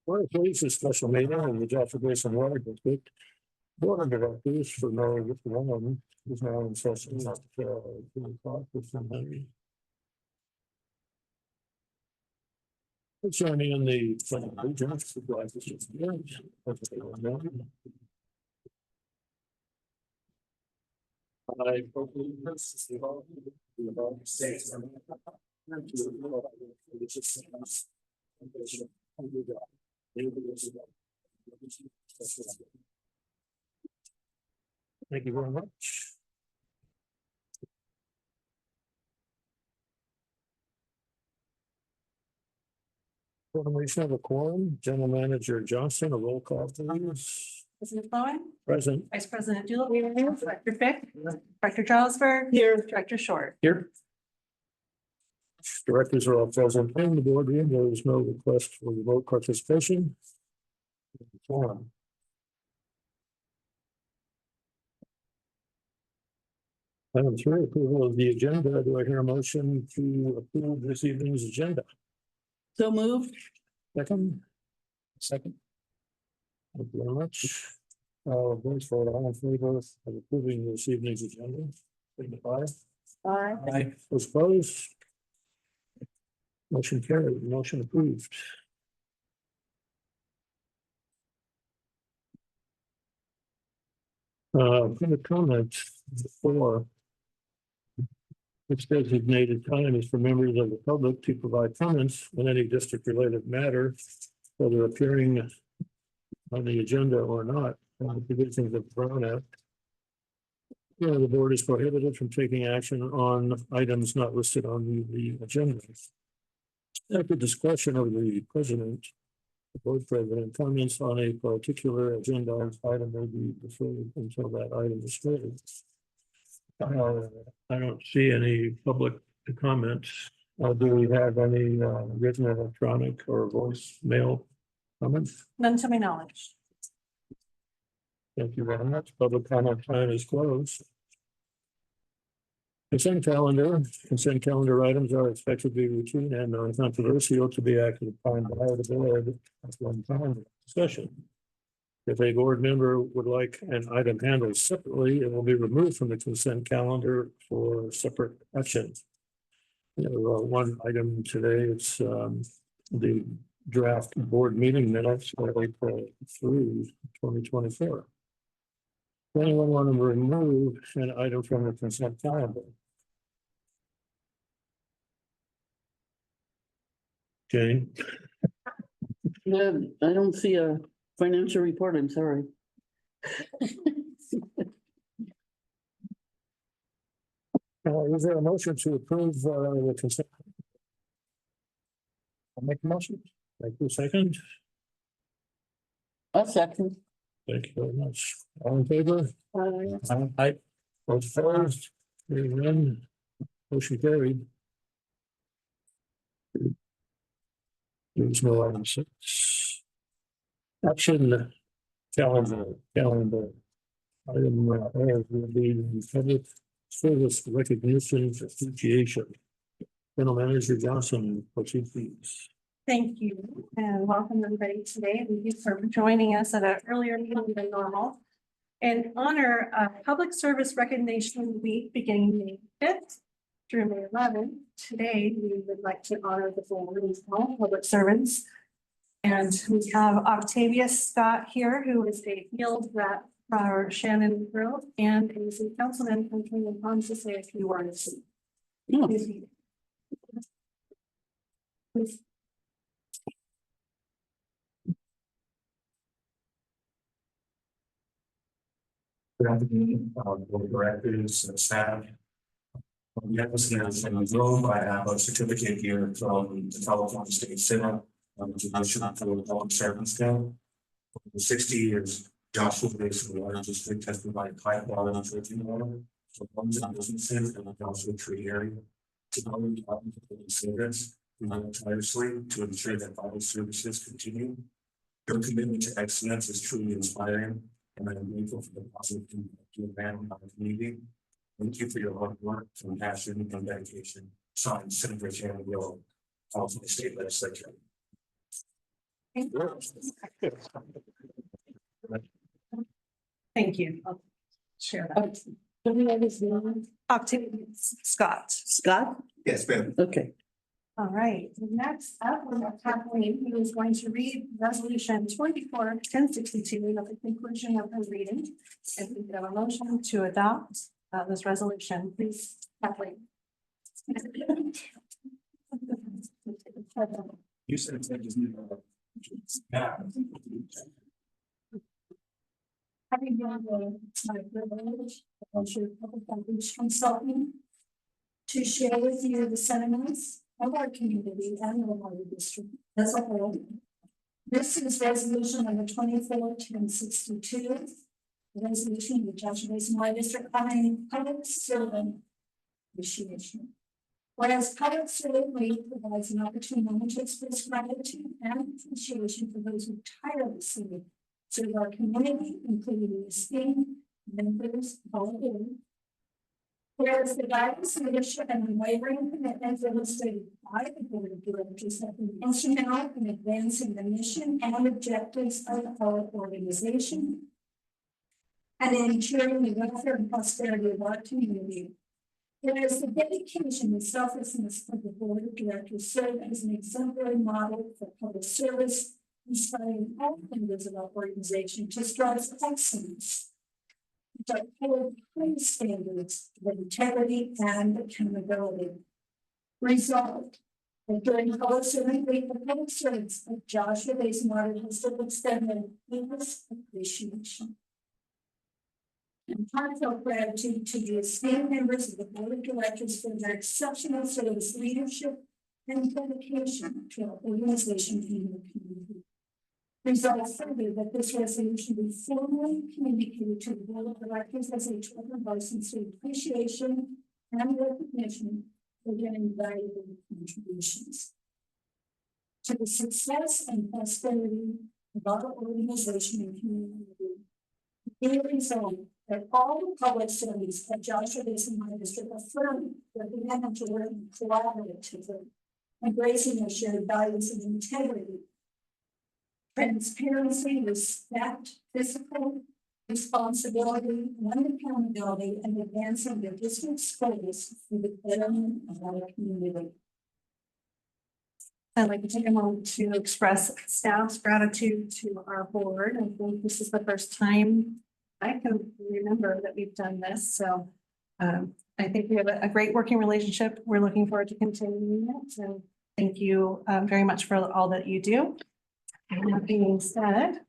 Well, please, a special meeting of the Joshua Basin Water District Board of Directors for Mary one of them is now in session at 2:00 or something. Joining in the Pledge of Allegiance, the flag is just I proclaim this to the United States of America and to the Republic for which it stands, one nation, under God, indivisible, with liberty and justice for all. Thank you very much. Formation of a quorum, General Manager Johnson, a roll call please. President Bowen, Present. Vice President Doolittle, Director Fick, Director Charlesburg, here, Director Short. Here. Directors are all present in the boardroom. There is no request for remote participation. Forum. Item 3, approval of the agenda. Do I hear a motion to approve this evening's agenda? So moved. Second. Second. Thank you very much. Voice vote, all in favor of approving this evening's agenda. Signify. Aye. Aye. Those opposed? Motion carried, motion approved. Public comment for which designated time is for members of the public to provide comments on any district related matter, whether appearing on the agenda or not, on the provisions of the Brown Act. The board is prohibited from taking action on items not listed on the agenda. At the discretion of the president, the board president, comments on a particular agenda item may be deferred until that item is heard. I don't see any public comments. Do we have any written, electronic, or voice mail comments? None to my knowledge. Thank you very much. Public comment time is closed. Consent calendar items are expected to be routine and non-controversial to be acted upon by the board at one time discussion. If a board member would like an item handled separately, it will be removed from the consent calendar for separate action. One item today is the draft board meeting minutes for April 3, 2024. Does anyone want to remove an item from the consent calendar? Jane? Yeah, I don't see a financial report, I'm sorry. Is there a motion to approve the consent? I'll make a motion. Thank you. Second. A second. Thank you very much. All in favor? Aye. Both opposed? Hearing none. Motion carried. There's no item 6. Action calendar. Item will be the public service recognition appreciation. General Manager Johnson, proceed please. Thank you and welcome everybody today. Thank you for joining us at an earlier meeting than normal. In honor of Public Service Recognition Week beginning May 5th through May 11th, today we would like to honor the following public servants. And we have Octavia Scott here, who is a field rep for Shannon Grove and a city councilman from Kingman Ponds to say a few words. Yeah. Please. Good afternoon, board of directors and staff. Yes, in the room, I have a certificate here from the California State Senate, which is issued for the public servants code. For 60 years, Joshua Basin Water District has provided high quality drinking water for homes and businesses in the Joshua Tree area. To all the service, we work tirelessly to ensure that vital services continue. Your commitment to excellence is truly inspiring, and I'm grateful for the positive impact you have had on our community. Thank you for your hard work, compassion, and dedication. Signed, Senator Shannon Gill, California State Legislature. Thank you. I'll share that. Octavia Scott. Scott? Yes, ma'am. Okay. All right, next up, we have Kathleen, who is going to read resolution 24-1062 at the conclusion of her reading. If we could have a motion to adopt this resolution, please, Kathleen. You said it's just need yeah. Having been my privilege as your public outreach consultant to share with you the sentiments of our community and the water district as a whole. This is resolution number 24-1062. Resolution of the Joshua Basin Water District on public servant appreciation. Whereas public servant leave provides an opportunity to express gratitude and appreciation for those who tirelessly serve our community, including the esteemed members of all of them. Whereas the guidance, leadership, and unwavering commitment demonstrated by the board of directors have been instrumental in advancing the mission and objectives of our organization and ensuring the welfare and prosperity of our community. Whereas the dedication and selflessness of the board of directors serve as an exemplary model for public service, inspiring all members of our organization to strive for excellence, to uphold high standards of integrity and accountability. Resolved that during public servant week, the public servants of Joshua Basin Water District extended deepest appreciation and heartfelt gratitude to the esteemed members of the board of directors for their exceptional service, leadership, and dedication to our organization and the community. Resolve further that this resolution be formally communicated to the board of directors as a token of our sincere appreciation and recognition for their invaluable contributions to the success and prosperity of our organization and community. Be resolved that all the public servants of Joshua Basin Water District affirm their commitment to work collaboratively, embracing their shared values of integrity, transparency, respect, physical responsibility, and accountability, and advancing the district's goals for the betterment of our community. I'd like to take a moment to express staff's gratitude to our board. I think this is the first time I can remember that we've done this, so I think we have a great working relationship. We're looking forward to continuing it, and thank you very much for all that you do. And that being said,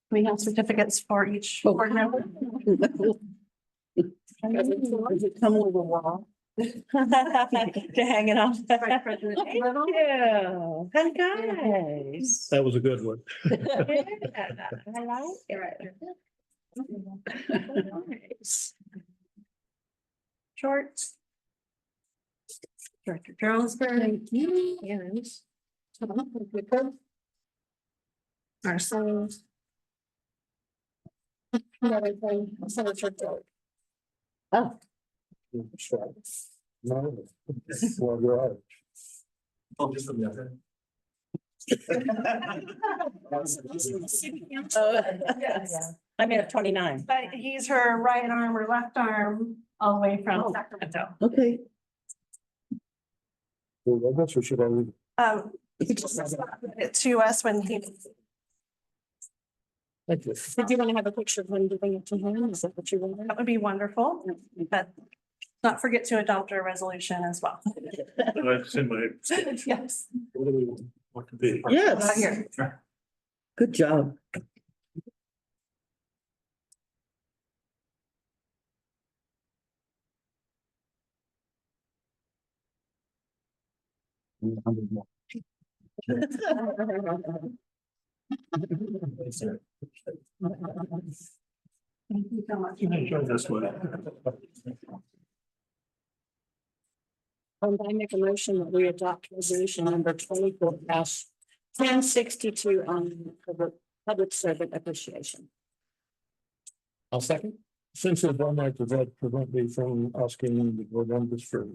we have certificates for each board member. Does it come with a wall? To hang it on. Vice President Thank Little. you. Hi, guys. That was a good one. I like it. Nice. Short. Director Jonesberg. Thank you. And Tom, if we could. Ourselves. Everything, Senator George. Oh, No. Well, you're right. Oh, just from the other. I'm at 29. But he's her right arm or left arm all the way from Sacramento. okay. Well, I guess we should have. He just responded it to us when he. Thank you. Did you want to have a picture of him giving it to him? Is that what you wanted? That would be wonderful, but not forget to adopt our resolution as well. It's in my. Yes. What do we want to be? Not Yes, here. good job. Thank you so much. You can enjoy this one. I make a motion that we adopt resolution number 24-1062 on public servant appreciation. I'll second. Since it's one night, does that prevent me from asking the board members for,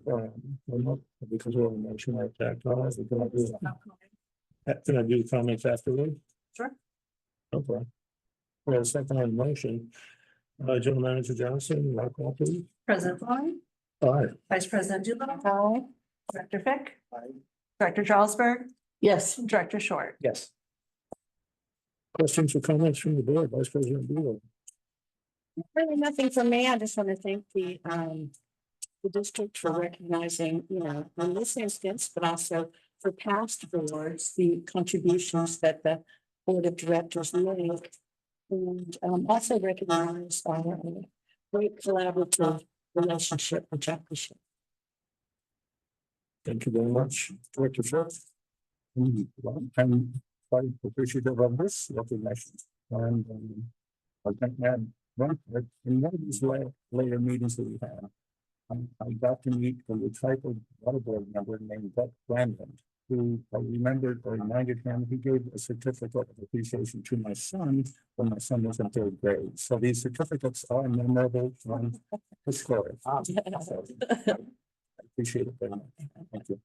because we haven't mentioned our tax laws, can I do the comments afterward? Sure. Okay. Well, second on the motion, General Manager Johnson, roll call please. President Vaughn, Aye. Vice President Doolittle. Director Fick. Director Charlesberg, Yes, Director Short. Yes. Questions or comments from the board, Vice President Doolittle? Really nothing for me. I just want to thank the district for recognizing, in this instance, but also for past boards, the contributions that the board of directors make. And also recognize our great collaborative relationship with Jefferson. Thank you very much, Director Firth. I'm quite appreciative of this recognition. And I think that in one of these later meetings that we had, I got to meet a retitled water board member named Beth Brandon, who I reminded him, he gave a certificate of appreciation to my son when my son was in third grade. So these certificates are memorable and historic. So, I appreciate it very much. Thank you.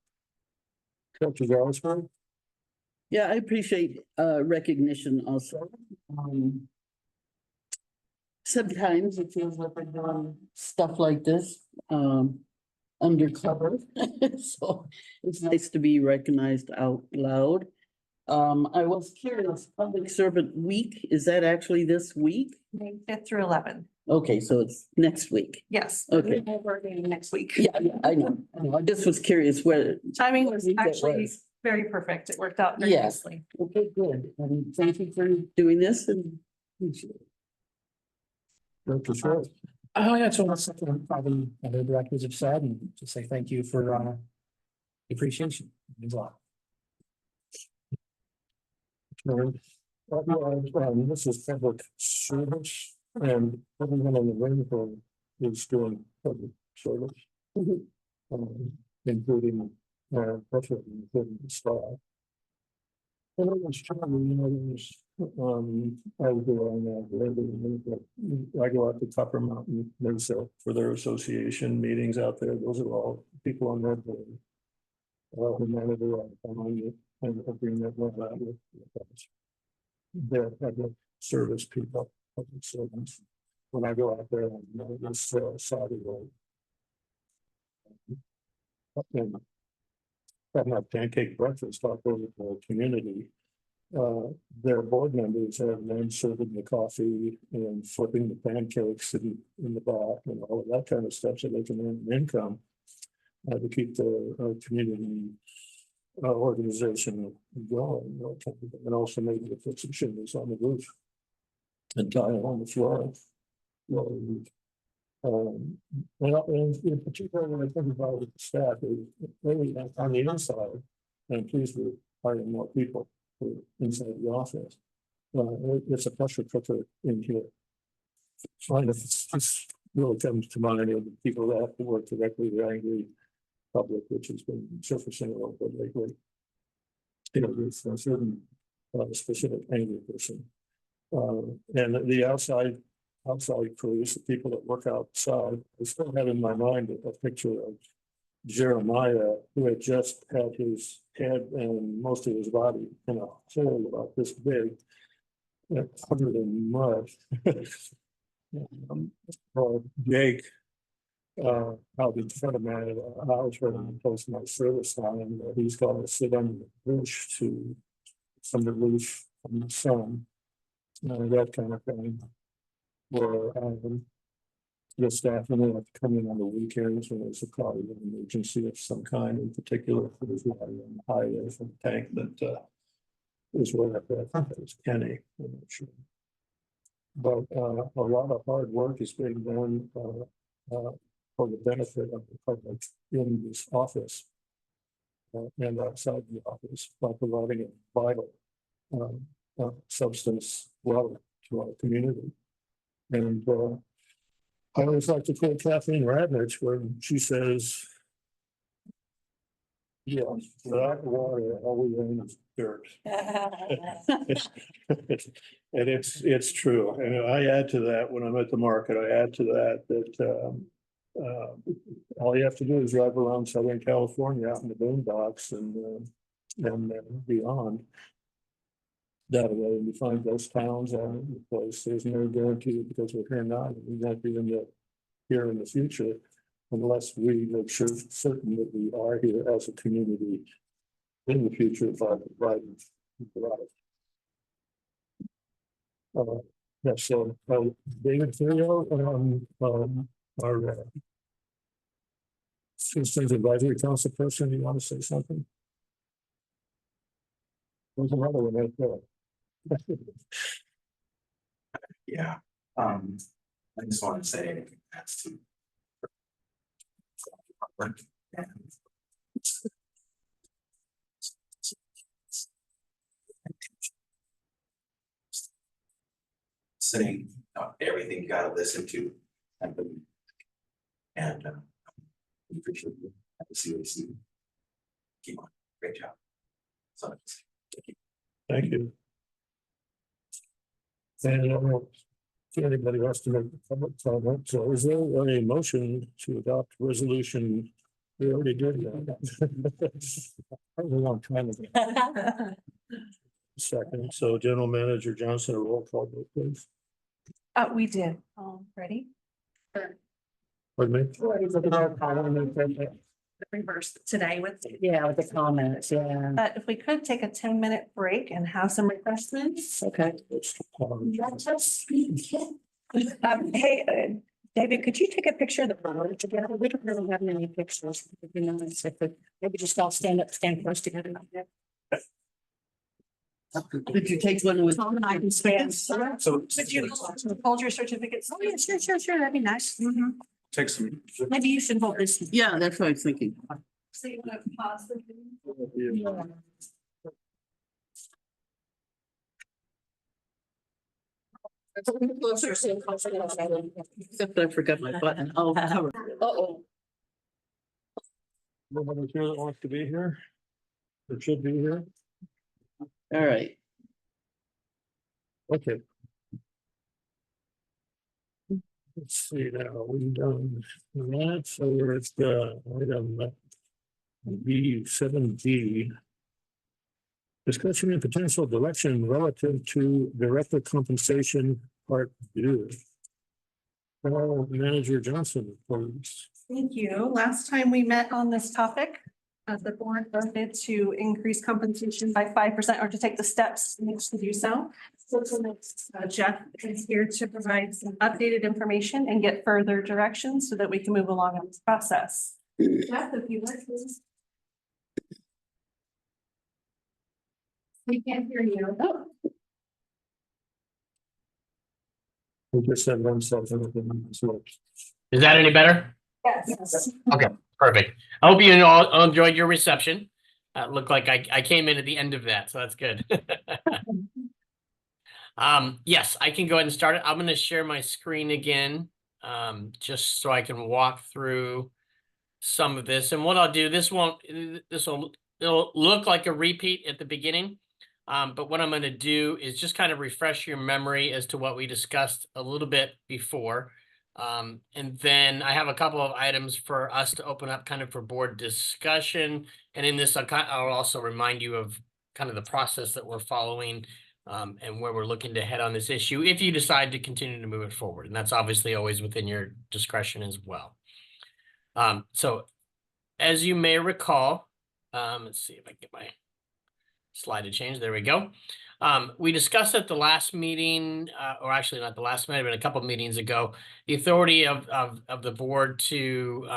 Director Jarlsberg? yeah, I appreciate recognition also. Sometimes it feels like we're doing stuff like this undercover. So it's nice to be recognized out loud. I was curious, Public Servant Week, is that actually this week? May 5th through 11th. Okay, so it's next week. Yes. Okay. We're working next week. Yeah, I know. I just was curious where. Timing was week it actually was. very perfect. It worked out very Yeah. nicely. Okay, good. And thank you for doing this and. appreciate it. Director Short? Oh, yeah, so that's something probably other directors have said, and to say thank you for the appreciation. It means a lot. This is public service and everyone in the room is doing public service. Including, including the staff. And it was trying, I was I go out to Copper Mountain, Mesa for their association meetings out there. Those are all people on that board. The manager and agreement with that with their public service people, public servants. When I go out there on this Saturday road. And having a pancake breakfast talk over the community. Their board members have them serving the coffee and flipping the pancakes in the back and all of that kind of stuff so they can earn an income. To keep the community organization going, and also maybe to put some shingles on the roof and tie it on the floor. And in particular, when I think about the staff, really on the inside, I'm pleased with hiring more people for inside the office. It's a pressure cooker in here. Kind of, this really comes to mind of the people that have to work directly with angry public, which has been surfacing a little bit lately. With a certain specific angry person. And the outside crews, the people that work outside, I still have in my mind a picture of Jeremiah, who had just had his head and most of his body in a hole about this big, covered in mud. Jake, out in front of me, I was ready to post my service line, he's got to sit under the bush from the roof from the sun, that kind of thing. Where the staff will have to come in on the weekends when there's a call, an emergency of some kind, in particular for the water on the highway from the tank that is where I think it was Kenny, I'm not sure. But a lot of hard work is being done for the benefit of the public in this office and outside the office by providing a vital substance water to our community. And I always like to quote Kathleen Radnich when she says, yeah, that water, all we own is dirt. And it's true. And I add to that, when I'm at the market, I add to that, all you have to do is drive around Southern California out in the boondocks and beyond. That way, you find those towns all over the place. There's no guarantee because we're here now, and we won't be here in the future unless we make sure certain that we are here as a community in the future by providing. Yes, so David Theo, our Citizens Advisory Council person, you want to say something? There's another one right there. Yeah, I just want to say that's to. Saying everything you gotta listen to. And we appreciate you at the CAC. Keep on, great job. So, thank you. Thank you. And I don't know if anybody wants to make a public comment, so is there a motion to adopt resolution? We already did that. That was a long time ago. Second, so General Manager Johnson, a roll call vote, please. We did. Ready? Pardon me? Reverse today with. Yeah, with the comments, yeah. But if we could take a 10-minute break and have some refreshments. Okay. Let us speak. Hey, David, could you take a picture of the photo together? We don't really have many pictures. It'd be nice if we maybe just all stand close together. Did you take one with? Tom and I can stand. So. Would you hold your certificates? Oh, yeah, sure, that'd be nice. Take some. Maybe you should hold this. Yeah, that's what I was thinking. So you want to pause the video? Except I forgot my button. Oh, cover. Uh-oh. Nobody here that wants to be here? Or should be here? All right. Okay. Let's see now, we've done that, so we're at item B7D. Discussion and potential direction relative to director compensation, part 2. Manager Johnson, please. Thank you. Last time we met on this topic, the board voted to increase compensation by 5% or to take the steps needed to do so. Jeff is here to provide some updated information and get further directions so that we can move along in this process. Jeff, if you would, please. We can't hear you. We just said one second. Is that any better? Yes. Okay, perfect. I hope you all enjoyed your reception. Looked like I came in at the end of that, so that's good. Yes, I can go ahead and start it. I'm going to share my screen again, just so I can walk through some of this. And what I'll do, it'll look like a repeat at the beginning. But what I'm going to do is just kind of refresh your memory as to what we discussed a little bit before. And then I have a couple of items for us to open up kind of for board discussion. And in this, I'll also remind you of kind of the process that we're following and where we're looking to head on this issue if you decide to continue to move it forward. And that's obviously always within your discretion as well. So as you may recall, let's see if I can get my slide to change. There we go. We discussed at the last meeting, or actually not the last meeting, but a couple of meetings ago, the authority of the board to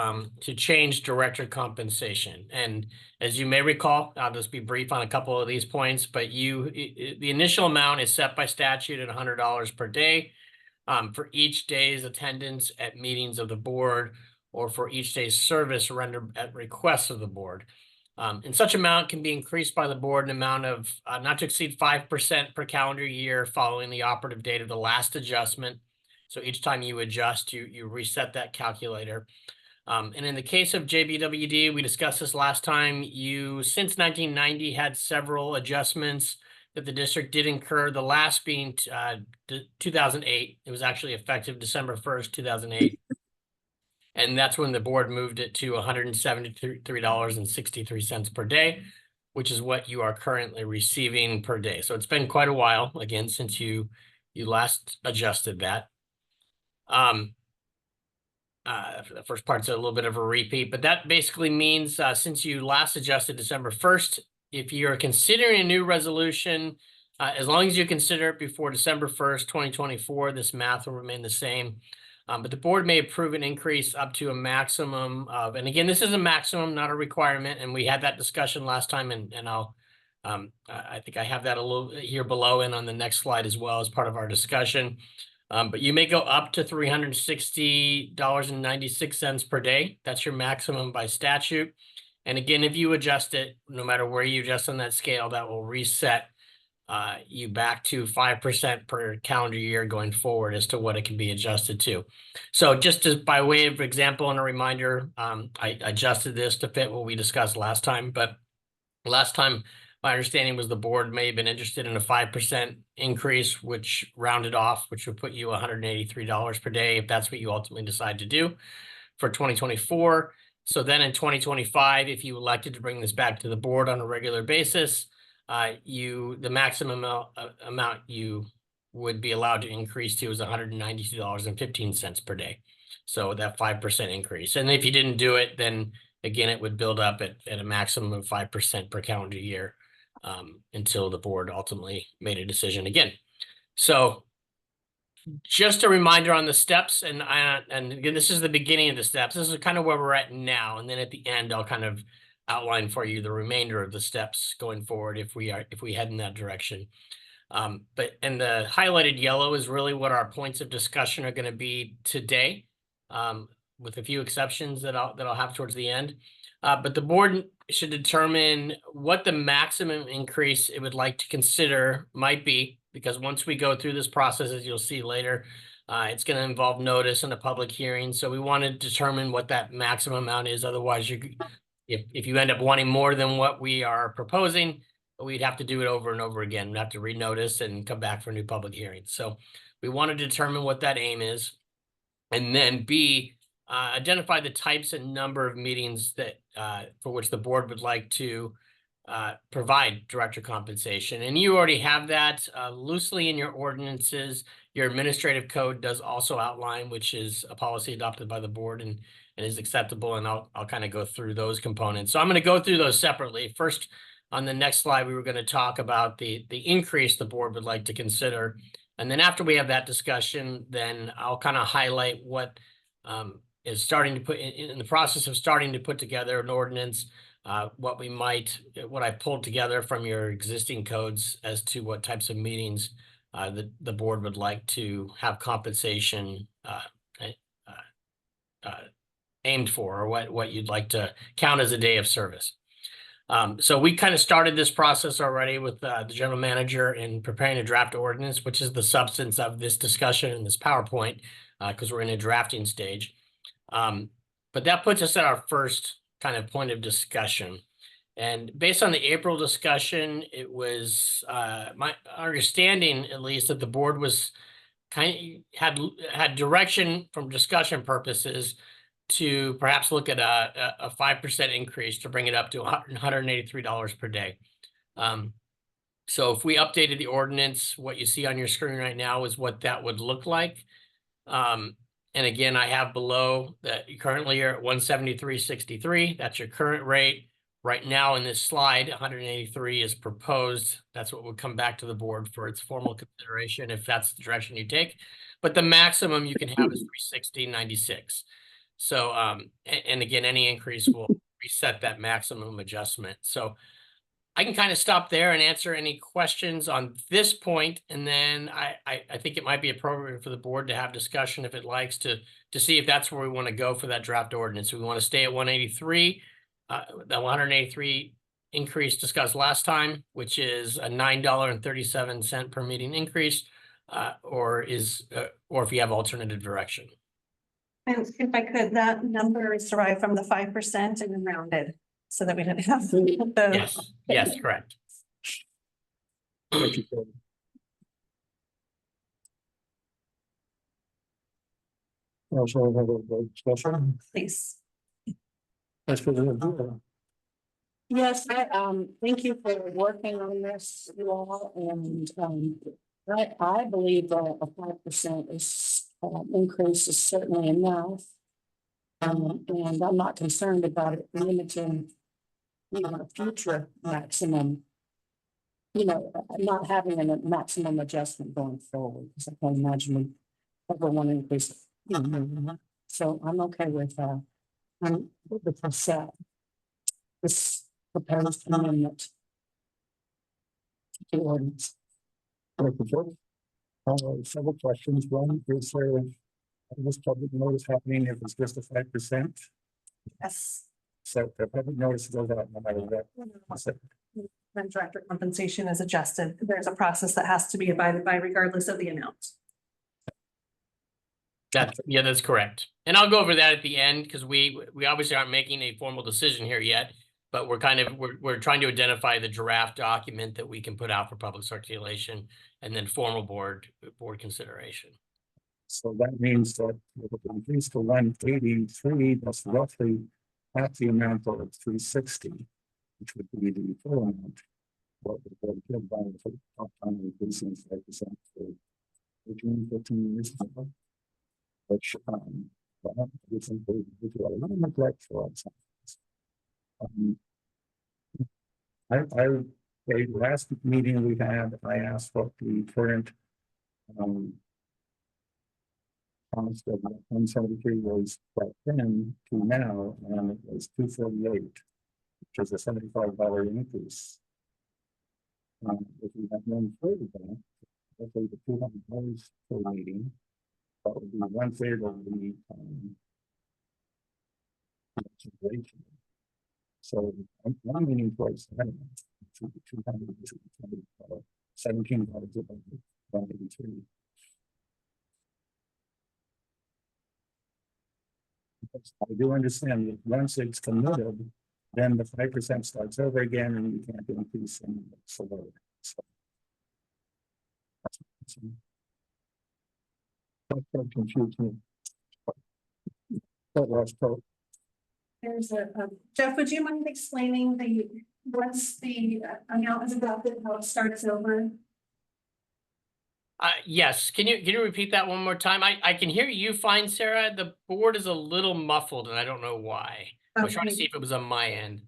change director compensation. And as you may recall, I'll just be brief on a couple of these points, but the initial amount is set by statute at $100 per day for each day's attendance at meetings of the board or for each day's service rendered at request of the board. And such amount can be increased by the board an amount of not to exceed 5% per calendar year following the operative date of the last adjustment. So each time you adjust, you reset that calculator. And in the case of JBWD, we discussed this last time, since 1990 had several adjustments that the district did incur, the last being 2008. It was actually effective December 1st, 2008. And that's when the board moved it to $173.63 per day, which is what you are currently receiving per day. So it's been quite a while, again, since you last adjusted that. The first part's a little bit of a repeat, but that basically means since you last adjusted December 1st, if you're considering a new resolution, as long as you consider it before December 1st, 2024, this math will remain the same. But the board may approve an increase up to a maximum of, and again, this is a maximum, not a requirement. And we had that discussion last time, and I think I have that a little here below and on the next slide as well as part of our discussion. But you may go up to $360.96 per day. That's your maximum by statute. And again, if you adjust it, no matter where you adjust on that scale, that will reset you back to 5% per calendar year going forward as to what it can be adjusted to. So just by way of example and a reminder, I adjusted this to fit what we discussed last time. But last time, my understanding was the board may have been interested in a 5% increase, which rounded off, which would put you $183 per day if that's what you ultimately decide to do for 2024. So then in 2025, if you elected to bring this back to the board on a regular basis, the maximum amount you would be allowed to increase to is $192.15 per day. So that 5% increase. And if you didn't do it, then again, it would build up at a maximum of 5% per calendar year until the board ultimately made a decision again. So just a reminder on the steps, and again, this is the beginning of the steps. This is kind of where we're at now. And then at the end, I'll kind of outline for you the remainder of the steps going forward if we head in that direction. And the highlighted yellow is really what our points of discussion are going to be today, with a few exceptions that I'll have towards the end. But the board should determine what the maximum increase it would like to consider might be, because once we go through this process, as you'll see later, it's going to involve notice and a public hearing. So we want to determine what that maximum amount is. Otherwise, if you end up wanting more than what we are proposing, we'd have to do it over and over again. We'd have to renotice and come back for a new public hearing. So we want to determine what that aim is. And then B, identify the types and number of meetings that for which the board would like to provide director compensation. And you already have that loosely in your ordinances. Your administrative code does also outline, which is a policy adopted by the board and is acceptable. And I'll kind of go through those components. So I'm going to go through those separately. First, on the next slide, we were going to talk about the increase the board would like to consider. And then after we have that discussion, then I'll kind of highlight what is starting to put in the process of starting to put together an ordinance, what I pulled together from your existing codes as to what types of meetings the board would like to have compensation aimed for, or what you'd like to count as a day of service. So we kind of started this process already with the general manager in preparing a draft ordinance, which is the substance of this discussion in this PowerPoint, because we're in a drafting stage. But that puts us at our first kind of point of discussion. And based on the April discussion, it was my understanding, at least, that the board was had direction from discussion purposes to perhaps look at a 5% increase to bring it up to $183 per day. So if we updated the ordinance, what you see on your screen right now is what that would look like. And again, I have below that you currently are at $173.63. That's your current rate. Right now in this slide, 183 is proposed. That's what would come back to the board for its formal consideration if that's the direction you take. But the maximum you can have is $360.96. So, and again, any increase will reset that maximum adjustment. So I can kind of stop there and answer any questions on this point. And then I think it might be appropriate for the board to have discussion if it likes to see if that's where we want to go for that draft ordinance. We want to stay at 183, the 183 increase discussed last time, which is a $9.37 per meeting increase, or if you have alternative direction. And if I could, that number is derived from the 5% and then rounded, so that we didn't have the. Yes, yes, correct. Thank you, Cody. Also, have a discussion. Please. Vice President Dewar. Yes, thank you for working on this law and, I believe that a 5% is, increase is certainly enough. And I'm not concerned about it limiting, a future maximum. Not having a maximum adjustment going forward, because I can't imagine we ever want to increase. So I'm okay with, this proposed amendment to the ordinance. Several questions. One, is there this public notice happening if it's just a 5%? Yes. So the public notice goes out no matter what. So, When director compensation is adjusted, there's a process that has to be abided by regardless of the amount. Yeah, that's correct. And I'll go over that at the end because we obviously aren't making a formal decision here yet, but we're trying to identify the draft document that we can put out for public circulation and then formal board consideration. So that means that if it increased to 183, that's roughly half the amount of 360, which would be the full amount. What the board could buy for the top time increasing 5% for 15 years. Which we think we do a little neglect for us. The last meeting we had, I asked what the current cost of 173 was back then to now, and it was 248, which is a $75 increase. If we had known further that, roughly the $200 per meeting, that would be 1/3 of the consideration. So one meeting twice, I don't know, $17 above 183. I do understand that once it's committed, then the 5% starts over again and you can't increase any below. So that confused me. That was told. There's Jeff, would you mind explaining once the amount is adopted, how it starts over? Yes, can you repeat that one more time? I can hear you fine, Sarah. The board is a little muffled and I don't know why. I was trying to see if it was on my end.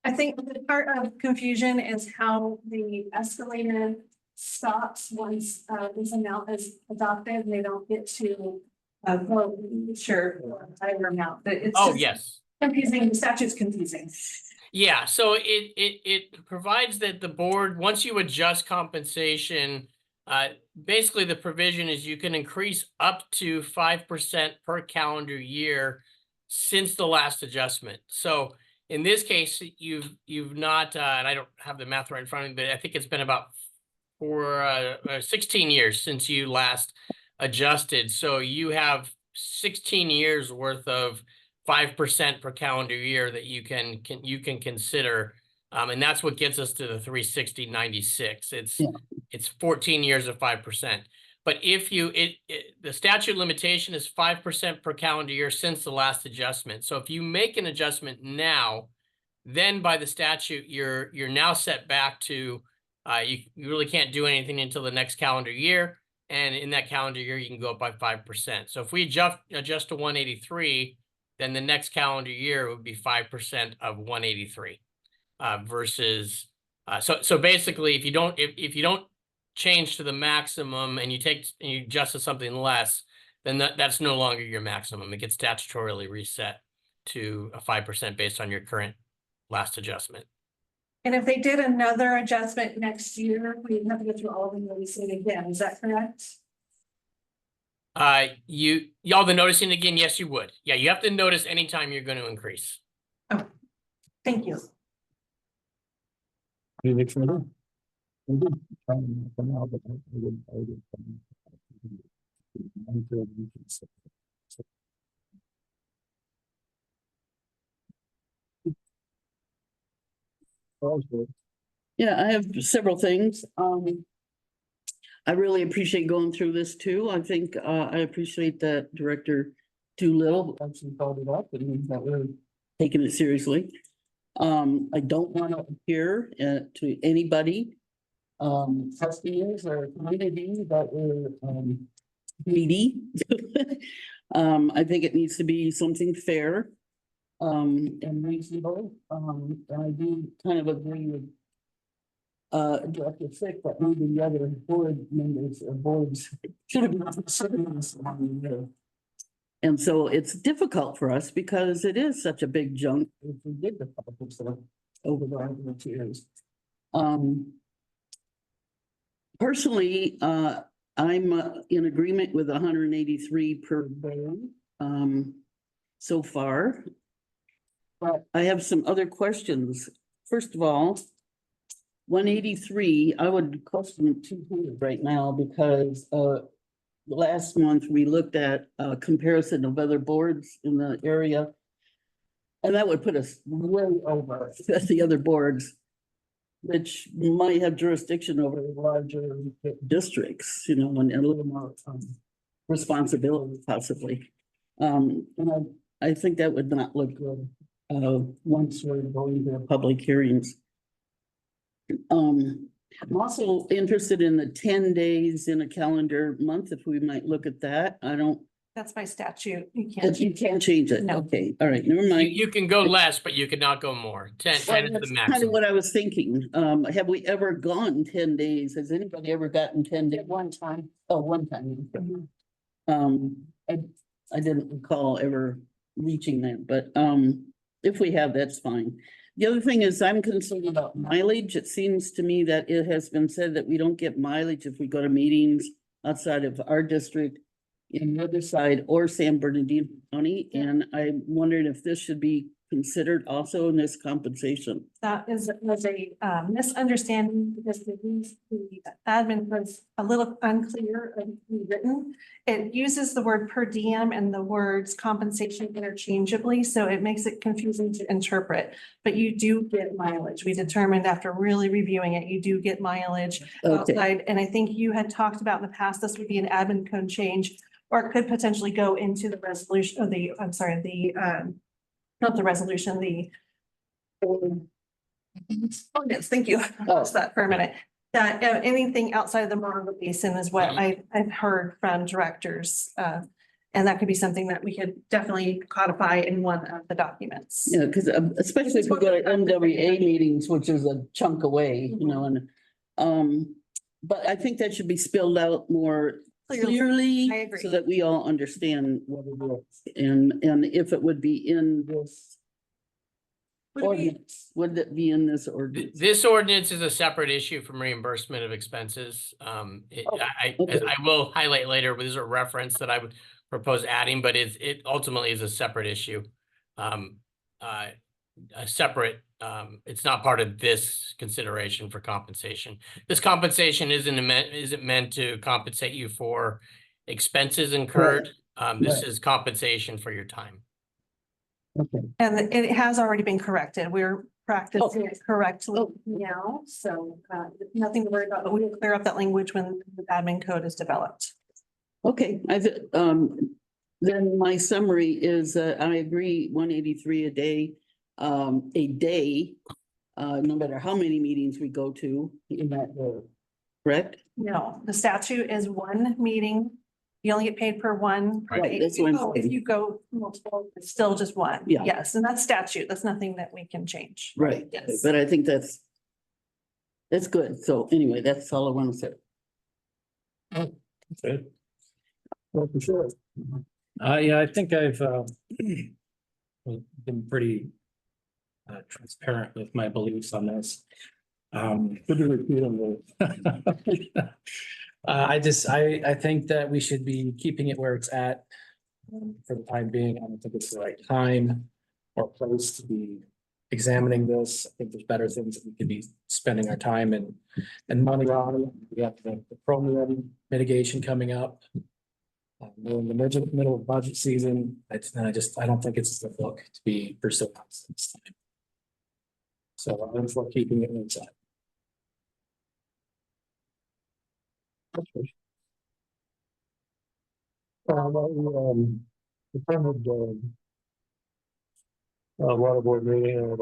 I think the part of confusion is how the escalator stops once this amount is adopted and they don't get to vote sure higher amount. It's Yes. Confusing. The statute's confusing. Yeah, so it provides that the board, once you adjust compensation, basically the provision is you can increase up to 5% per calendar year since the last adjustment. So in this case, you've not, and I don't have the math right in front of me, but I think it's been about 16 years since you last adjusted. So you have 16 years worth of 5% per calendar year that you can consider. And that's what gets us to the 360.96. It's 14 years of 5%. But if the statute limitation is 5% per calendar year since the last adjustment. So if you make an adjustment now, then by the statute, you're now set back to you really can't do anything until the next calendar year. And in that calendar year, you can go up by 5%. So if we adjust to 183, then the next calendar year would be 5% of 183 versus. So basically, if you don't change to the maximum and you adjust to something less, then that's no longer your maximum. It gets statutorily reset to a 5% based on your current last adjustment. And if they did another adjustment next year, we'd have to go through all the noticing again. Is that correct? Y'all the noticing again? Yes, you would. Yeah, you have to notice anytime you're going to increase. Oh, thank you. Yeah, I have several things. I really appreciate going through this too. I think, I appreciate that Director Doolittle actually called it up and that we're taking it seriously. I don't want to appear to anybody, trustees or community that we're, greedy. I think it needs to be something fair, and reasonable. And I do kind of agree with Director Fick that maybe the other board members or boards should have been considering this along the way. And so it's difficult for us because it is such a big jump if we did the public stuff over the 2 years. Personally, I'm in agreement with 183 per day so far. But I have some other questions. First of all, 183, I would question 200 right now because last month we looked at a comparison of other boards in the area. And that would put us way over the other boards, which might have jurisdiction over larger districts, you know, and a little more responsibility possibly. And I think that would not look good once we're going to public hearings. I'm also interested in the 10 days in a calendar month, if we might look at that. I don't. That's by statute. You can't change it. No. Okay, all right, never You, mind. you can go less, but you cannot go more. 10 is the Kind of maximum. what I was thinking. Have we ever gone 10 days? Has anybody ever gotten 10 days? One time. Oh, one time. I didn't recall ever reaching that, but if we have, that's fine. The other thing is I'm concerned about mileage. It seems to me that it has been said that we don't get mileage if we go to meetings outside of our district in the other side or San Bernardino County. And I wondered if this should be considered also in this compensation. That was a misunderstanding because the admin was a little unclear and written. It uses the word per diem and the words compensation interchangeably, so it makes it confusing to interpret. But you do get mileage. We determined after really reviewing it, you do get mileage outside. And I think you had talked about in the past, this would be an admin code change, or it could potentially go into the resolution of the, I'm sorry, the not the resolution, the ordinance, thank you. Lost that for a minute. That anything outside of the Monongah Basin is what I've heard from directors. And that could be something that we could definitely codify in one of the documents. Yeah, because especially if we go to MWA meetings, which is a chunk away, you know, and but I think that should be spelled out more clearly I agree. so that we all understand what it is. And if it would be in this ordinance, would it be in this ordinance? This ordinance is a separate issue from reimbursement of expenses. Okay. I will highlight later, but there's a reference that I would propose adding, but it ultimately is a separate issue. A separate, it's not part of this consideration for compensation. This compensation isn't meant to compensate you for expenses incurred. This is compensation for your time. Okay. And it has already been corrected. We're practicing it correctly now. So nothing to worry about, but we will clear up that language when the admin code is developed. Okay, then my summary is, I agree, 183 a day, no matter how many meetings we go to in that day, correct? No, the statute is one meeting. You only get paid per one. per Right, day. that's what I'm Oh, If saying. you go multiple, it's still just one. Yeah. Yes, and that's statute. That's nothing that we can change. Right, Yes. but I think that's good. So anyway, that's all I want to say. Okay. Well, for sure. Yeah, I think I've been pretty transparent with my beliefs on this. Good to repeat them. I think that we should be keeping it where it's at for the time being. I don't think it's the right time or place to be examining this. I think there's better things that we could be spending our time and money on. We have the chromium mitigation coming up. We're in the middle of budget season. I don't think it's the book to be pursuing this time. So I'm for keeping it inside. Attended, water board meeting at,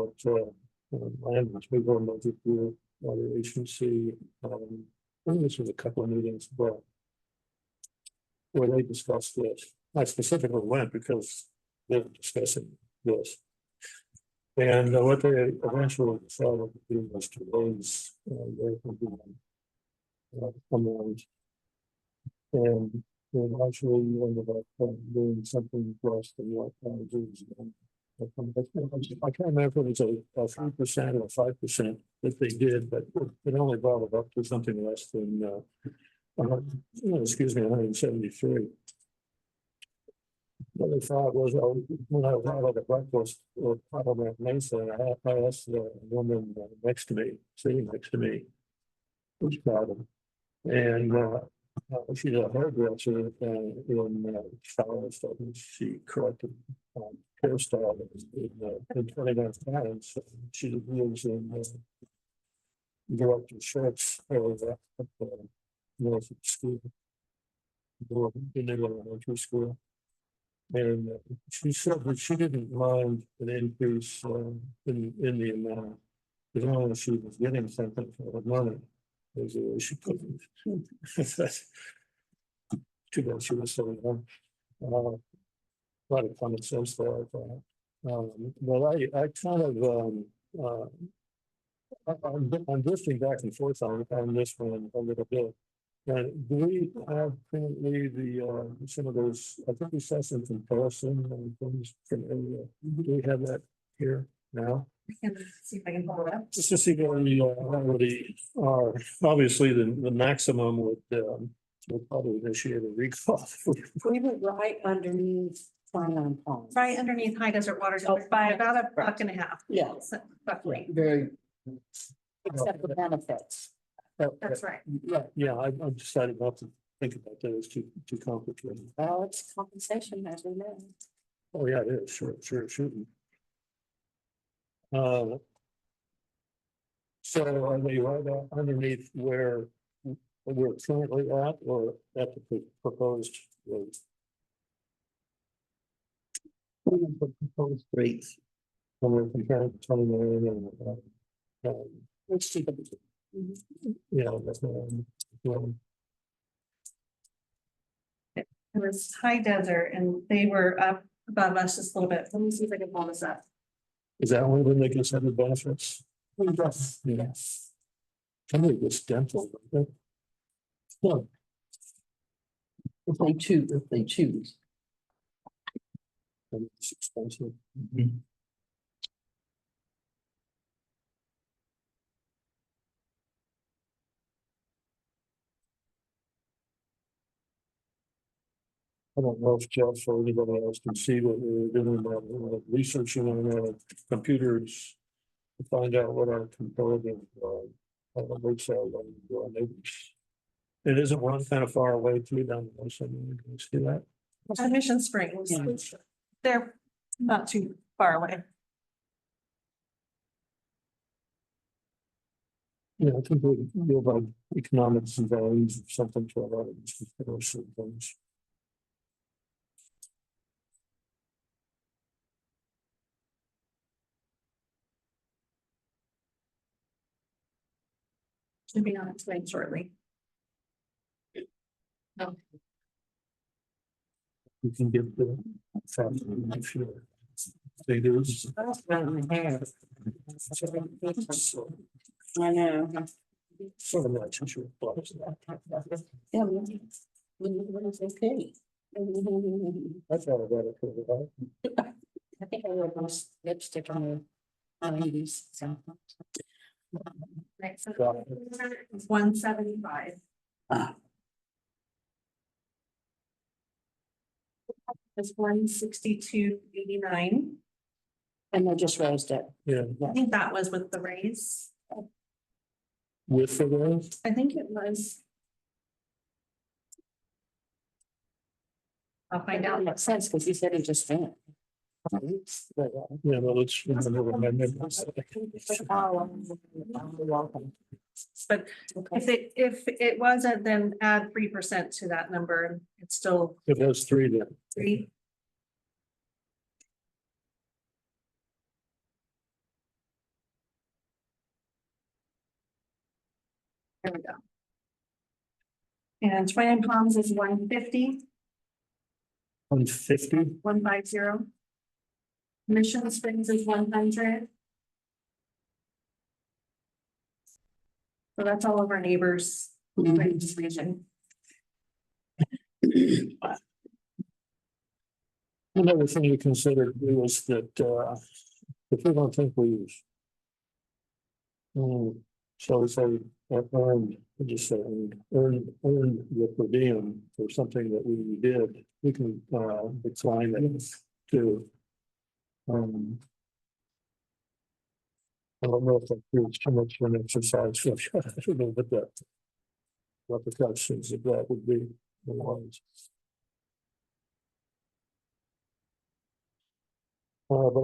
land, which we go into the water agency, I think this was a couple of meetings, but where they discussed this. I specifically went because they were discussing this. And what they eventually decided to do was to raise their amount. And they actually ended up doing something less than what I was. I can't remember if it was a 3% or 5% that they did, but it only brought it up to something less than, excuse me, 173. What I thought was, when I was out at breakfast or out at Mesa, I asked the woman next to me, sitting next to me, who's problem. And she's a hairdresser in Charlotte, and she corrected hairstyle in 29 times. She lives in Director Shirts area at the north of school, in the elementary school. And she said that she didn't mind an increase in the amount, as long as she was getting something for the money. Was the way she put it. Too bad she was so young. A lot of common sense there, I thought. But I kind of I'm drifting back and forth on this one a little bit. And do we have currently some of those, I think we saw some comparison and things from area. Do we have that here now? I can see if I can pull it up. Just to see what we already are, obviously the maximum would probably initiate a recall. We were right underneath 29 ponds. Right underneath High Desert Water District by about a buck and a half. Yeah. Roughly. Very, Except for benefits. That's right. Yeah, I decided not to think about that. It's too complicated. Well, it's compensation as we know. Oh, yeah, it is. Sure, it shouldn't. So are they right underneath where we're currently at, or at the proposed rate? proposed rates. When we're comparing to 20 million and, Which she could. yeah, that's It was High Desert and they were up above us just a little bit. Let me see if I can pull this up. is that one when they get some benefits? Yes. Yes. Somebody gets dental. don't they? Yeah. If they choose. And it's expensive. I don't know if Jeff or anybody else can see what we're doing about researching on computers to find out what our comparative rates are on our neighbors. It isn't one kind of far away too down the road. Can you see that? Mission Springs. Yeah. They're not too far away. Yeah, I think we feel about economics and values or something to a lot of these things. Should be on its way shortly. We can get the fact, I'm sure. They do. That's right in the hair. So, I know. sort of like since you're close. Yeah, when it's okay. That's all I got it for the right. I think I wore most lipstick on the 90s. So. Right, so it's 175. It's 162.89. And they just raised it. Yeah, I think that was with the raise. with the raise. I think it was. I'll find out. Makes sense because he said he just went. Yeah, well, let's remember what I meant. But if it wasn't, then add 3% to that number. It's still It has three there. 3. There we go. And Twin Palms is 150, 150. 150. Mission Springs is 100. So that's all of our neighbors in this region. Another thing to consider too is that, if we don't think we use. Shall we say, earned, just say, earned the per diem for something that we did, we can, decline it too. I don't know if that proves too much of an exercise. I don't know what the questions of that would be. Otherwise. But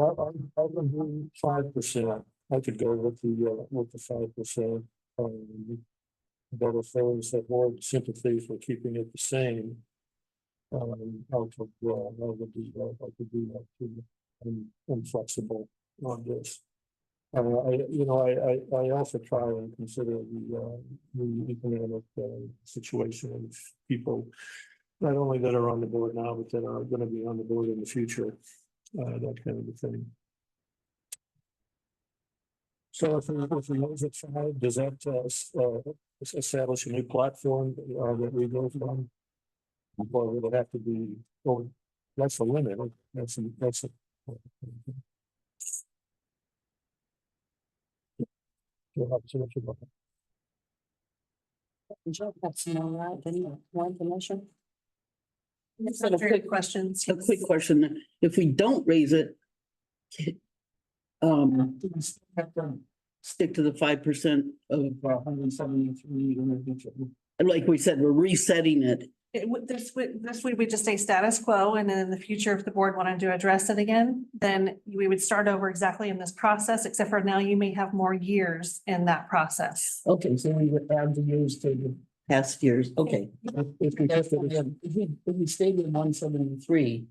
I can do 5%. I could go with the 5%. But if those that more sympathy for keeping it the same, I would do that. I could do that too. I'm flexible on this. I also try and consider the economic situation of people, not only that are on the board now, but that are going to be on the board in the future. That kind of a thing. So if we lose at 5, does that establish a new platform that we go from? Or would it have to be? Oh, that's the limit. That's a. You'll have to look at that. Joe, that's no right, didn't you? More information? Those are good questions. A quick question, if we don't raise it. Have to stick to the 5% of 173. And like we said, we're resetting it. This would just stay status quo, and then in the future, if the board wanted to address it again, then we would start over exactly in this process, except for now you may have more years in that process. Okay, so we would add the years to the past years, okay. If we stayed with 173,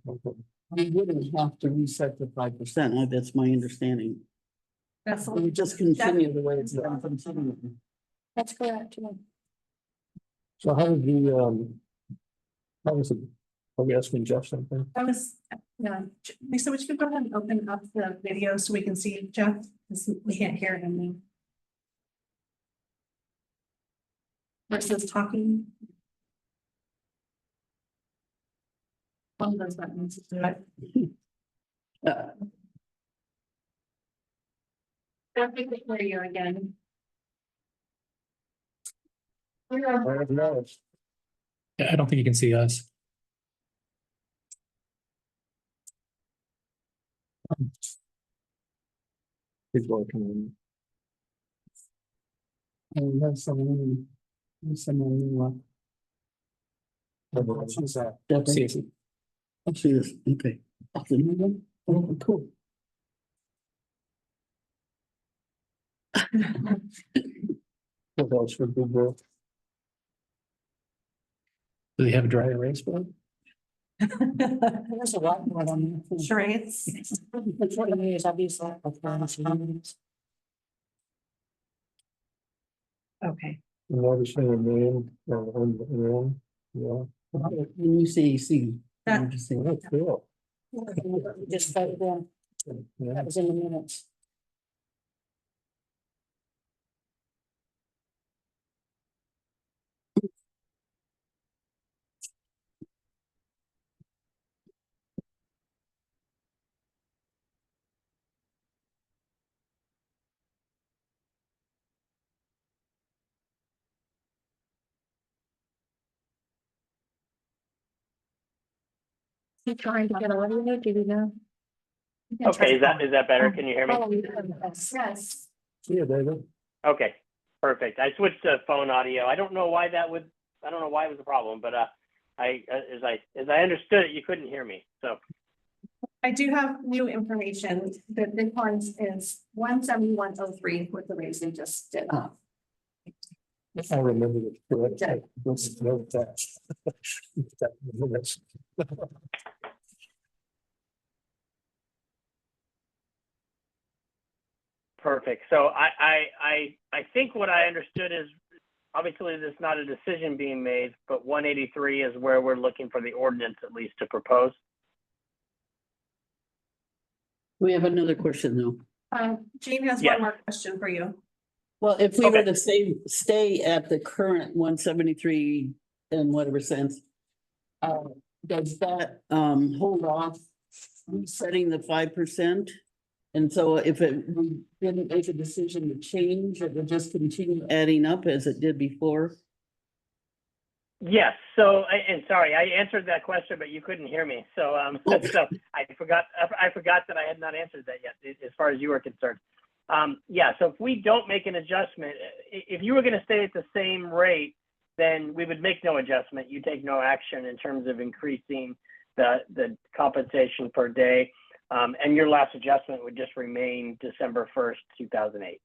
we wouldn't have to reset the 5%, that's my understanding. That's We would just continue the way it's done, continue. That's correct. Yeah. So how did you, how was it? Are we asking Jeff something? That was, yeah. Lisa, would you go ahead and open up the video so we can see Jeff? 'Cause we can't hear him now. Versus talking. One of those buttons to do it. Don't think we hear you again. I have noticed. Yeah, I don't think you can see us. He's working. And that's someone. She's at. See, I'll see this, okay. Oh, cool. What else would be good? do they have a dry erase board? There's a lot more on there. Charades. That's what it is, obviously. Okay. Noticing a name on the name, yeah. When you say see. That- Just say, That's cool. Just voted in, Yeah. that was in the minutes. You trying to get audio, do you know? Okay, is that better? Can you hear me? Yes. See you, David. Okay, perfect. I switched to phone audio. I don't know why it was a problem, but as I understood it, you couldn't hear me. So I do have new information. The big one is 17103 with the raise they just did. I remember it. Correct. Let's note that. That's- Perfect. So I think what I understood is obviously there's not a decision being made, but 183 is where we're looking for the ordinance at least to propose. We have another question though. Jean has Yes. one more question for you. Well, if we were Okay. to stay at the current 173 and whatever cents. Does that hold off setting the 5%? And so if we didn't make a decision to change, it would just continue adding up as it did before? Yes. So, and sorry, I answered that question, but you couldn't hear me. So, so I forgot that I had not answered that yet, as far as you were concerned. Yeah. So if we don't make an adjustment, if you were going to stay at the same rate, then we would make no adjustment. You take no action in terms of increasing the compensation per day. And your last adjustment would just remain December 1st, 2008.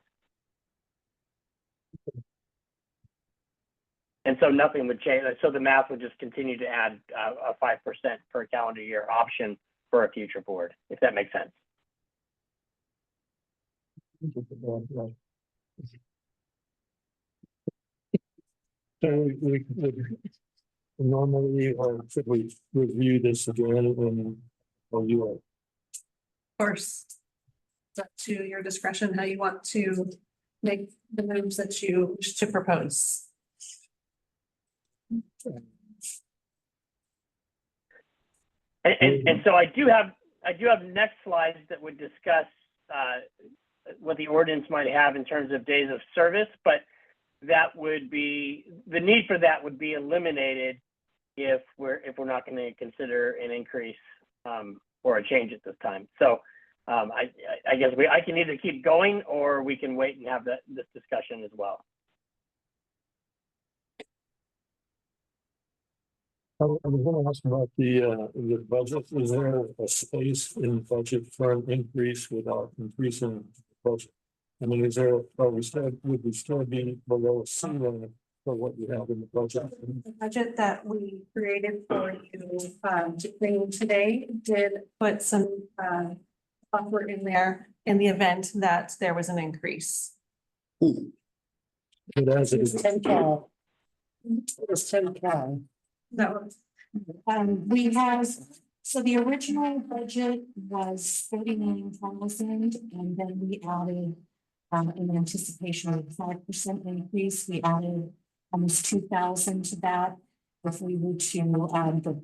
And so nothing would change. So the math would just continue to add a 5% per calendar year option for a future board, if that makes sense. So we normally, or should we review this again or you are? Of course. It's up to your discretion how you want to make the moves that you wish to propose. And so I do have next slides that would discuss what the ordinance might have in terms of days of service, but that would be, the need for that would be eliminated if we're not going to consider an increase or a change at this time. So I guess I can either keep going or we can wait and have this discussion as well. I was going to ask about the budget. Is there a space in budget for an increase without increasing the budget? I mean, would we still be below ceiling for what you have in the budget? The budget that we created for you to bring today did put some buffer in there in the event that there was an increase. But as it It was is, 10K. It was 10K. No, We have, so the original budget was 39,000, and then we added, in anticipation of 5% increase, we added almost 2,000 to that. If we were to add the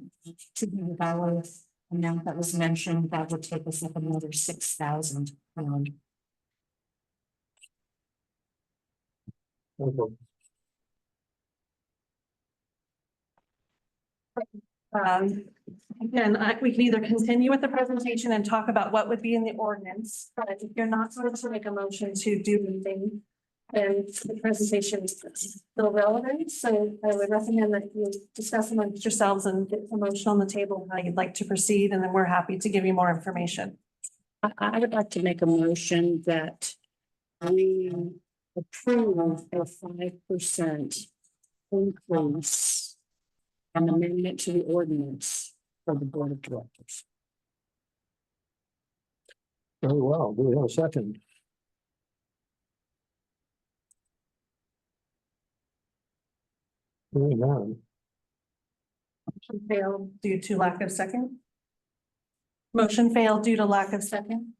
$200 amount that was mentioned, that would take us up another 6,000. Again, we can either continue with the presentation and talk about what would be in the ordinance, but if you're not going to make a motion to do anything, then the presentation is still relevant. So I would recommend that you discuss amongst yourselves and get a motion on the table, how you'd like to proceed, and then we're happy to give you more information. I would like to make a motion that we approve a 5% increase, an amendment to the ordinance for the board of directors. very well. Do we have a second? Hearing none. Motion failed due to lack of second. Motion failed due to lack of second.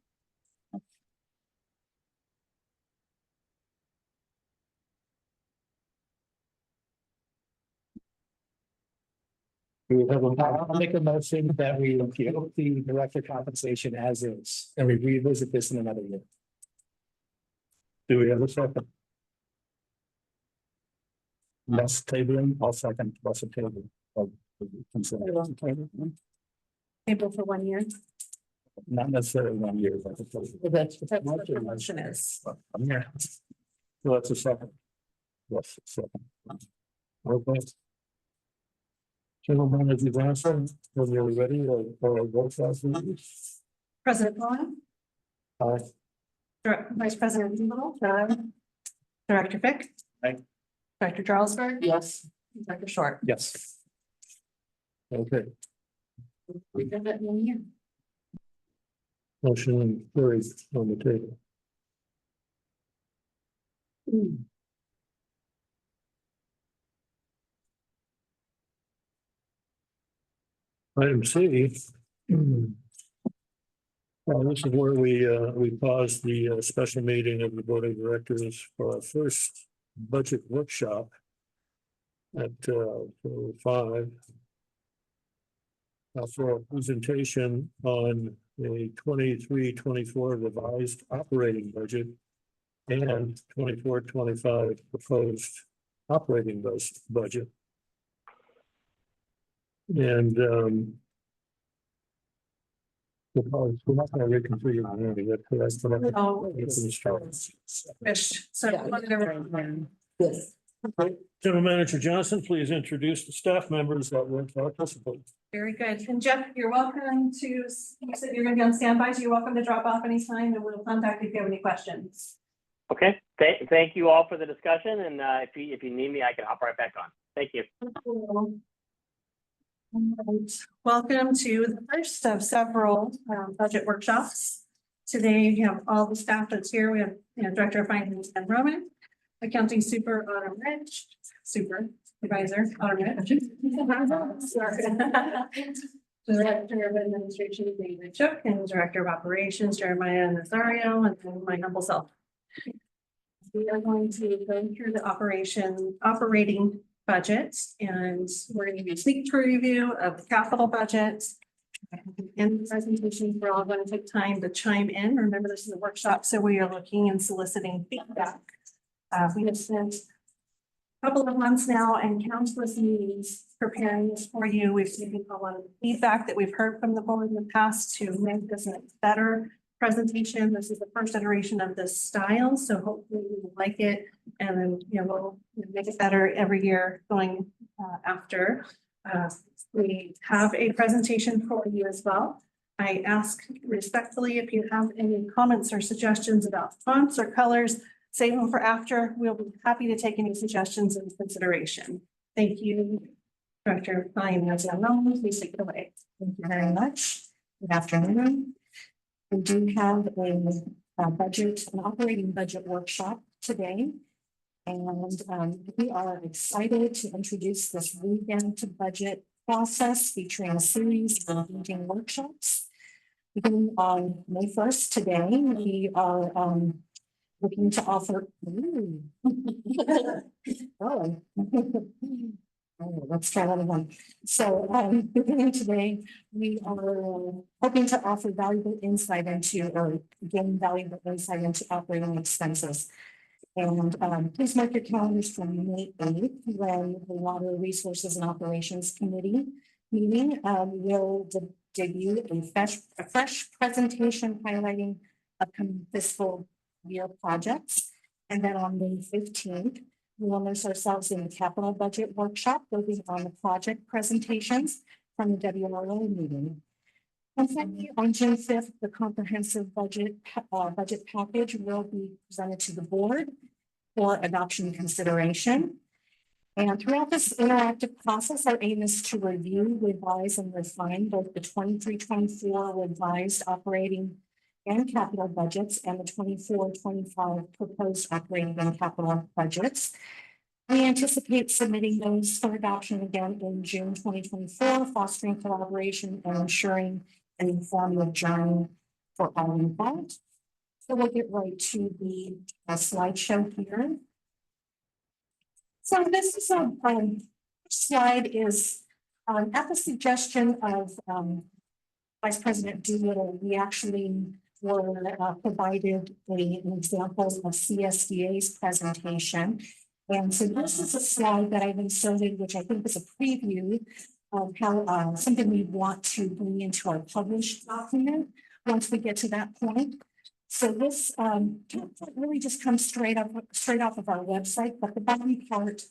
Do we have a? I'll make a motion that we keep the director compensation as is, and we revisit this in another year. Do we have a second? Less tabling, I'll second, less a table. Table for 1 year. Not necessarily 1 year, but it's. That's That's what the motion is. I'm here. So that's a second. Yes, second. Okay. General Manager Johnson, when you're ready, or vote for us, please. President Vaughn. Aye. Vice President Doolittle. Director Fick. Aye. Director Jarlsberg. Yes. Director Short. Yes. Okay, We did it in 1 year. motion carried on the table. Item C. This is where we paused the special meeting of the board of directors for our first budget workshop at 5. For a presentation on the 23-24 revised operating budget and 24-25 proposed operating budget. And we're not going to reconfigure the meeting. That's what Oh, Fish. So Yes. General Manager Johnson, please introduce the staff members that will participate. very good. And Jeff, you're welcome to, you said you're gonna be on standby, so you're welcome to drop off anytime and we'll contact you if you have any questions. Okay, thank you all for the discussion, and if you need me, I can hop right back on. Thank you. Alright, welcome to the first of several budget workshops. Today, we have all the staff that's here. We have, Director of Finance and Roman, Accounting Autumn Rich, Supervisor Autumn Rich. Director of Administration, David Shook, and Director of Operations, Jeremiah Nazario, and then my humble self. We are going to go through the operating budget, and we're going to do a sneak preview of the capital budget. In the presentation, we're all going to take time to chime in. Remember, this is a workshop, so we are looking and soliciting feedback. We have spent a couple of months now and countless meetings preparing this for you. We've taken a lot of feedback that we've heard from the board in the past to make this a better presentation. This is the first iteration of this style, so hopefully you will like it, and then we'll make it better every year going after. We have a presentation for you as well. I ask respectfully if you have any comments or suggestions about fonts or colors, save them for after. We'll be happy to take any suggestions into consideration. Thank you, Director Finance. Please take it away. Thank you very much. Good afternoon. We do have an operating budget workshop today. And we are excited to introduce this revamped budget process featuring a series of meeting workshops. Beginning on May 1st today, we are looking to offer. Oh, let's try that again. So beginning today, we are hoping to offer valuable insight into or gain valuable insight into operating expenses. And please mark your calendars for May 8th, when the Water Resources and Operations Committee meeting will debut a fresh presentation highlighting upcoming fiscal year projects. And then on May 15th, we will immerse ourselves in the capital budget workshop, building on the project presentations from the WRO meeting. And finally, on June 5th, the comprehensive budget package will be presented to the board for adoption and consideration. And throughout this interactive process, our aim is to review, revise, and refine both the 23-24 revised operating and capital budgets and the 24-25 proposed operating and capital budgets. We anticipate submitting those for adoption again in June 2024, fostering collaboration and ensuring an informative journey for all involved. So we'll get right to the slideshow here. So this is slide is at the suggestion of Vice President Doolittle. We actually were provided an example of CSDA's presentation. And so this is a slide that I've inserted, which I think is a preview of how something we want to bring into our published document once we get to that point. So this really just comes straight off of our website, but the bottom part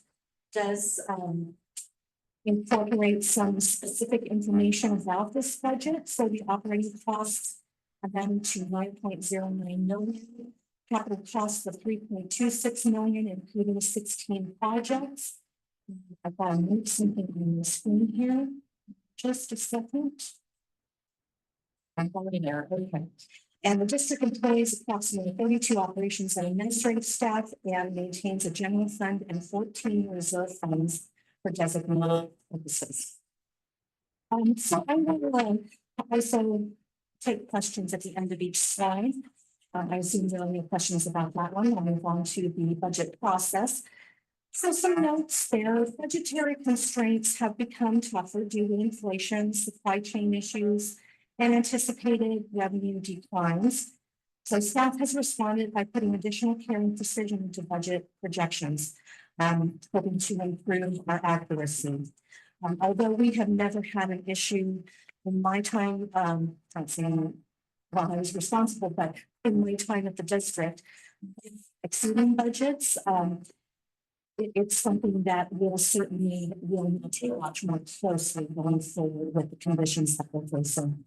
does incorporate some specific information about this budget. So the operating costs amounting to 9.09 million. Capital costs of 3.26 million, including 16 projects. I've got to move something on the screen here. Just a second. I'm going there, okay. And the district employs approximately 32 operations and administrative staff and maintains a general fund and 14 reserve funds for designated purposes. So I will also take questions at the end of each slide. I assume there are any questions about that one. I'll move on to the budget process. So some notes there, budgetary constraints have become tougher due to inflation, supply chain issues, and anticipated revenue declines. So staff has responded by putting additional care and precision into budget projections, hoping to improve our accuracy. Although we have never had an issue in my time, not saying while I was responsible, but in my time at the district, exceeding budgets, it's something that we'll certainly need to watch more closely going forward with the conditions that we're facing.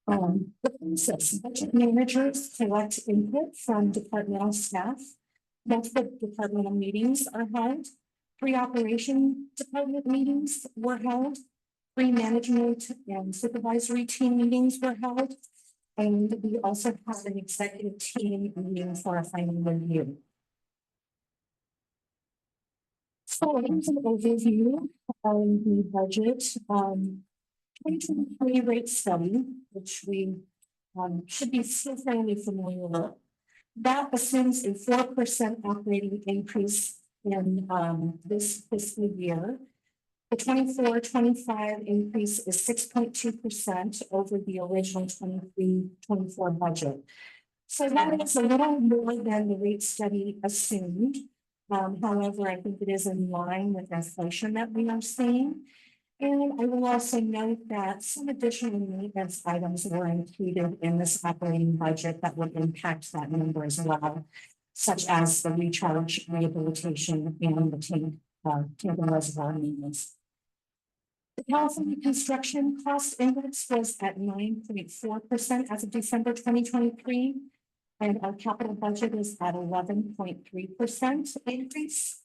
The process, budget managers collect input from departmental staff. Multiple departmental meetings are held. Pre-operation department meetings were held. Pre-management and supervisory team meetings were held. And we also have an executive team meeting for a final review. So here's an overview of the budget. 2023 rate study, which we should be still fairly familiar with. That assumes a 4% operating increase in this fiscal year. The 24-25 increase is 6.2% over the original 23-24 budget. So that is a little more than the rate study assumed. However, I think it is in line with inflation that we are seeing. And I will also note that some additional maintenance items were included in this operating budget that would impact that number as well, such as the recharge rehabilitation and the tank and reservoir maintenance. The California construction cost index was at 9.4% as of December 2023. And our capital budget is at 11.3% increase.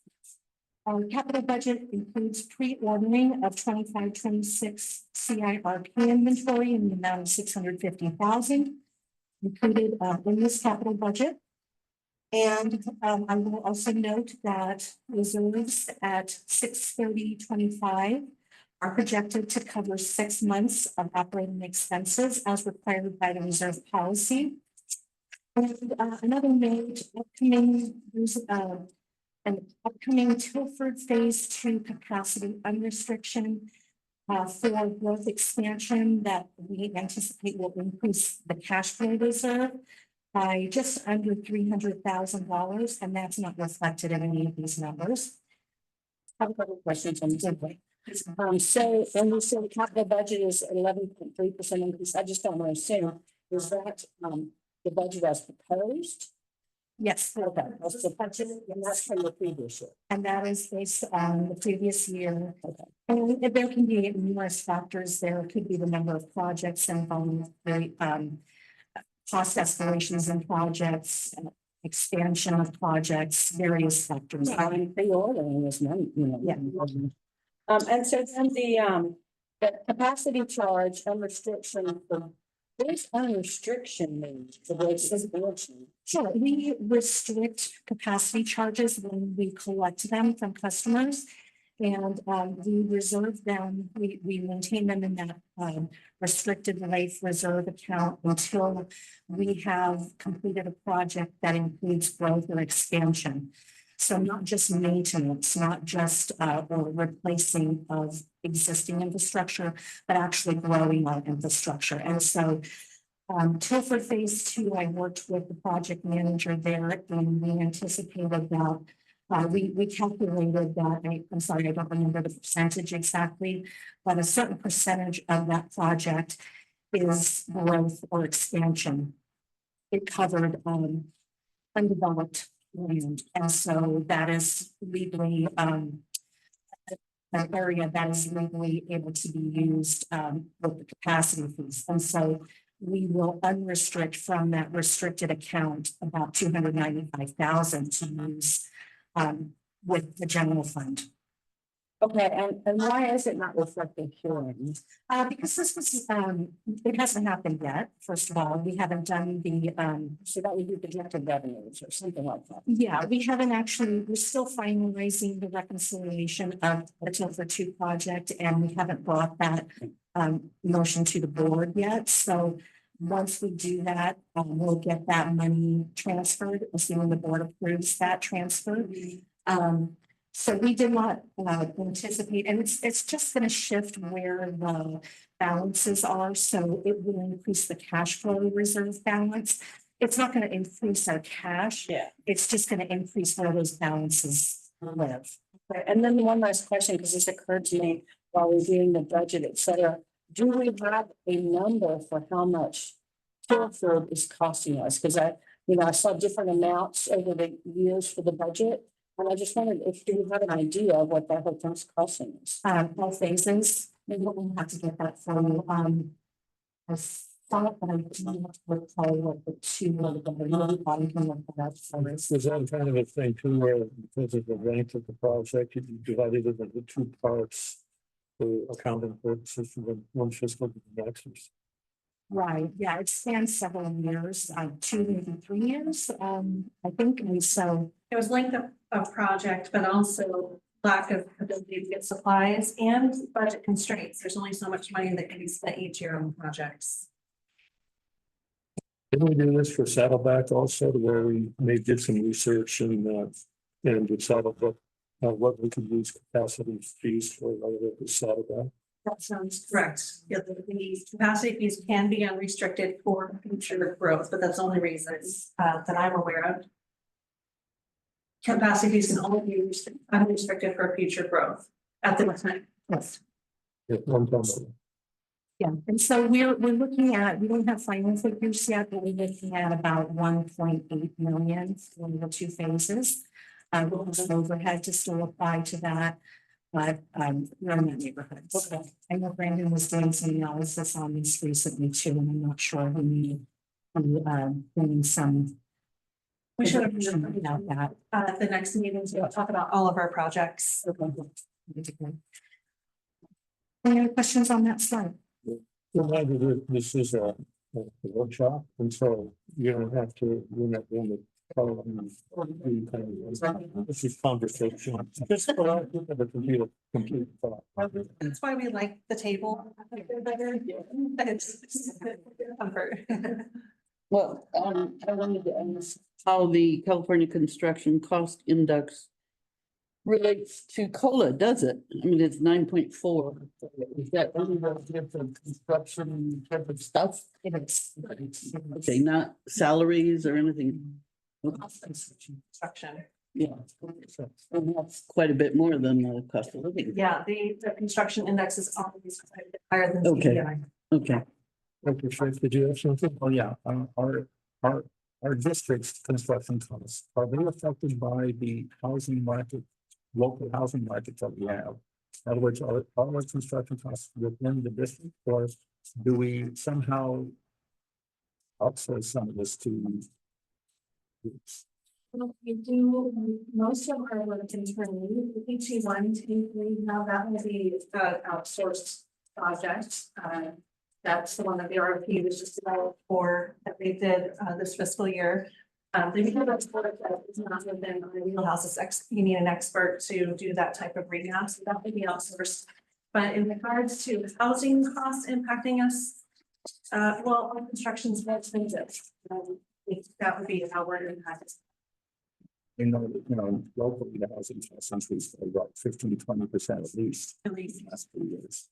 Our capital budget includes pre-ordering of 25-26 CIRP inventory in the amount of $650,000 included in this capital budget. And I will also note that reserves at 6/30/25 are projected to cover 6 months of operating expenses as required by the reserve policy. And another note, an upcoming Tilford Phase 2 capacity unrestriction for growth expansion that we anticipate will increase the cash flow reserve by just under $300,000, and that's not reflected in any of these numbers. I have a couple of questions on this. So when you say the capital budget is 11.3% increase, I just don't want to assume, is that the budget as proposed? Yes, okay, that's the budget, and that's from the previous year. And that is based on the previous year. Okay. And there can be numerous factors. There could be the number of projects involved, cost escalations in projects, expansion of projects, various factors. Pre-ordering is money, you know. Yeah. And so then the capacity charge and restriction for there's a restriction made to this expansion. Sure, we restrict capacity charges when we collect them from customers. And we reserve them, we maintain them in that restricted life reserve account until we have completed a project that includes growth or expansion. So not just maintenance, not just or replacing of existing infrastructure, but actually growing our infrastructure. And so Tilford Phase 2, I worked with the project manager there, and we anticipated that we calculated that, I'm sorry, I don't remember the percentage exactly, but a certain percentage of that project is growth or expansion. It covered undeveloped land. And so that is legally an area that is legally able to be used with the capacity fees. And so we will unrestrict from that restricted account about 295,000 to use with the general fund. Okay, and why is it not reflected here? Because this was, it hasn't happened yet. First of all, we haven't done the, So that would be projected revenues or something like that. yeah, we haven't actually, we're still finalizing the reconciliation of the Tilford 2 project, and we haven't brought that motion to the board yet. So once we do that, we'll get that money transferred, assuming the board approves that transfer. So we did not anticipate, and it's just going to shift where the balances are. So it will increase the cash flow reserve balance. It's not going to increase our cash. Yeah. It's just going to increase where those balances live. Okay, and then one last question, because this occurred to me while we're doing the budget, et cetera. Do we have a number for how much Tilford is costing us? Because I saw different amounts over the years for the budget. And I just wondered if you have an idea of what that hotel's costing us. All phases, maybe we'll have to get that from you. I thought that I didn't recall what the two were, but I know I can look that up for us. There's that kind of a thing too, where because of the length of the project, you divided it into two parts for accounting purposes from one fiscal to the next. Right, yeah, it spans several years, 2, maybe 3 years, I think, and so. It was length of project, but also lack of ability to get supplies and budget constraints. There's only so much money that can be spent each year on projects. Didn't we do this for Saddleback also, where we did some research and with Saddleback, what we could use capacity fees for relative to Saddleback? That sounds correct. Yeah, the capacity fees can be unrestricted for future growth, but that's the only reason that I'm aware of. Capacity fees can only be unrestricted for future growth at the time. Yes. Yeah, one time. Yeah, and so we're looking at, we don't have final figures yet, but we're looking at about 1.8 million for the 2 phases. We'll have some overhead to still apply to that, but we're in that neighborhood. Okay. I know Brandon was doing some analysis on this recently too, and I'm not sure we need bringing some. We should have about that. at the next meeting to talk about all of our projects. Any other questions on that slide? This is a workshop, and so you don't have to, you're not going to. This is conversation. Just for our people to complete thought. That's why we like the table. It's comfort. Well, I wanted to ask how the California Construction Cost Index relates to COLA, does it? I mean, it's 9.4. Is that only different construction type of stuff? It is. Okay, not salaries or anything. Construction. Yeah. And that's quite a bit more than the cost of living. Yeah, the construction index is always quite a bit higher than Okay. CPI. Okay. Dr. Schiff, did you have something? Oh, yeah, our district's construction costs, are they affected by the housing market, local housing market that we have? In other words, are all our construction costs within the district, or do we somehow outsource some of this to? We do most of our work internally, ET1, T3, now that will be outsourced project. That's the one that the RFP was just developed for that they did this fiscal year. They became a product that is not within our wheelhouse. You need an expert to do that type of rehab, so that would be outsourced. But in regards to housing costs impacting us, well, our construction's more expensive. That would be how we're impacted. Locally, the housing costs increased by about 15-20% at least. At least. in the last 2 years.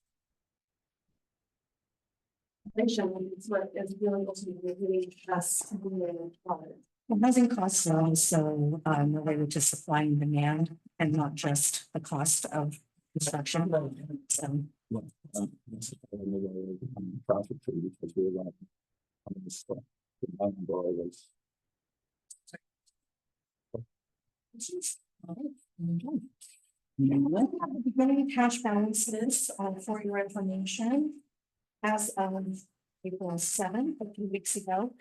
Inflation is what is really ultimately us. Well, housing costs are also related to supply and demand, and not just the cost of construction. So, Well, that's in the way of profit too, because we're like, this stuff. The bottom dollar was. At the beginning, cash balances for your information. As of April 7th, a few weeks ago.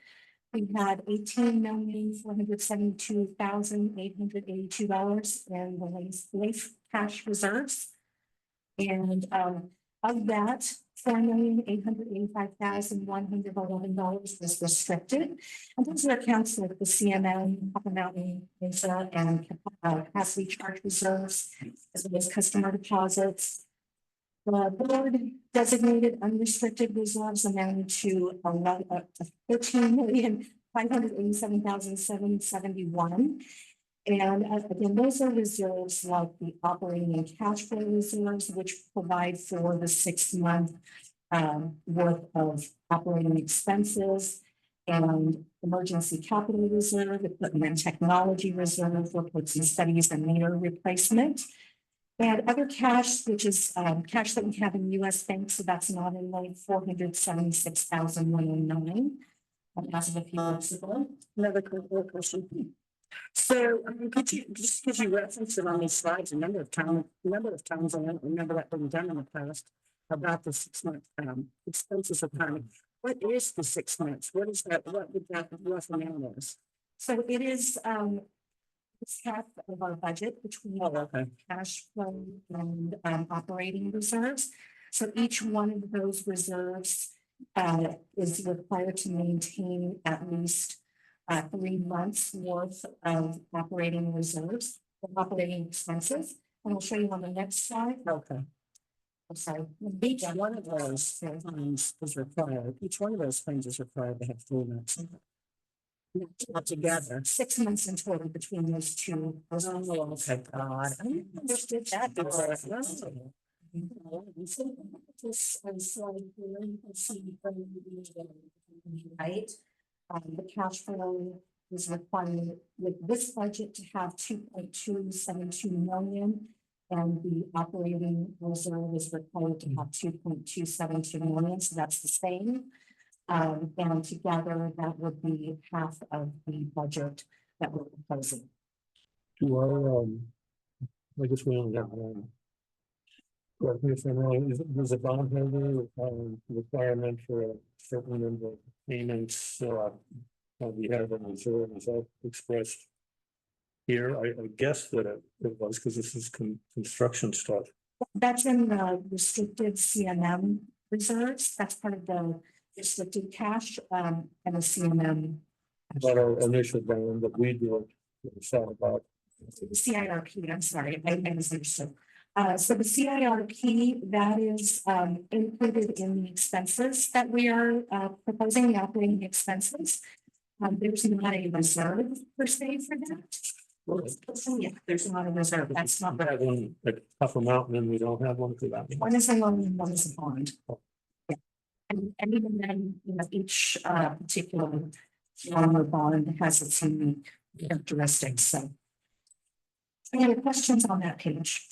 We had $18,472,882 in the LACE cash reserves. And of that, $4,885,111 was restricted. And those are accounts like the CMM, Copper Mountain, Mesa, and capacity charge reserves, as well as customer deposits. The board designated unrestricted reserves amounted to $13,587,771. And again, those are reserves like the operating and cash flow reserves, which provide for the 6-month worth of operating expenses, and emergency capital reserve, equipment and technology reserve, reports and studies and meter replacement. And other cash, which is cash that we have in US banks, so that's not in like 476,109. As of a few months ago. Another question. So could you, just because you referenced it on these slides a number of times, I don't remember that being done in the past, about the 6-month expenses of time. What is the 6 months? What is that? What would that rough amount is? So it is it's half of our budget between cash flow and operating reserves. So each one of those reserves is required to maintain at least 3 months worth of operating reserves, of operating expenses. And I'll show you on the next slide. Okay. I'm sorry. Each one of those things is required. Each one of those things is required to have 3 months. Not together. 6 months in total between those two. Oh, okay, God. I understood that before. Right. The cash flow is required with this budget to have 2.272 million. And the operating reserve is required to have 2.272 million. So that's the same. And together that would be half of the budget that we're proposing. Do our, I guess we only have one. Correct me if I'm wrong, there's a bondholder requirement for a certain number of payments, we have in reserve, is that expressed here? I guess that it was, because this is construction stuff. That's in the restricted CMM reserves. That's part of the restricted cash and the CMM. But our initial bond that we do, it's all about. CIRP, I'm sorry, I misunderstood. So the CIRP, that is included in the expenses that we are proposing, the operating expenses. There's not a reserve per se for that. Yeah, there's not a reserve. That's not. We have one at Copper Mountain and we don't have one for that. One is a loan and one is a bond. Yeah. And even then, you know, each particular loan or bond has its unique characteristics. So any other questions on that page?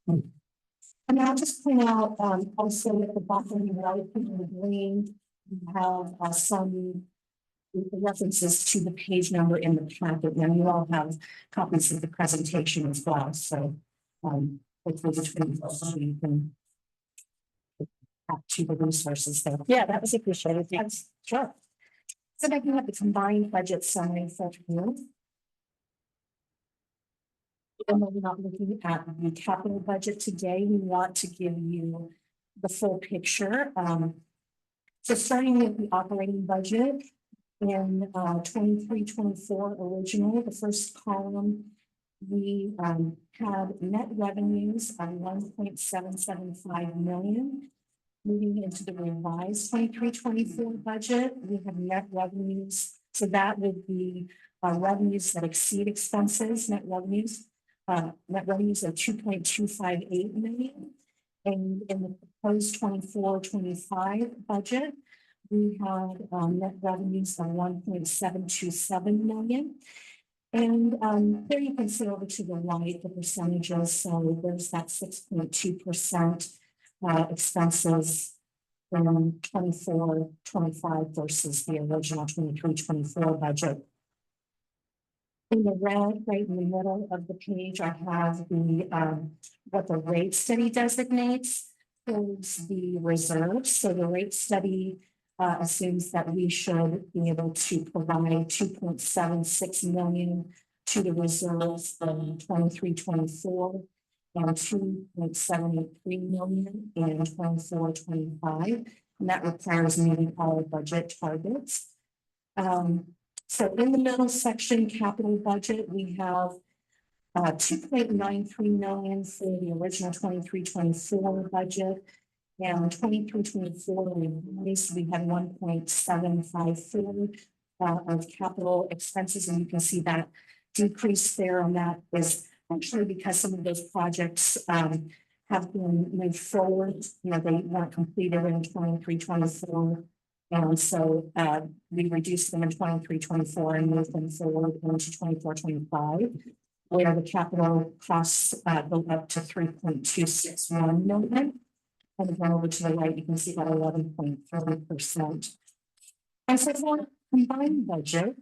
And I'll just point out also at the bottom right in the green, we have some references to the page number in the packet, and you all have copies of the presentation as well. So hopefully between you can add to the resources there. Yeah, that was appreciated. That's sure. So then you have the combined budget summary for you. And we're not looking at the capital budget today. We want to give you the full picture. So starting with the operating budget in 23-24 original, the first column, we had net revenues of 1.775 million. Moving into the revised 23-24 budget, we have net revenues. So that would be revenues that exceed expenses, net revenues of 2.258 million. And in the proposed 24-25 budget, we had net revenues of 1.727 million. And there you can see over to the right the percentages. So there's that 6.2% expenses from 24-25 versus the original 23-24 budget. In the red, right in the middle of the page, I have the what the rate study designates towards the reserves. So the rate study assumes that we should be able to provide 2.76 million to the reserves in 23-24 and 2.783 million in 24-25, and that requires meeting all budget targets. So in the middle section, capital budget, we have 2.93 million for the original 23-24 budget. And 23-24, we had 1.754 of capital expenses, and you can see that decrease there, and that is actually because some of those projects have been moved forward. You know, they weren't completed in 23-24. And so we reduced them in 23-24 and moved them forward into 24-25, where the capital costs go up to 3.261 million. And then over to the right, you can see that 11.3%. And so for combined budget,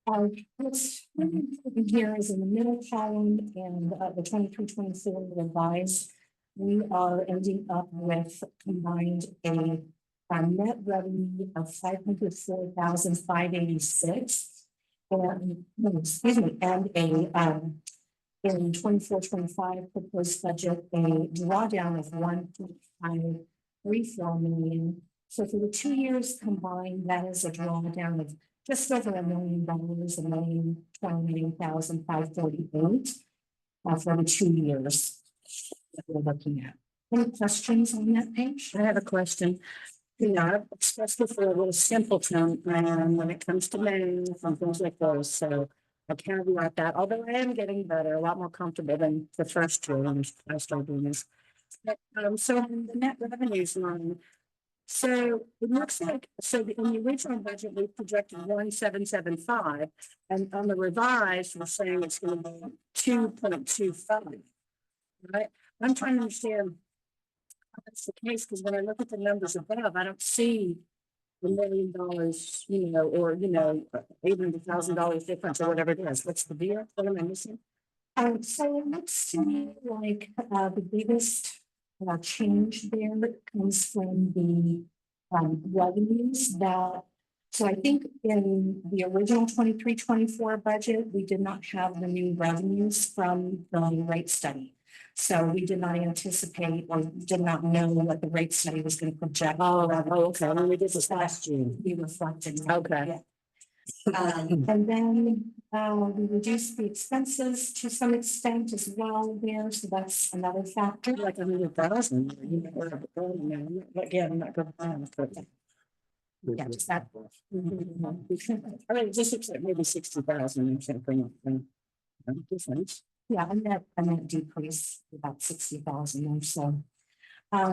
what's really important here is in the middle column and the 23-24 revised, we are ending up with combined a net revenue of 504,586, and excuse me, and a in 24-25 proposed budget a drawdown of 1.534 million. So for the 2 years combined, that is a drawdown of just over $1 million, $1,029,548 for the 2 years that we're looking at. Any questions on that page? I have a question. You know, I've expressed before a little simpleton when it comes to math and things like those, so I can't be like that, although I am getting better, a lot more comfortable than the first two when I started doing this. But, so on the net revenues line, so it looks like, so in the original budget, we projected 1,775, and on the revised, we're saying it's going to be 2.25. Right? I'm trying to understand how that's the case, because when I look at the numbers above, I don't see $1 million, you know, or, you know, $800,000 difference or whatever it is. What's the deal? What am I missing? So it looks to me like the biggest change there comes from the revenues that, so I think in the original 23-24 budget, we did not have the new revenues from the rate study. So we did not anticipate or did not know what the rate study was going to project. Okay. When we did this last year. We reflected. Okay. And then we reduced the expenses to some extent as well there, so that's another factor. Like 100,000. Again, I'm not going to. Yeah, just that. I mean, just except maybe 60,000 or something. Difference. Yeah, and that decrease about 60,000 or so.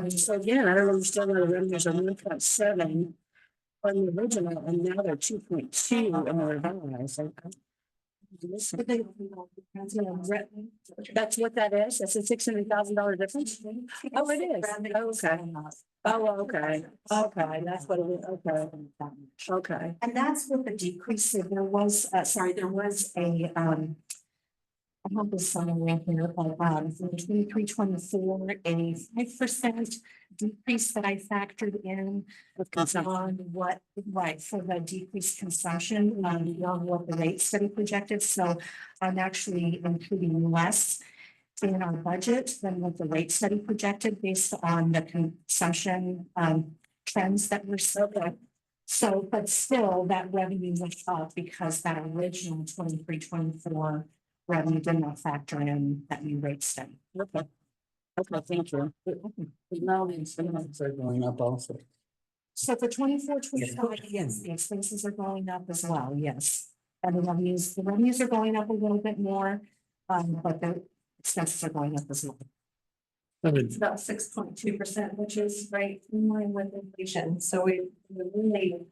So again, I don't understand why the revenues are 1.7 on the original, and now they're 2.2 on the revised. That's what that is. That's a $600,000 difference. Oh, it is. Okay. Oh, okay. Okay, that's what it is. Okay. Okay. And that's what the decrease, so there was, there was a, I have this somewhere here, but for 23-24, a 5% decrease that I factored in on what, right, for the decreased consumption beyond what the rate study projected. So I'm actually including less in our budget than what the rate study projected based on the consumption trends that we're seeing. So, but still, that revenue went up because that original 23-24 revenue did not factor in that new rate study. Okay. Okay, thank you. Now the incentives are going up also. So for 24-25, yes, the expenses are going up as well, yes. And the revenues are going up a little bit more, but the expenses are going up as well. It's about 6.2%, which is right in line with inflation. So we're really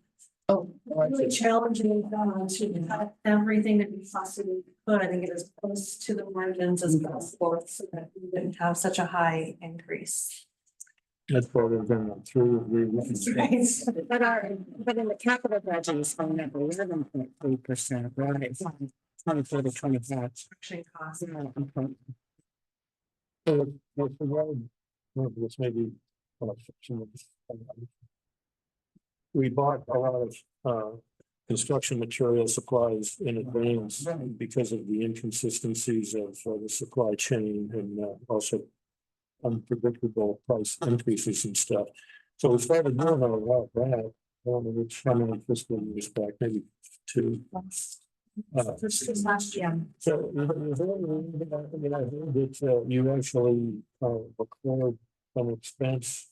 really challenging to cut everything that we possibly could and get as close to the margins as possible so that we didn't have such a high increase. That's part of them through. But in the capital budget is going up 11.3%, right? 24 to 25. Construction costs. So what's the road? Well, this may be. we bought a lot of, construction material supplies in advance because of the inconsistencies of the supply chain and also unpredictable price increases and stuff. So we started doing a lot of that, which how many fiscal years back, maybe two. First was last year. So, I mean, I heard that you actually record an expense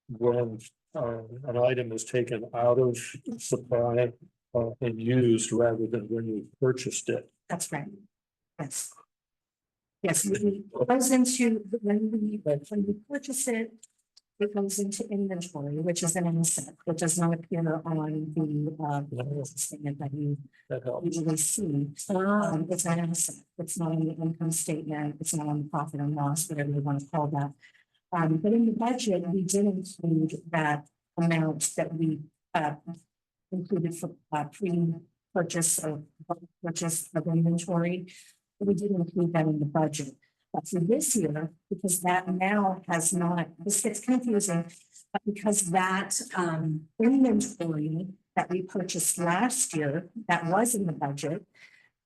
when an item is taken out of supply and used rather than when you purchased it. That's right. Yes. Yes, it goes into, when we purchase it, it goes into inventory, which is an asset. It does not appear on the statement that you That helps. usually see. It's an asset. It's not on the income statement. It's not on the profit and loss, whatever you want to call that. But in the budget, we did include that amount that we included for pre-purchase of inventory. We did include that in the budget. But for this year, because that now has not, this gets confusing, but because that inventory that we purchased last year, that was in the budget,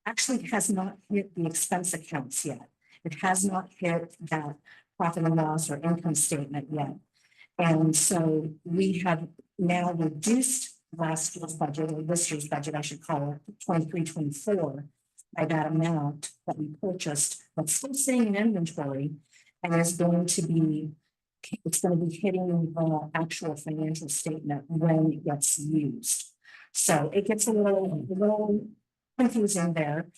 actually has not hit the expense accounts yet. It has not hit that profit and loss or income statement yet. And so we have now reduced last year's budget, or this year's budget, I should call it, 23-24, by that amount that we purchased, but still staying in inventory, and is going to be, it's going to be hitting the actual financial statement when it gets used. So it gets a little confusing there.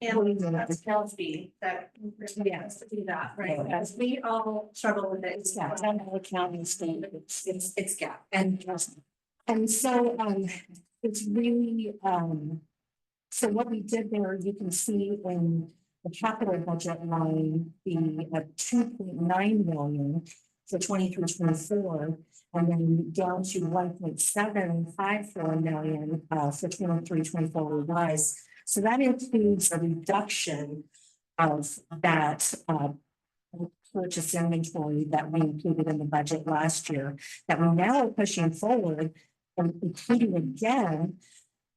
And that's tells me that we has to do that, right? As we all struggle with it. Yeah, it's on the accounting statement. It's gap. And so it's really so what we did there, you can see in the capital budget line, the 2.9 million for 23-24, and then down to 1.754 million for 23-24 revised. So that includes a reduction of that purchase inventory that we included in the budget last year, that we're now pushing forward and including again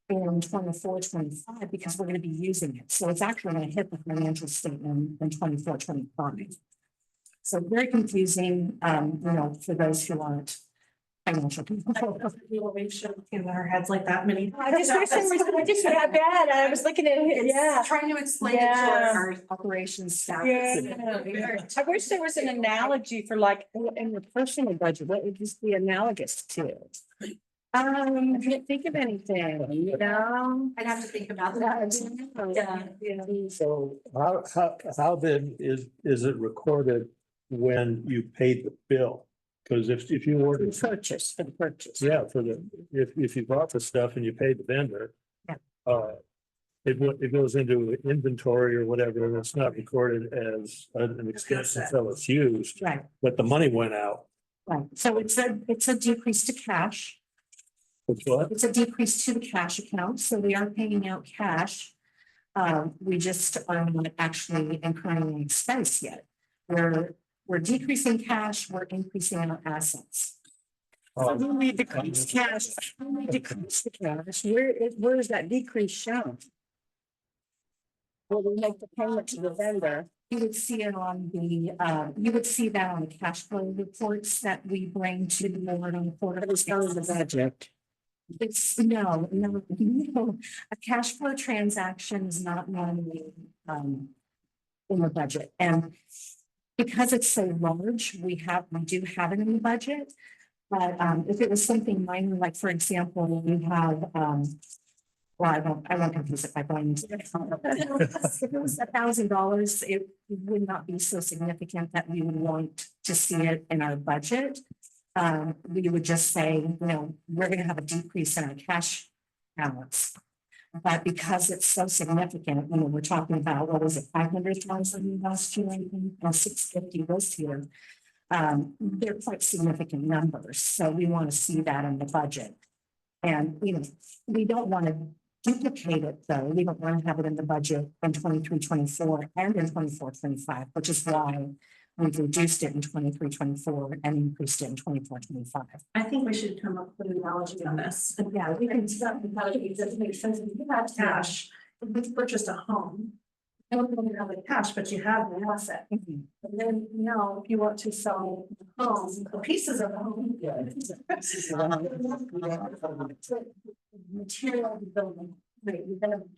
in 24-25, because we're going to be using it. So it's actually going to hit the financial statement in 24-25. So very confusing, for those who aren't financial people. We will make sure in our heads like that many. I just wish there was, I just had bad. I was looking at it, yeah. Trying to explain it to Yeah. our Operations staff. Yeah. I wish there was an analogy for like in your personal budget, what would this be analogous to? I can't think of anything, I'd have to think about that. Yeah. So how then is it recorded when you paid the bill? Because if you ordered, For the purchase. yeah, if you bought the stuff and you paid the vendor. Yeah. It goes into inventory or whatever, and it's not recorded as an expense until it's used, Right, but the money went out. right. So it's a decrease to cash. It's what? It's a decrease to the cash account, so we are paying out cash. We just are not actually incurring an expense yet. We're decreasing cash, we're increasing our assets. So when we decrease cash, when we decrease the cash, where is that decrease shown? Will we make the payment to the vendor? You would see it on you would see that on the cash flow reports that we bring to the board on the quarter. It was done in the budget. It's no, a cash flow transaction is not normally in the budget. And because it's so large, we do have it in the budget. But if it was something minor, like for example, you have well, I won't confuse it by going into it. If it was $1,000, it would not be so significant that we would want to see it in our budget. We would just say, we're going to have a decrease in our cash balance. But because it's so significant, we're talking about, what was it, 500,000 last year, or 650 this year. They're quite significant numbers. So we want to see that in the budget. And, we don't want to duplicate it though. We don't want to have it in the budget in 23-24 and in 24-25, which is why we've reduced it in 23-24 and increased it in 24-25. I think we should come up with an analogy on this. And yeah, we can start with how it doesn't make sense. If you have cash, if you purchased a home. You don't have the cash, but you have an asset. And then now if you want to sell the home, the pieces of the home. Material of the building, right,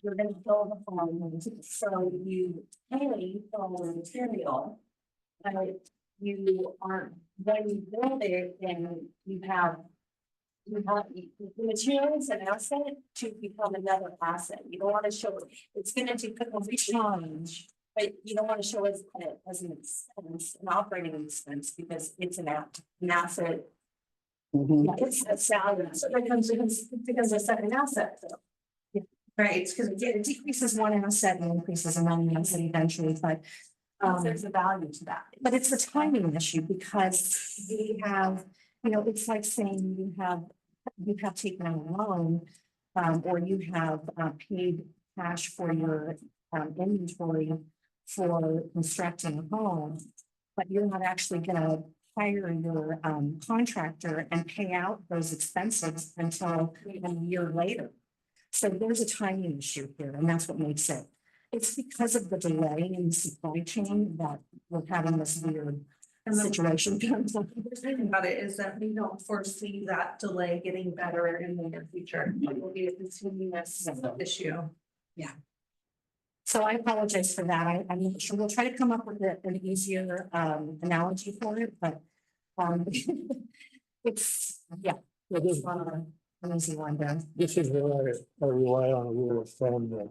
you're gonna build a home, so you pay for the material. But you aren't, when you build it, then you have the materials and asset to become another asset. You don't want to show it, it's gonna take a challenge, but you don't want to show it as an expense, an operating expense, because it's an asset. Mhm. It's a salary, so it becomes a second asset, so. Right, because it decreases one asset and increases another asset eventually, but. There's a value to that. But it's a timing issue because we have, it's like saying you have taken out a loan. Or you have paid cash for your inventory for constructing a home. But you're not actually gonna hire your contractor and pay out those expenses until a year later. So there's a timing issue here, and that's what makes it. It's because of the delay in the supply chain that we're having this weird situation. The thing about it is that we don't foresee that delay getting better in the near future. It will be a continuous issue. So I apologize for that. I'm sure we'll try to come up with an easier analogy for it, but it's, it's an easy one then. This is where I rely on a rule of thumb that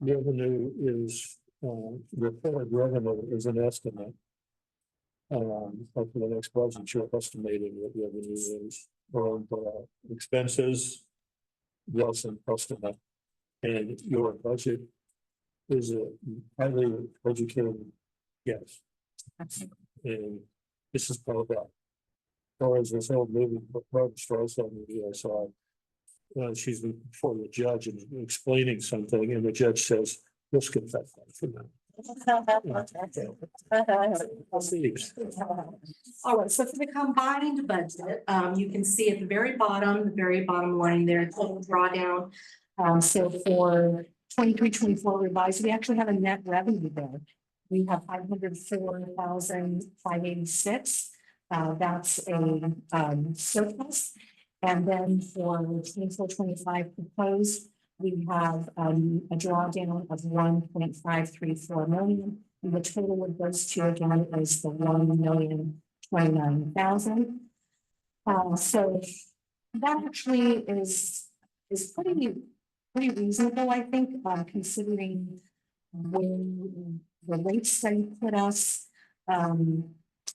revenue is, reported revenue is an estimate. Like for the next budget, you're estimating what revenue is, or expenses, less an estimate. And your budget is a highly educated guess. And this is part of that. Or as this old movie, Barbara Streisand movie I saw, she's before the judge and explaining something, and the judge says, "Let's get that for now." All right, so for the combined budget, you can see at the very bottom line there, total drawdown. So for 23-24 revised, we actually have a net revenue there. We have 504,586. That's a surplus. And then for 24-25 proposed, we have a drawdown of 1.534 million. And the total it goes to again is the 1,029,000. So that actually is pretty reasonable, I think, considering when the rate study put us.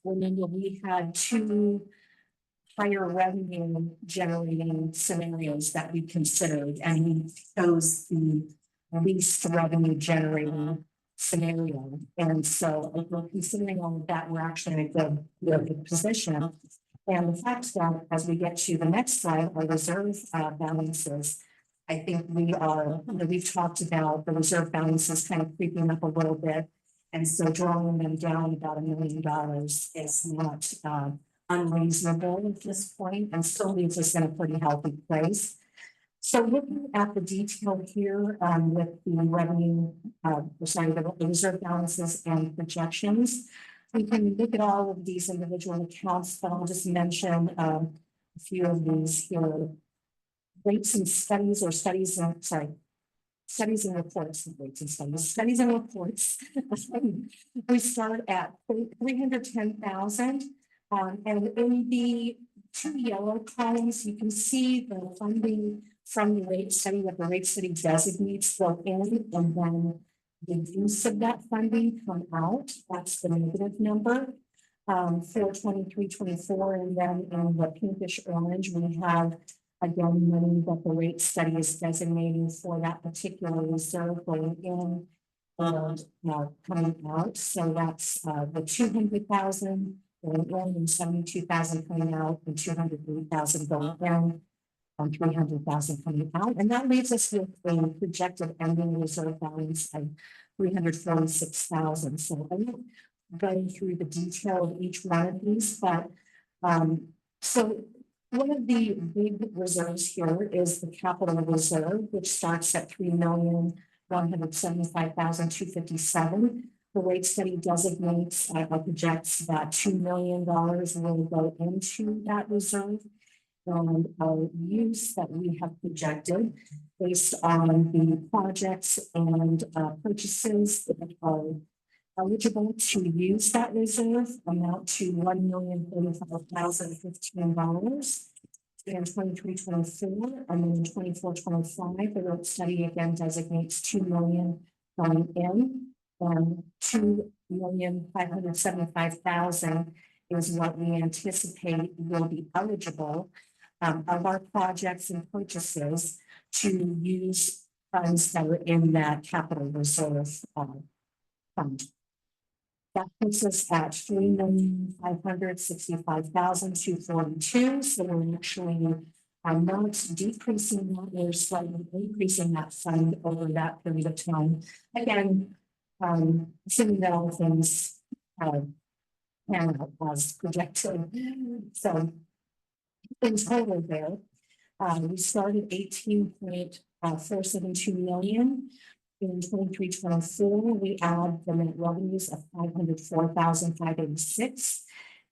Remember, we had two higher revenue generating scenarios that we considered, and we chose the least revenue generating scenario. And so if we're considering all of that, we're actually in a good position. And the fact that as we get to the next slide, our reserve balances, I think we've talked about the reserve balances kind of creeping up a little bit. And so drawing them down about $1 million is not unreasonable at this point, and still leaves us in a pretty healthy place. So looking at the detail here with the revenue, the reserve balances and projections, we can look at all of these individual accounts, but I'll just mention a few of these here. Rates and studies or studies and studies and reports, studies and reports. We start at 310,000. And in the two yellow columns, you can see the funding from the rate study, what the rate study designates go in, and then the use of that funding come out. That's the negative number for 23-24. And then in the pinkish orange, we have again money that the rate study is designating for that particular reserve going in and coming out. So that's the 200,000 going in and 72,000 coming out, and 203,000 going in, and 300,000 coming out. And that leaves us with a projected ending reserve balance of 346,000. So go through the detail of each one of these, but, so one of the big reserves here is the capital reserve, which starts at $3,175,257. The rate study designates, projects that $2 million will go into that reserve. And our use that we have projected based on the projects and purchases that are eligible to use that reserve amount to $1,035,015 in 23-24, and then in 24-25, the rate study again designates $2 million going in, and $2,575,000 is what we anticipate will be eligible of our projects and purchases to use funds that are in that capital reserve fund. That puts us at $3,565,242. So we're actually not decreasing that, we're slightly increasing that fund over that period of time. Again, assuming that all things pan out as projected. So in total there, we started 18.472 million. In 23-24, we add the net revenues of 504,586.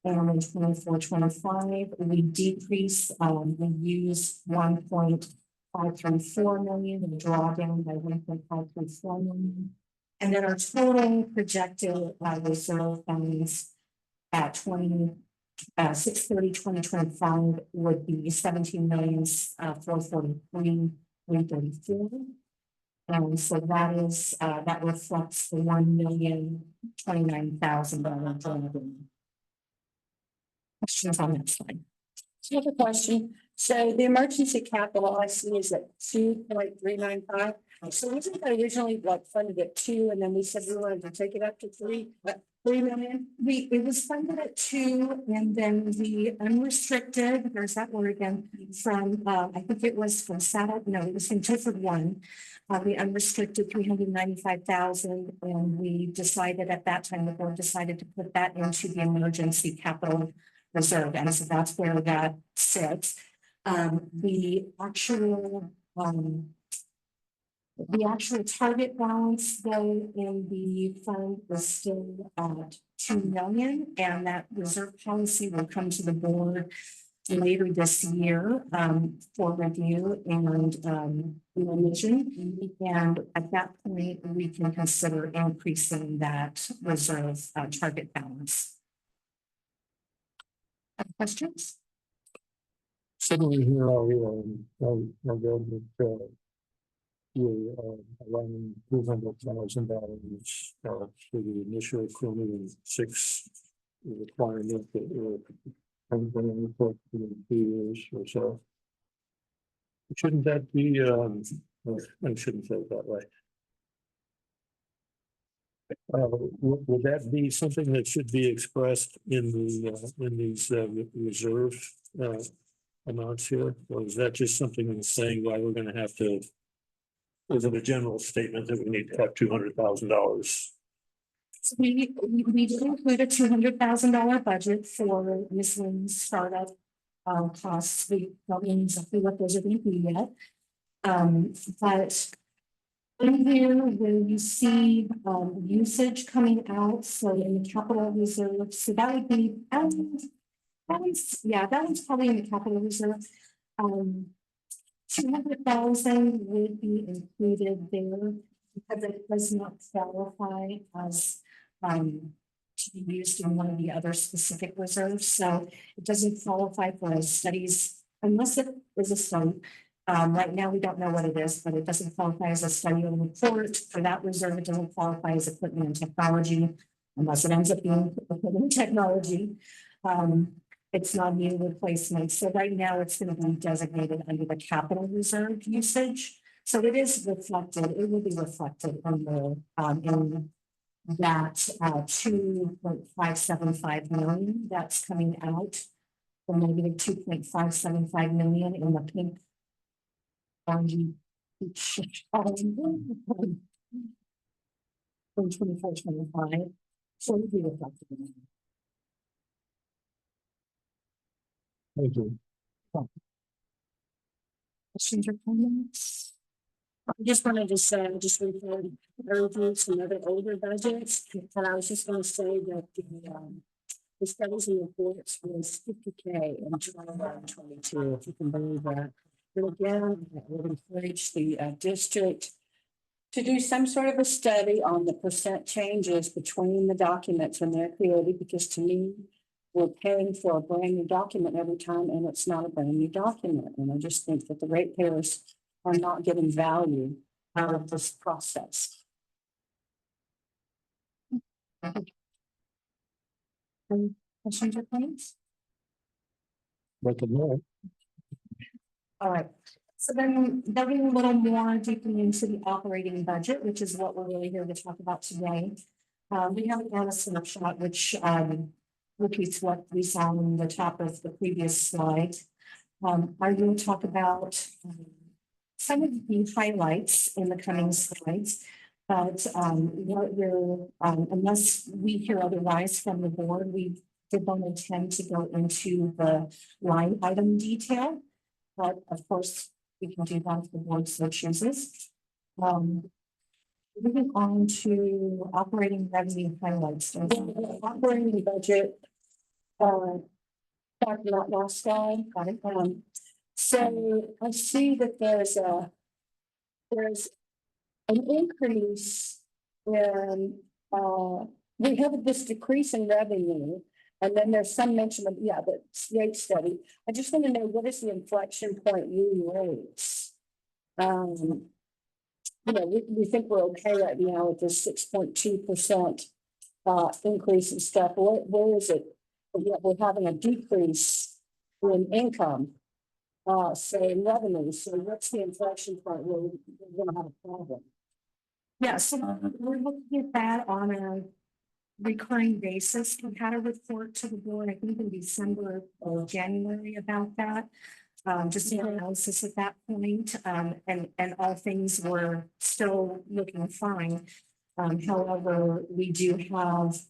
And in 24-25, we decrease, we use 1.534 million and draw down by 1.534 million. And then our total projected reserve balance at 6/30/2025 would be 17,443,334. And so that is, that reflects the $1,029,000. Questions on that slide? So I have a question. So the emergency capital I see is at 2.395. So wasn't that originally what funded at 2, and then we said we wanted to take it up to 3 million? It was funded at 2, and then the unrestricted, there's that word again, from, I think it was from it was from Tilford 1. The unrestricted 395,000, and we decided at that time, the board decided to put that into the emergency capital reserve, and so that's where that sits. The actual target balance though in the fund was still at 2 million, and that reserve policy will come to the board later this year for review and revision. And at that point, we can consider increasing that reserve target balance. Questions? Sitting here, I'll go with around $200,000 for the initial 26 requirement that we're going for 2 years or so. Shouldn't that be, I shouldn't say it that way. Would that be something that should be expressed in these reserve amounts here? Or is that just something that's saying why we're going to have to, is it a general statement that we need to have $200,000? So we did include a $200,000 budget for miscellaneous startup costs. We don't know exactly what those are going to be yet. But in here, where you see usage coming out, so in the capital reserve, so that would be that one's probably in the capital reserve. 200,000 would be included there because it does not qualify as to be used in one of the other specific reserves. So it doesn't qualify for studies unless it is a study. Right now, we don't know what it is, but it doesn't qualify as a study or report for that reserve. It doesn't qualify as equipment and technology unless it ends up being equipment and technology. It's not new replacement. So right now it's going to be designated under the capital reserve usage. So it is reflected, it will be reflected in the in that $2.575 million that's coming out, the negative $2.575 million in the pink orangey from 24-25. So we do look up to them. Thank you. Questions or comments? I just wanted to say, I just reviewed some other older budgets, and I was just gonna say that the studies and reports was 50K in 21-22, if you can believe that. But again, I would encourage the district to do some sort of a study on the percent changes between the documents when they're created, because to me, we're paying for a brand new document every time, and it's not a brand new document. And I just think that the ratepayers are not getting value out of this process. Any questions or comments? But the more, All right, so then delving a little more deeply into the operating budget, which is what we're really here to talk about today. We have a snapshot which repeats what we saw on the top of the previous slide. I will talk about some of the highlights in the coming slides. But what we're, unless we hear otherwise from the board, we did not intend to go into the line item detail. But of course, we can do that if the board so chooses. Moving on to operating revenue highlights. So operating budget. Talked about last slide. So I see that there's an increase in, we have this decrease in revenue. And then there's some mention of, the rate study. I just want to know, what is the inflection point new rates? We think we're okay right now with this 6.2% increase in stuff. Where is it? We're having a decrease in income. So in revenue. So what's the inflection point where we're going to have a problem? Yeah, so we're looking at that on a recurring basis. We had a report to the board, I think in December or January about that. Just the analysis at that point, and all things were still looking fine. However, we do have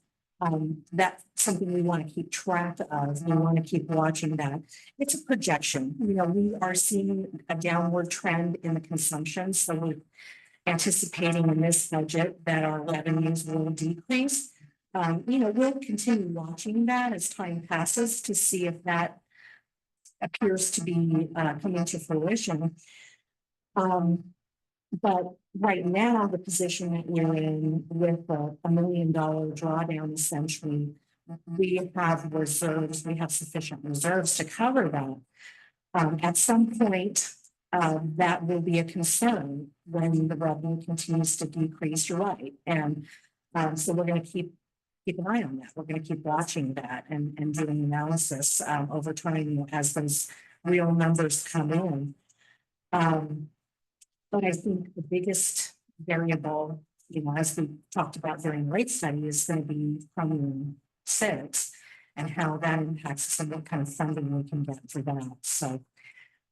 that's something we want to keep track of. We want to keep watching that. It's a projection. We are seeing a downward trend in the consumption, so we're anticipating in this budget that our revenues will decrease. We'll continue watching that as time passes to see if that appears to be coming to fruition. But right now, the position that we're in with $1 million drawdown, essentially, we have reserves, we have sufficient reserves to cover that. At some point, that will be a concern when the revenue continues to decrease, you're right. And so we're going to keep an eye on that. We're going to keep watching that and doing analysis over time as those real numbers come in. But I think the biggest variable, as we talked about during the rate study, is going to be Chromium 6 and how that impacts us and what kind of funding we can get for that. So,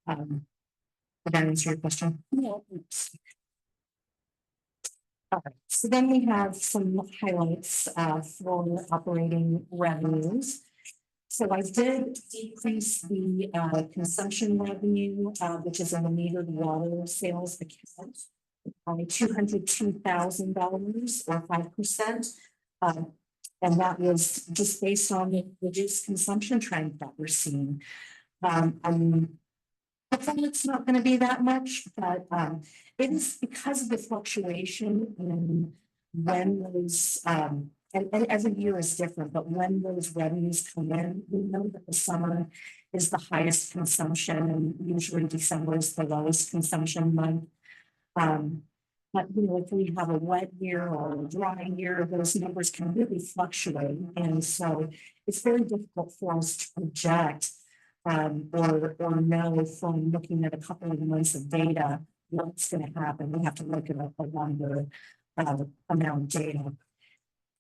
did that answer your question? Yeah. All right, so then we have some highlights for operating revenues. So I did decrease the consumption revenue, which is in the metered water sales account, by $202,000 or 5%. And that was just based on the reduced consumption trend that we're seeing. Hopefully it's not going to be that much, but it is because of the fluctuation in when those, and every year is different, but when those revenues come in, we know that the summer is the highest consumption and usually December is the lowest consumption month. But if we have a wet year or a dry year, those numbers can really fluctuate. And so it's very difficult for us to project or know from looking at a couple of months of data what's going to happen. We have to look at a longer amount of data.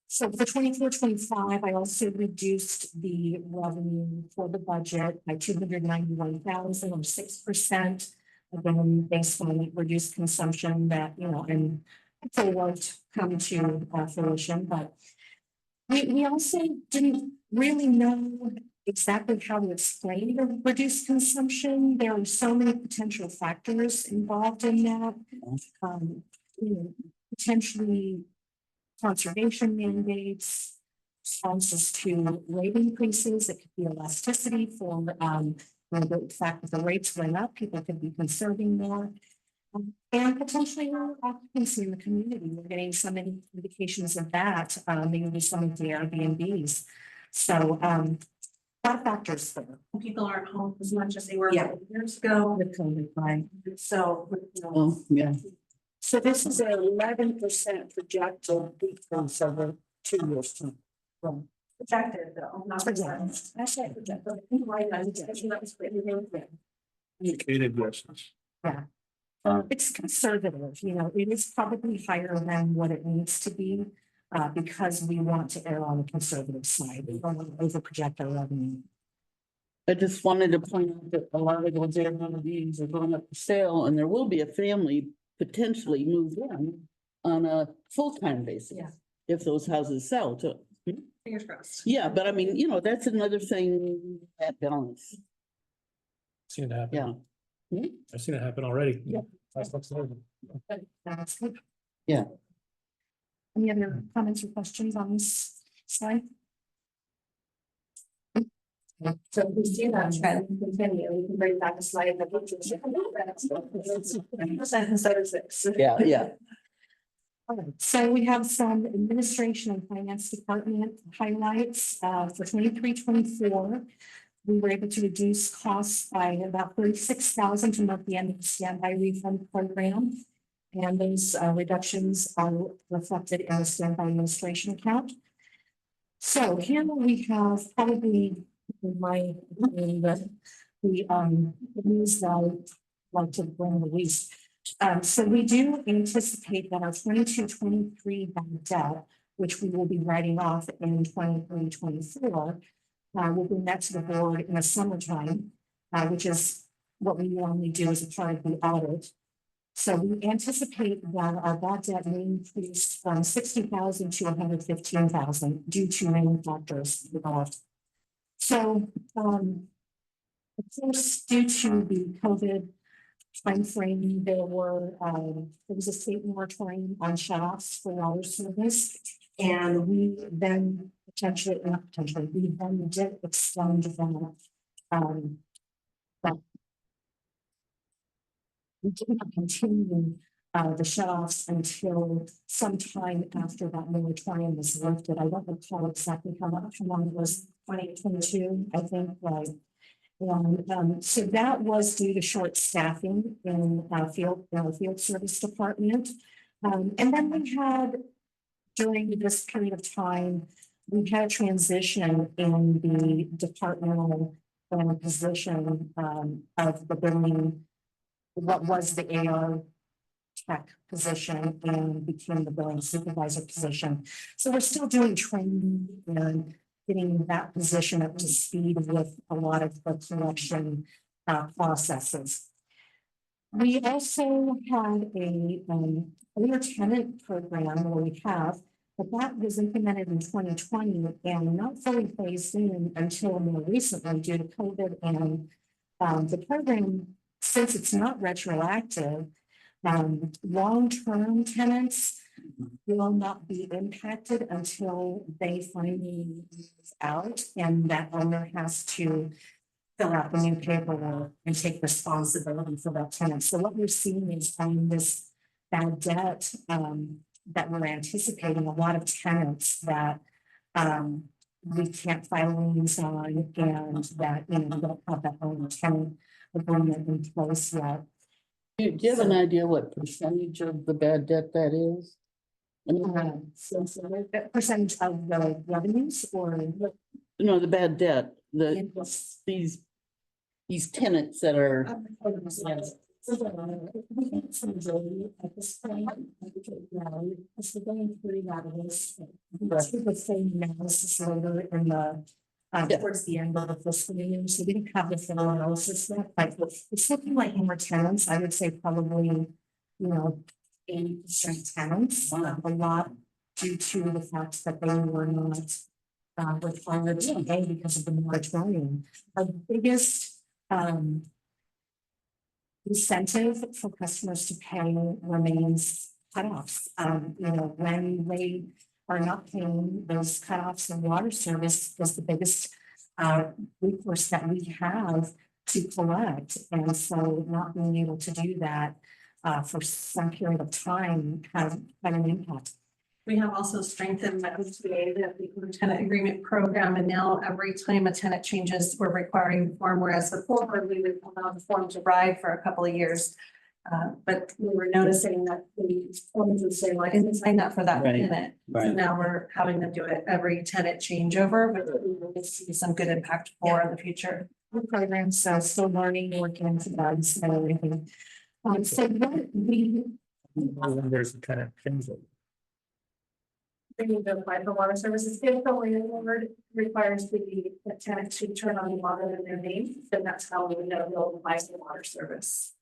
So for 24-25, I also reduced the revenue for the budget by $291,000 or 6%. Again, based on reduced consumption that, and hopefully won't come to fruition, but We also didn't really know exactly how to explain the reduced consumption. There are so many potential factors involved in that. You know, potentially conservation mandates, responses to rate increases. It could be elasticity for, the fact that the rates went up, people could be conserving more. And potentially lower occupancy in the community. We're getting so many indications of that, maybe with some of the Airbnbs. So, a lot of factors there. People aren't home as much as they were Yeah. years ago. With COVID, right? So, you know, Oh, yeah. So this is an 11% projected decrease over 2 years. Time. Well, projected though, not projected. I said projected. Right, I was actually not spreading it. Indicated guesses. It's conservative, it is probably higher than what it needs to be, because we want to err on the conservative side. We don't want to over project our revenue. I just wanted to point out that a lot of those Airbnbs are going up for sale, and there will be a family potentially moved in on a full-time basis. Yeah. If those houses sell to, fingers crossed. yeah, but I mean, that's another thing, that balance, Seen it happen. yeah. I've seen it happen already. Yeah. That's what's there. That's good. Yeah. Any other comments or questions on this slide? So we see that trend continue, we can bring back a slide in the future. Yeah, yeah. All right, so we have some administration and finance department highlights, for 23-24. We were able to reduce costs by about 36,000 to mark the end of the standby refund program. And those reductions are reflected in the standby administration account. So here we have probably, in my opinion, the news that I like to bring the least. So we do anticipate that our 22-23 bad debt, which we will be writing off in 23-24, will bring that to the board in the summertime, which is what we normally do as a part of the audit. So we anticipate that our bad debt may increase from 60,000 to 115,000 due to many factors involved. So, of course, due to the COVID timeframe, there was a state moratorium on shutoffs for water service. And we then we then did extend that, but we didn't continue the shutoffs until sometime after that moratorium was lifted. I don't recall exactly how long it was, 2022, I think, right. And so that was due to short staffing in field service department. And then we had, during this period of time, we had a transition in the departmental position of the billing, what was the AR tech position and became the billing supervisor position. So we're still doing training and getting that position up to speed with a lot of the collection processes. We also had a owner tenant program where we have, but that was implemented in 2020 and not fully phased in until more recently due to COVID. And the program, since it's not retroactive, long-term tenants will not be impacted until they finally move out and that owner has to fill out the new paperwork and take responsibility for that tenant. So what we're seeing is on this bad debt that we're anticipating, a lot of tenants that we can't file liens on and that, we don't have that owner tenant agreement in place yet. Do you have an idea what percentage of the bad debt that is? I mean, So the percentage of the revenues or no, the bad debt, these tenants that are, at this point, as we're going through that, the same analysis later in the towards the end of the fiscal year, so we didn't have the full analysis yet, but it's looking like more tenants. I would say probably, 80% tenants, a lot due to the fact that they were not required to pay because of the moratorium. Our biggest incentive for customers to pay remains cutoffs. When they are not paying, those cutoffs in water service is the biggest recourse that we have to collect. And so not being able to do that for some period of time has had an impact. We have also strengthened the OTA, the tenant agreement program, and now every time a tenant changes, we're requiring the form, whereas before we would allow the form to ride for a couple of years. But we were noticing that the forms would say, well, I didn't sign up for that Right, tenant. So right. now we're having them do it every tenant changeover, but we will see some good impact for in the future. The program, so still learning, working into bugs and everything. So what we When there's a kind of change. They need to apply for water services. If the landlord requires the tenant to turn on the water in their name, then that's how we know they'll apply for water service.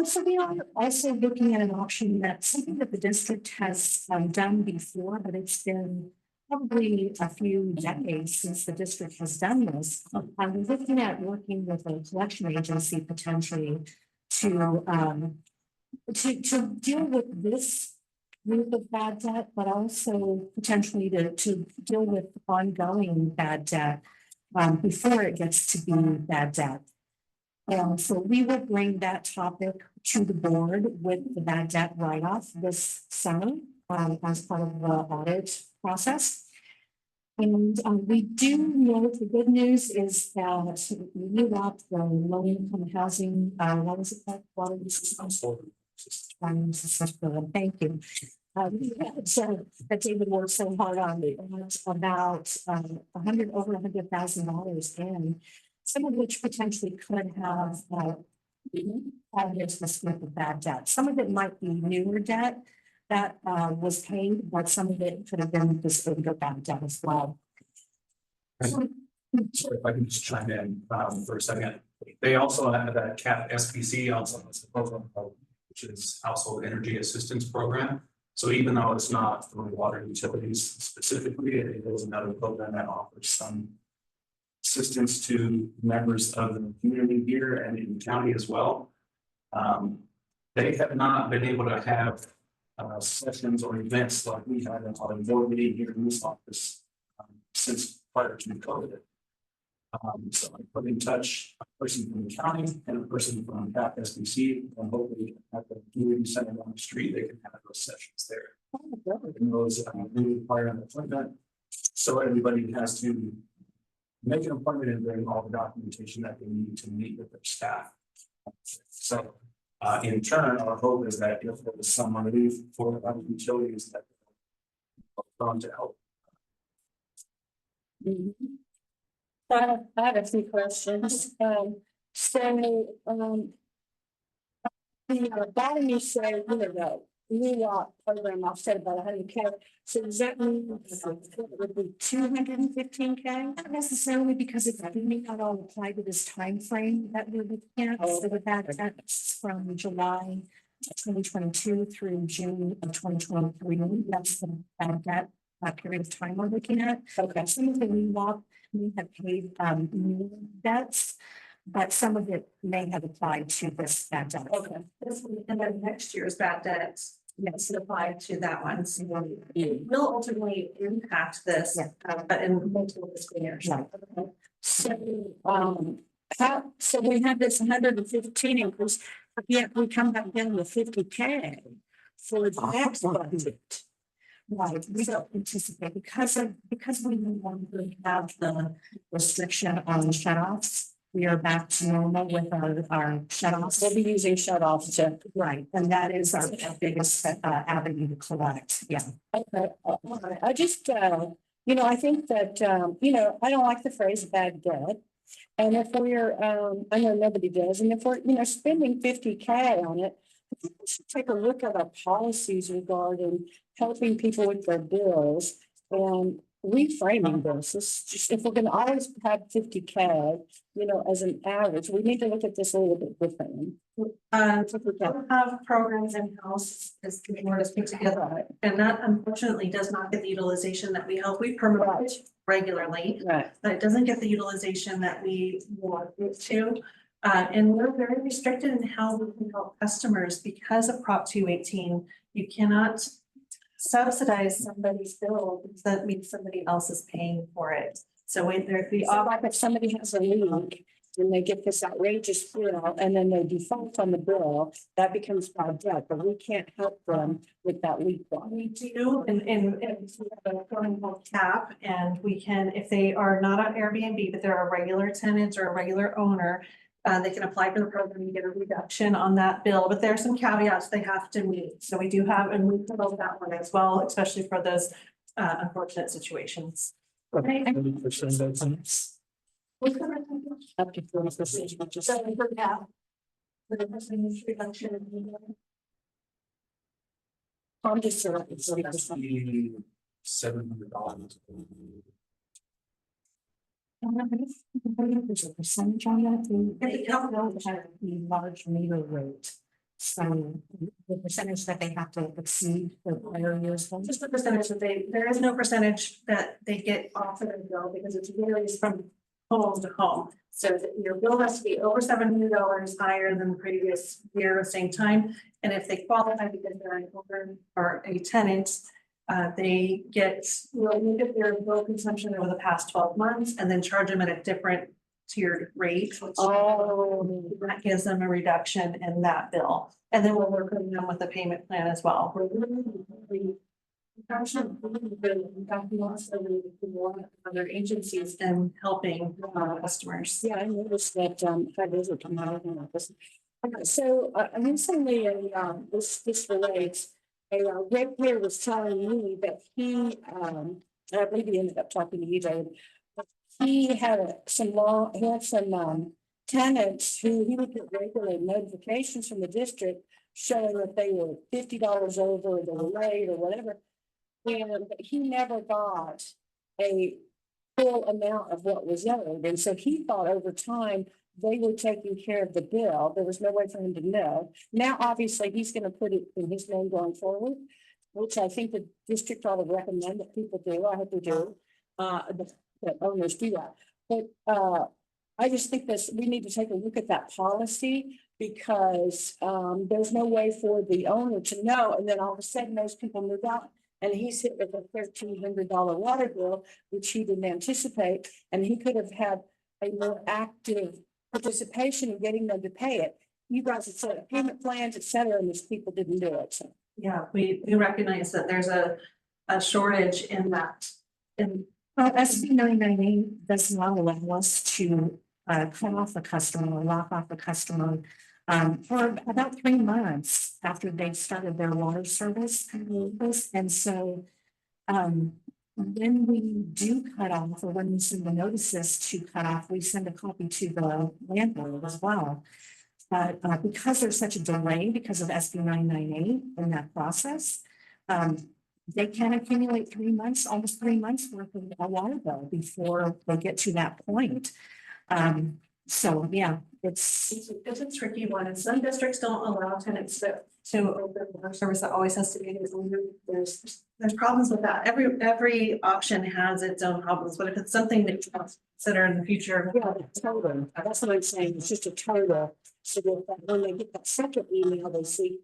So we are also looking at an option that's something that the district has done before, but it's been probably a few decades since the district has done this. I'm looking at working with a collection agency potentially to deal with this group of bad debt, but also potentially to deal with ongoing bad debt before it gets to be bad debt. So we will bring that topic to the board with the bad debt write-off this summer as part of the audit process. And we do know the good news is that we got the low income housing, what was it called? Water system. Thank you. So that David worked so hard on it, about over $100,000 in, some of which potentially could have added into the scope of bad debt. Some of it might be newer debt that was paid, but some of it could have been this older bad debt as well. Sorry if I can just chime in for a second. They also have that CAP SPC on some of the program, which is Household Energy Assistance Program. So even though it's not for water utilities specifically, it is another program that offers some assistance to members of the community here and in the county as well. They have not been able to have sessions or events like we had in our board meeting here in this office since prior to COVID. So I put in touch a person from the county and a person from CAP SBC, and hopefully at the community center on the street, they can have those sessions there. And those require an appointment. So everybody has to make an appointment and bring all the documentation that they need to meet with their staff. So in turn, our hope is that if there was some relief for other utilities that are going to help. I have a few questions. The bottom you say, the program offset about 100K. So does that mean it would be 215K? Not necessarily, because it may not all apply to this time frame that we're looking at. So with that's from July 2022 through June of 2023. That's the that period of time we're looking at. Okay. Some of the we have paid new debts, but some of it may have applied to this bad debt. Okay. And then next year's bad debt, yes, it applied to that one. So it will ultimately impact this, but in multiple fiscal years. Right. Okay. So we have this 115 increase, but yet we come back down to 50K for the next budget. Right, we don't anticipate because we no longer have the restriction on shutoffs. We are back to normal with our shutoffs. We'll be using shutoffs to, right, and that is our biggest avenue to collect. Yeah. Okay. I just I think that I don't like the phrase bad debt. And if we're I know nobody does, and if we're spending 50K on it, we should take a look at our policies regarding helping people with their bills. And reframing this. It's just, if we're gonna always have 50K, you know, as an average, we need to look at this a little bit differently. We don't have programs in-house as the board has put together, and that unfortunately does not get the utilization that we hope. We promote it regularly, Right. but it doesn't get the utilization that we want it to. And we're very restricted in how we can help customers because of Prop 218. You cannot subsidize somebody's bill because that means somebody else is paying for it. So when there, we So like if somebody has a leak and they get this outrageous bill and then they default on the bill, that becomes bad debt, but we can't help them with that leak. we do, and we have a going cap, and we can, if they are not on Airbnb, but they're a regular tenant or a regular owner, they can apply for the program and get a reduction on that bill, but there are some caveats they have to meet. So we do have, and we promote that one as well, especially for those unfortunate situations. Okay. 30% that's Up to 40%, which is. So for that, for the percentage reduction. I'm just sure it's 40%. $700. There's a percentage on that. They don't have the large meter rate. So the percentage that they have to exceed the prior years. Just the percentage that there is no percentage that they get off of their bill because it varies from home to home. So that your bill has to be over $700 higher than the previous year at the same time. And if they qualify because they're an owner or a tenant, they will look at their bill consumption over the past 12 months and then charge them at a different tiered rate. That gives them a reduction in that bill. And then we'll work with them with the payment plan as well. Other agencies and helping customers. Yeah, I noticed that, I visit from my own office. So, recently, this relates, a ratepayer was telling me that he, I believe he ended up talking to you, David. He had some tenants who he would get regular notifications from the district showing that they were $50 over, or they were late or whatever. And he never got a full amount of what was owed. And so he thought over time they were taking care of the bill. There was no way for him to know. Now, obviously, he's going to put it in his name going forward, which I think the district ought to recommend that people do. I hope they do. That owners do that. But I just think this, we need to take a look at that policy because there's no way for the owner to know. And then all of a sudden, those people move out. And he's hit with a $1,300 water bill, which he didn't anticipate, and he could have had a more active participation in getting them to pay it. You guys had set up payment plans, et cetera, and these people didn't do it. So. Yeah, we recognize that there's a shortage in that. And SB 998 does not allow us to cut off a customer or lock off a customer for about 3 months after they started their water service. And so when we do cut off, or when we send the notices to cut off, we send a copy to the landlord as well. But because there's such a delay because of SB 998 in that process, they can accumulate 3 months, almost 3 months worth of a water bill before they get to that point. So yeah, it's a tricky one, and some districts don't allow tenants to open water service. That always has to be. There's problems with that. Every option has its own problems, but if it's something that you want to consider in the future. Yeah, total. That's what I'm saying. It's just a total. So that when they get that second email, they see,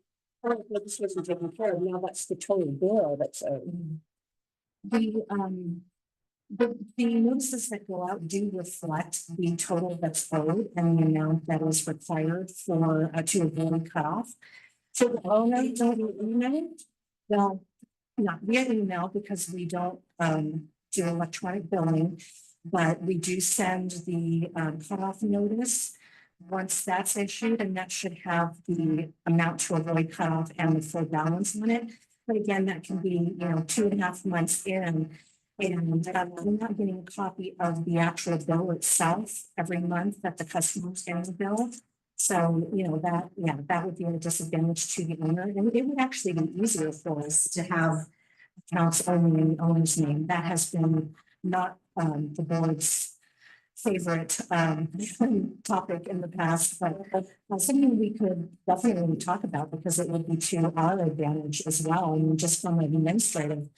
oh, this wasn't taken care of. Now that's the total bill that's owed. The notices that go out do reflect the total that's owed and the amount that is required for to avoid cutoff. So the owner don't email, well, not via email because we don't do electronic billing, but we do send the cutoff notice once that's issued, and that should have the amount to avoid cutoff and the full balance on it. But again, that can be 2.5 months in. And I'm not getting a copy of the actual bill itself every month that the customer's getting the bill. So, that would be a disadvantage to the owner. And it would actually be easier for us to have accounts only in the owner's name. That has been not the board's favorite topic in the past, but something we could definitely talk about because it would be to our advantage as well, and just from an administrative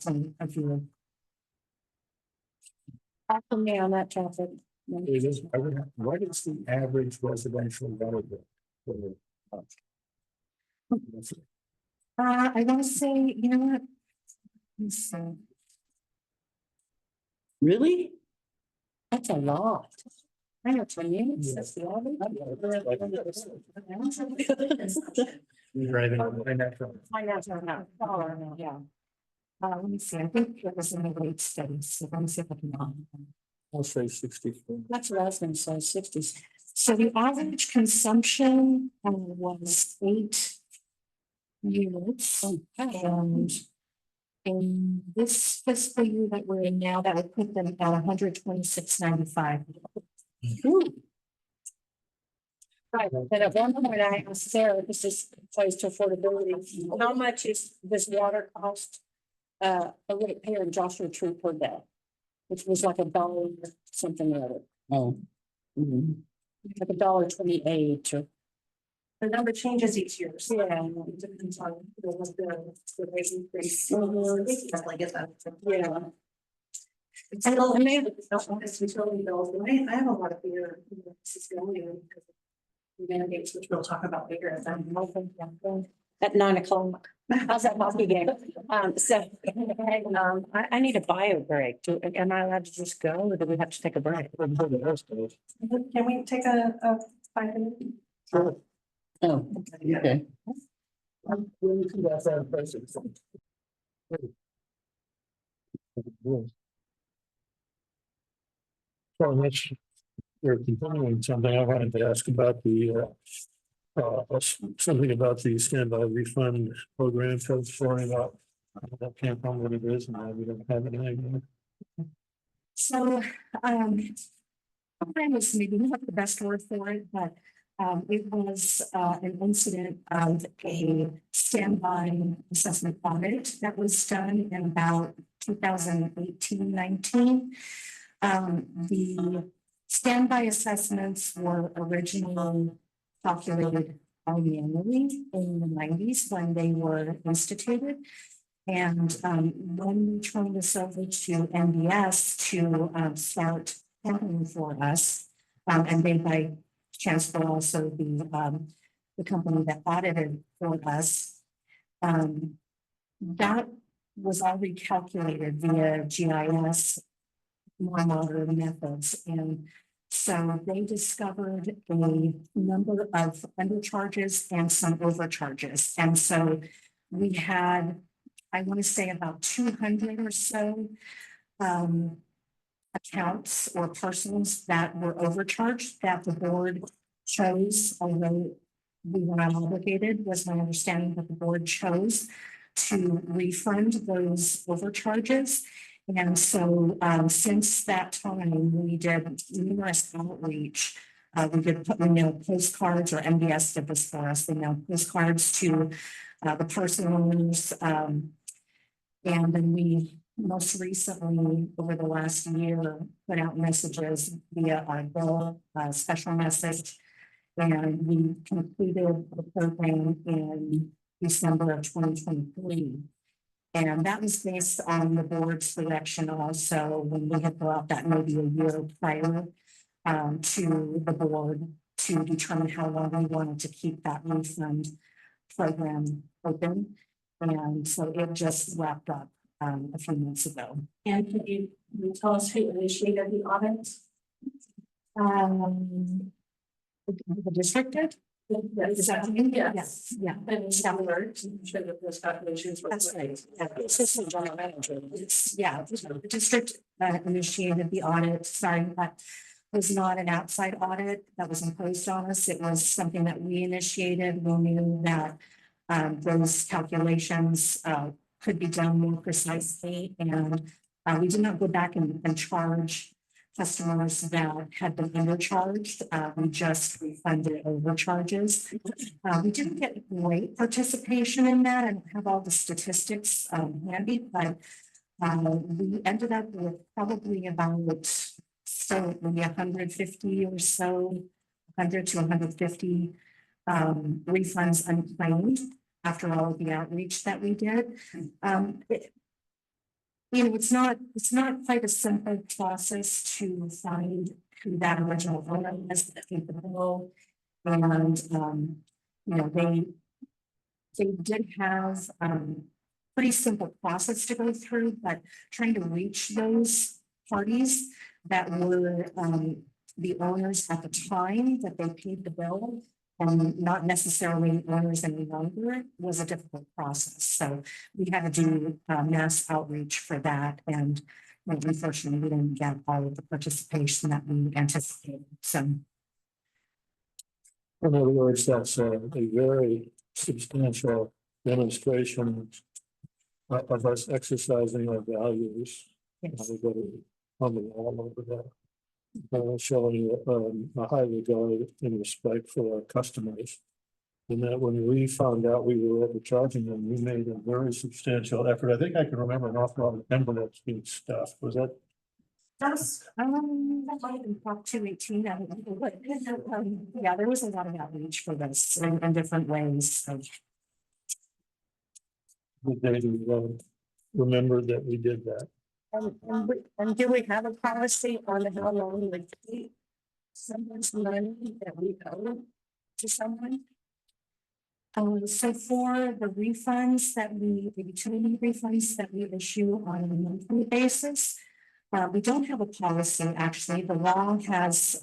point of view. Talk to me on that topic. It is, what is the average residential water bill? for the month? I want to say, you know what? Let's see. Really? That's a lot. I know 20 minutes, that's the You're right, and that's right. Financial, no, dollar amount, yeah. Let me see, I think it was in the rate study, so let me see if I can. I'll say 64. That's what I was gonna say, 60s. So the average consumption was 8 units. And in this fiscal year that we're in now, that would put them at 126.95. Right, but at one point I asked Sarah, this is close to affordability, how much is this water cost? A ratepayer in Joshua Tree per day, which was like $1 something or other. Oh. Mhm. Like $1.28 or. The number changes each year. So Yeah. it depends on the rate increase. Mhm. Definitely get that. Yeah. It's still, I mean, it's utility bills, but I have a lot of fear. This is going because of the mandates, which we'll talk about later. At 9 o'clock. How's that hockey game? I need a bio break. Am I allowed to just go or do we have to take a break? Can we take a 5 minute? Sure. Oh, okay. So that's, we're continuing something I wanted to ask about something about the standby refund program. So sorry about, I can't remember what it is and we don't have it anymore. So, program is maybe not the best word for it, but it was an incident of a standby assessment audit that was done in about 2018-19. The standby assessments were originally calculated annually in the 90s when they were instituted. And when we turned this over to NBS to start accounting for us, and they by chance were also the company that audited for us, that was all recalculated via GIS, more modern methods. And so they discovered a number of undercharges and some overcharges. And so we had, I want to say about 200 or so accounts or persons that were overcharged that the board chose, although we were not obligated, was my understanding that the board chose to refund those overcharges. And so since that time, we did numerous outreach. We mailed postcards, or MBS did this for us. They mailed postcards to the person owners. And then we most recently, over the last year, put out messages via our bill, special message. And we concluded the program in December of 2023. And that was based on the board's direction also when we had brought that maybe a year prior to the board to determine how long we wanted to keep that refund program open. And so it just wrapped up a few months ago. And can you tell us who initiated the audit? The district did? Is that what you mean? Yes, yeah. And September, to ensure that those calculations were. That's right. Assistant general manager. Yeah, the district initiated the audit. Sorry, that was not an outside audit that was imposed on us. It was something that we initiated. We knew that those calculations could be done more precisely, and we did not go back and charge customers that had been undercharged. We just refunded overcharges. We didn't get great participation in that. I don't have all the statistics handy, but we ended up with probably about so maybe 150 or so, 100 to 150 refunds unclaimed after all of the outreach that we did. You know, it's not quite a simple process to find who that original owner was that paid the bill. And, you know, they did have, pretty simple process to go through, but trying to reach those parties that were, the owners at the time that they paid the bill and not necessarily owners any longer was a difficult process. So we had to do mass outreach for that. And unfortunately, we didn't get all of the participation that we anticipated. So In other words, that's a very substantial demonstration of us exercising our values. yes. We've got it on the wall over there. Showing a high regard and respect for our customers. And that when we found out we were overcharging them, we made a very substantial effort. I think I can remember an awful lot of envelopes being stuffed. Was that? That's, that might have been Prop 218. I don't know what. Yeah, there was a lot of outreach for this in different ways. So Did they remember that we did that? And do we have a policy on how long we keep someone's money that we owe to someone? So for the refunds the utility refunds that we issue on a monthly basis, we don't have a policy, actually. The law has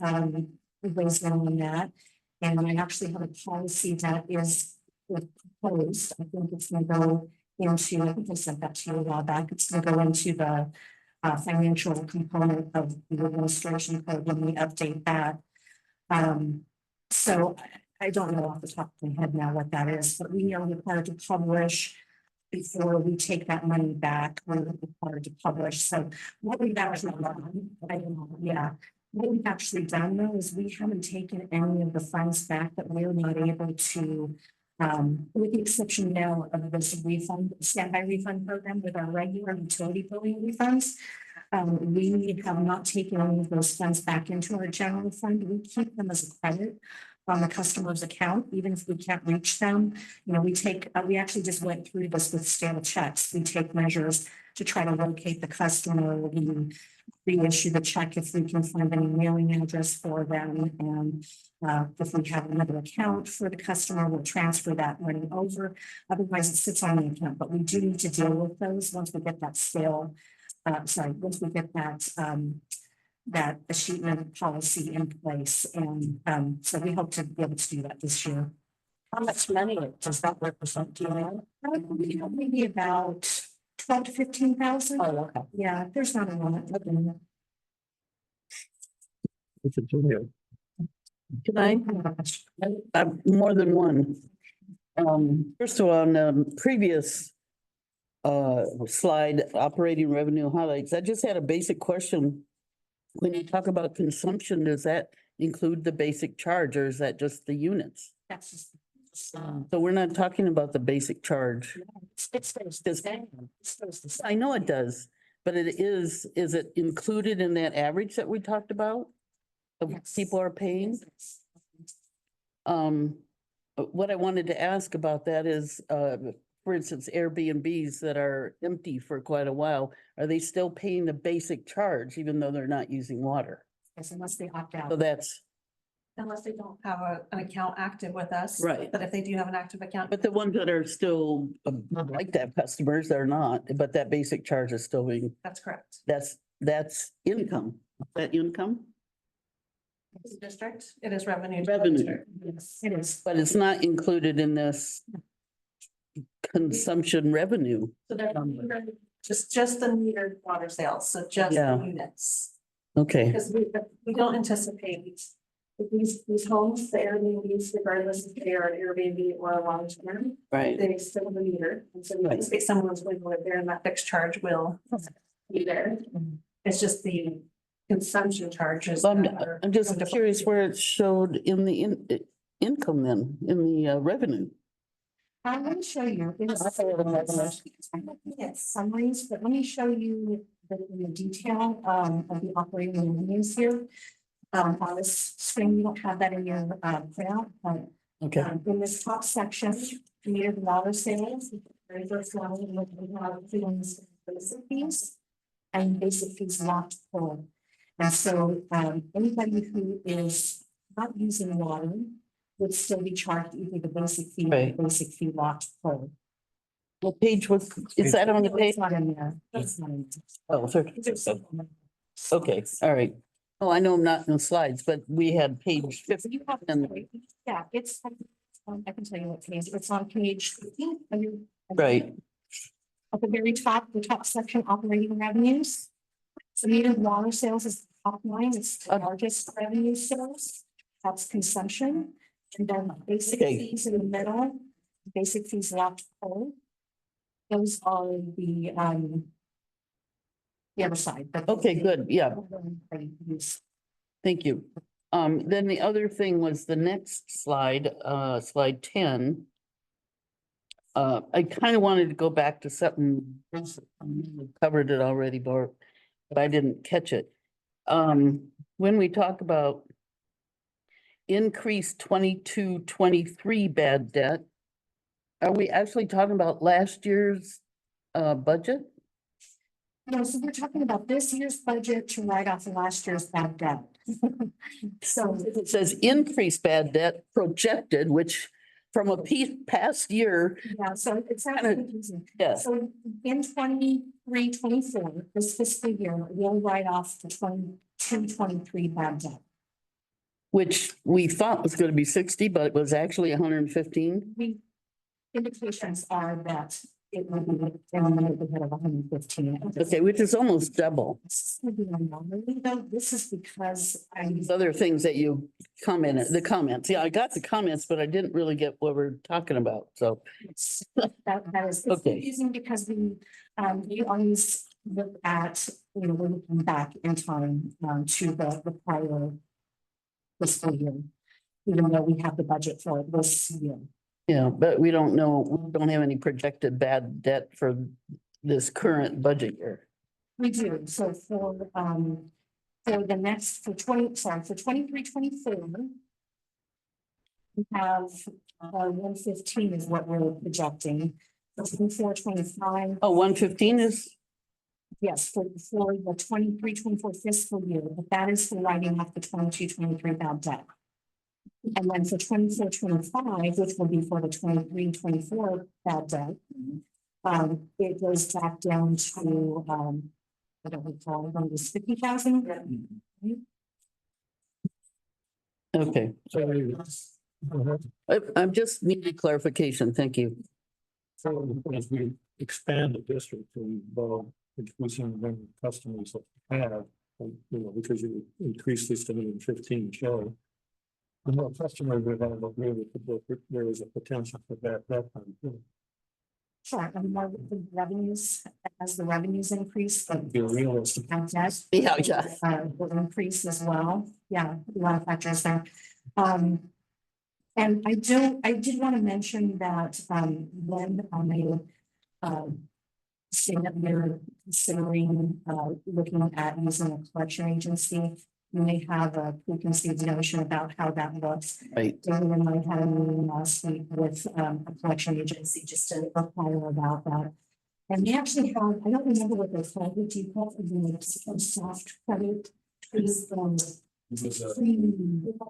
ways on that. And I actually have a policy that is proposed. I think it's going to go into, I think I sent that to you a while back. It's going to go into the financial component of the administration code when we update that. So I don't know off the top of my head now what that is, but we are required to publish before we take that money back. We're required to publish. So what we've actually done, what we've actually done though is we haven't taken any of the funds back that we're not able to, with the exception now of this refund, standby refund program with our regular utility billing refunds. We have not taken any of those funds back into our general fund. We keep them as a credit on the customer's account, even if we can't reach them. You know, we actually just went through this with stale checks. We take measures to try to locate the customer. We reissue the check if we can find any mailing address for them. And if we have another account for the customer, we'll transfer that money over. Otherwise, it sits on the account, but we do need to deal with those once we get that once we get that achievement policy in place. And so we hope to be able to do that this year. How much money does that represent? Do you know? Maybe about 12 to 15,000. Oh, okay. Yeah, there's not a lot. We continue. Can I? More than one. First of all, on the previous slide, operating revenue highlights, I just had a basic question. When you talk about consumption, does that include the basic charge or is that just the units? That's just. So we're not talking about the basic charge. It stays the same. I know it does, but is it included in that average that we talked about? Of Yes. people are paying? What I wanted to ask about that is, for instance, Airbnbs that are empty for quite a while, are they still paying the basic charge even though they're not using water? Yes, unless they opt out. So that's Unless they don't have an account active with us. right. But if they do have an active account. But the ones that are still like that customers, they're not, but that basic charge is still being, That's correct. that's income. Is that income? It's a district, it is revenue. Revenue. Yes, it is. But it's not included in this consumption revenue. So they're just the metered water sales, so just Yeah. the units. Okay, Because we don't anticipate these homes, the Airbnbs, regardless if they are an Airbnb or a long term, right. they still have a meter. And so we Right. anticipate someone's going to live there and that fixed charge will be there. It's just the consumption charges. I'm, that are- I'm just curious where it showed in the income then, in the revenue. I'm going to show you. Yes, summaries, but let me show you the detail of the operating revenues here. On this screen, you don't have that in your printout, but Okay, in this top section, metered water sales, very first line, we have feelings, basic fees and basic fees locked full. And so anybody who is not using water would still be charged either the basic fee or Right. the basic fee locked full. what page was, is that on the page? It's not in there. It's not in Oh, there. 30. Okay, all right. Oh, I know I'm not in the slides, but we had page 50. You have, yeah, it's, I can tell you what page, it's on page 15. Right, At the very top, the top section, operating revenues. So metered water sales is the top line, it's the largest revenue source. That's consumption. And then basic Okay. fees in the middle, basic fees locked full. Those are the other side. but- okay, good, yeah, thank you. Then the other thing was the next slide, slide 10. I kind of wanted to go back to something, we covered it already, Bart, but I didn't catch it. When we talk about increased 22-23 bad debt, are we actually talking about last year's budget? No, so we're talking about this year's budget to write off last year's bad debt. So It says increased bad debt projected, which from a past year, yeah, so it's actually confusing. yeah, So in 23-24, this fiscal year, we'll write off the 22-23 bad debt. which we thought was going to be 60, but it was actually 115. We, indications are that it will be in the neighborhood of 115. Okay, which is almost double. This is gonna be anomaly, though. This is because These other things that you commented, the comments. Yeah, I got the comments, but I didn't really get what we're talking about. So, that is, it's Okay. confusing because we always look at, you know, we're looking back in time to the prior fiscal year. Even though we have the budget for this year. yeah, but we don't know, we don't have any projected bad debt for this current budget year. We do, so for the next, for 23-24. We have 115 is what we're projecting. For 24-25, Oh, 115 is, yes, for the 23-24 fiscal year, but that is for writing off the 22-23 bad debt. And then for 24-25, which will be for the 23-24 bad debt. It goes back down to I don't recall, it was 50,000. okay. I'm just needing clarification. Thank you. So as we expand the district to involve increasing the number of customers that we have, you know, because you increase this to 115 show. The more customers we have, there is a potential for that time. Sure, and more the revenues, as the revenues increase, the Be realistic. bad debt Yeah. will increase as well. Yeah, a lot of factors there. And I did want to mention that when I say that we're considering looking at using a collection agency, you may have a preconceived notion about how that looks. Right. David and I had a meeting last week with a collection agency just to inquire about that. And we actually have, I don't remember what they called it, do you call it a soft credit? Is It was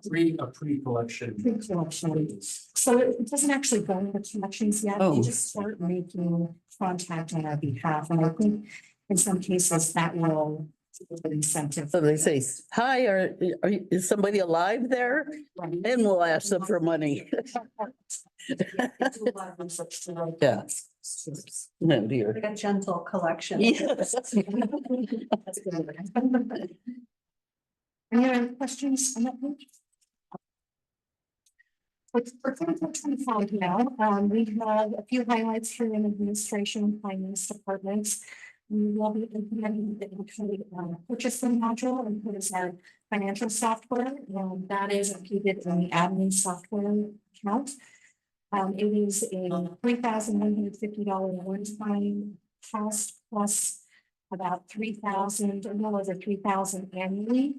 pre a pre-collection. collection. So it doesn't actually go into collections yet. Oh. They just start making contact on our behalf. And I think in some cases that will give an incentive. So they say, hi, is somebody alive there? And we'll ask them for money. Yeah. No, dear. Like a gentle collection. Yes. That's good. Any other questions on that page? For 24-25 now, we have a few highlights here in administration and finance departments. we will be implementing the include purchasing module and put as our financial software, and that is included in the admin software account. It is a $3,150 one-time cost plus about 3,000, a little over 3,000 annually.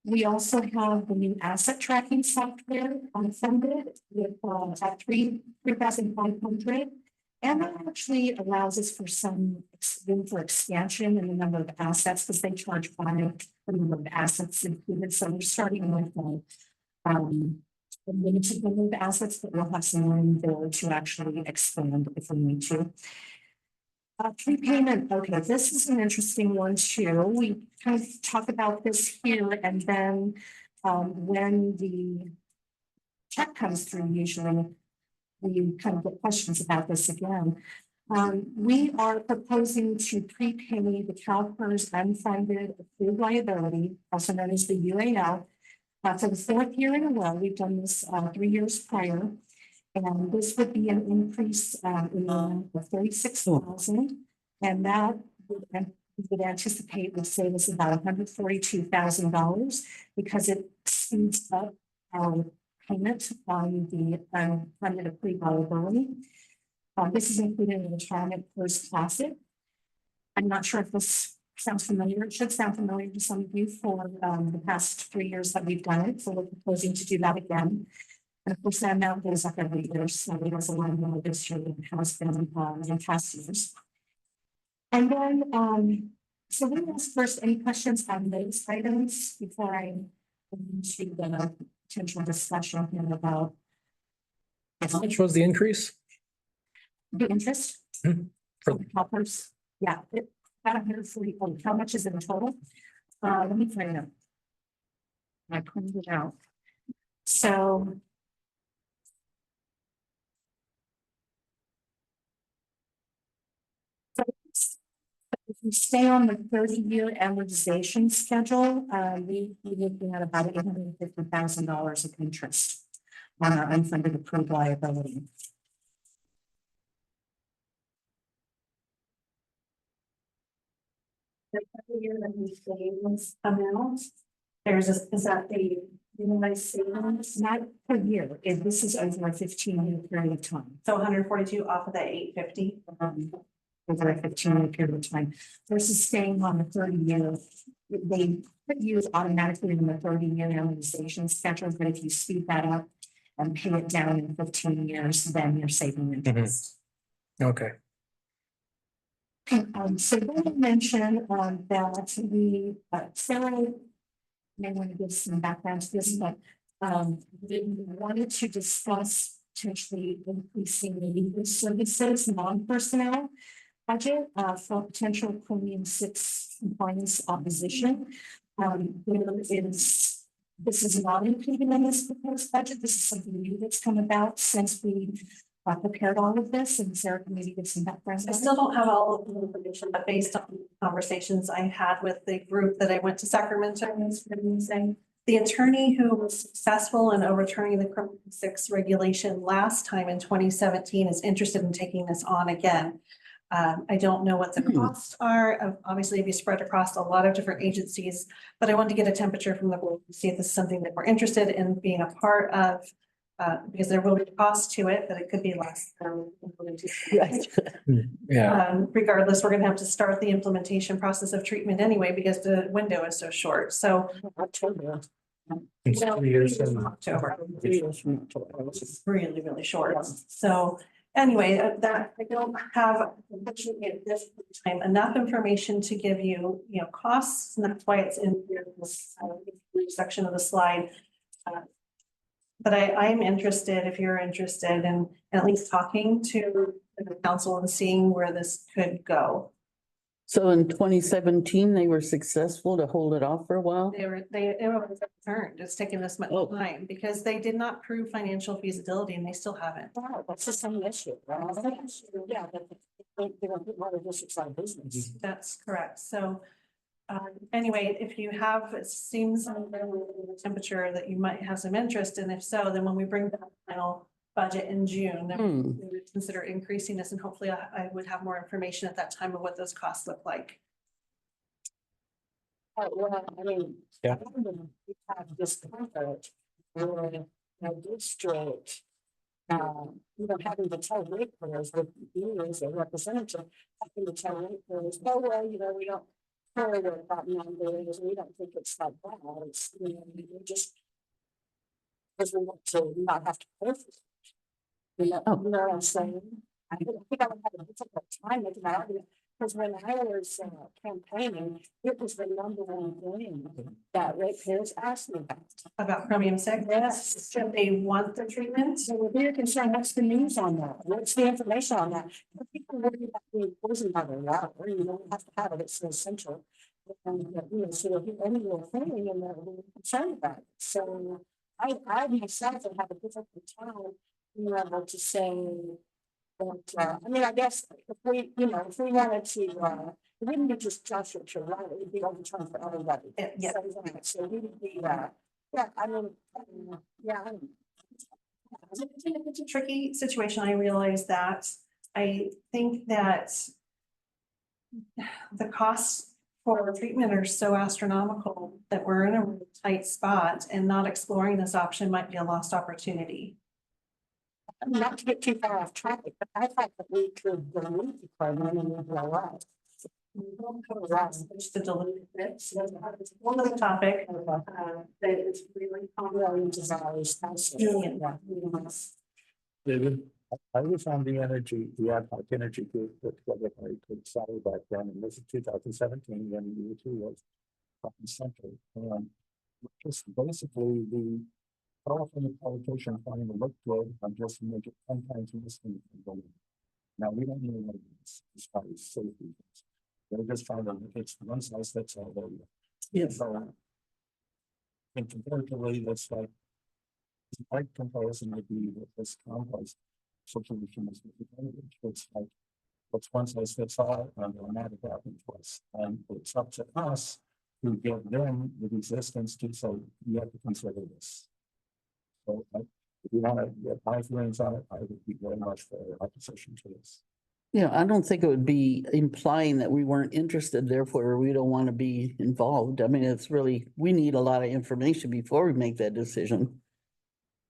We also have the new asset tracking software funded with at 3,500. And that actually allows us for some room for expansion in the number of assets because they charge by the number of assets included. So we're starting with a limited number of assets, but we'll have some room there to actually expand if we need to. Prepayment, okay, this is an interesting one too. We kind of talk about this here and then when the check comes through, usually we kind of get questions about this again. We are proposing to prepay the CalPERS unfunded accrued liability, also known as the UAL, for the fourth year in a row. We've done this 3 years prior. And this would be an increase in the amount of 36,000, and that we would anticipate would save us about $142,000 because it speeds up our payment on the unfunded accrued liability. This is included in the Retirement First Classic. I'm not sure if this sounds familiar. It should sound familiar to some of you for the past 3 years that we've done it. So we're proposing to do that again. And of course, that amount goes up every year, so there's a lot more this year than it has been in past years. And then, so let me ask first any questions on those items before I into the potential discussion here about How much was the increase? the interest For the helpers. Yeah, about 140. Oh, how much is it in total? Let me find out. I printed it out. So. If we stay on the 30-year amortization schedule, we're looking at about $850,000 of interest on our unfunded approved liability. The year that we save this amount, is that the realized savings? Not per year, this is over a 15-year period of time. So 142 off of the 850. Over a 15-year period of time versus staying on the 30-year. They put you automatically in the 30-year amortization schedule, but if you speed that up and pay it down in 15 years, then you're saving interest. Okay. So then I mentioned that we, Sarah may want to give some background to this, but we wanted to discuss potentially increasing the legal services, non-personnel budget for potential premium 6 compliance opposition. This is not included in this proposed budget. This is something new that's come about since we prepared all of this, and Sarah can maybe give some background. I still don't have all of the information, but based on conversations I had with the group that I went to Sacramento and saying, the attorney who was successful in overturning the criminal 6 regulation last time in 2017 is interested in taking this on again. I don't know what the costs are. Obviously, it'd be spread across a lot of different agencies, but I wanted to get a temperature from the board to see if this is something that we're interested in being a part of, because there will be cost to it, but it could be less. Yeah. Regardless, we're going to have to start the implementation process of treatment anyway, because the window is so short. So October. It's 3 years from October, 3 years from October. it's really, really short. So anyway, that I don't have unfortunately at this time enough information to give you, costs, and that's why it's in this section of the slide. But I'm interested, if you're interested, in at least talking to the council and seeing where this could go. So in 2017, they were successful to hold it off for a while? It was overturned. It's taken this much Oh. time because they did not prove financial feasibility and they still haven't. Wow, that's just some issue. Yeah, but they don't put more districts out of business. That's correct. So anyway, if you have, it seems like the temperature that you might have some interest, and if so, then when we bring that final budget in June, then Hmm. we would consider increasing this, and hopefully I would have more information at that time of what those costs look like. Well, I mean. Yeah. We have this comfort where the district, having to tell ratepayers with you as a representative, having to tell ratepayers, no way, we don't care about numbers, we don't think it's that bad, it's, we just. Because we want to not have to pay for it. You know what I'm saying? I think I would have a difficult time making that argument, because when I was campaigning, it was the number one thing that ratepayers asked me About chromium 6. Yes. Should they want the treatment? So we're very concerned, what's the news on that? What's the information on that? If people worry about being poisoned by the water, we have to have it, it's so essential. And, so any little thing, and we're concerned about it. So I myself would have a difficult time being able to say that, I guess if we, if we wanted to, it wouldn't be just Joshua to run, it would be overturned for everybody. Yeah. So we would be, It's a tricky situation. I realize that. I think that the costs for treatment are so astronomical that we're in a really tight spot, and not exploring this option might be a lost opportunity. Not to get too far off topic, but I thought that we could delete the program and move it along. Just the diluted bits. It's one other topic that is really Really desires. David? I was on the ad hoc energy group that I could solve back then, and this is 2017, when you two was front and center. Just basically the California politician trying to look good and just make it 10 times worse than it. Now, we don't even know this as far as safety. They're just trying to, it's one size fits all. Yeah. So, and comparatively, that's like, my comparison would be with this compost situation is it's like, what's one size fits all, and they're not adapting to us. And it's up to us to give them the resistance to, so you have to consider this. So if you want to get my feelings on it, I would be very much for opposition to this. Yeah, I don't think it would be implying that we weren't interested, therefore we don't want to be involved. I mean, it's really, we need a lot of information before we make that decision.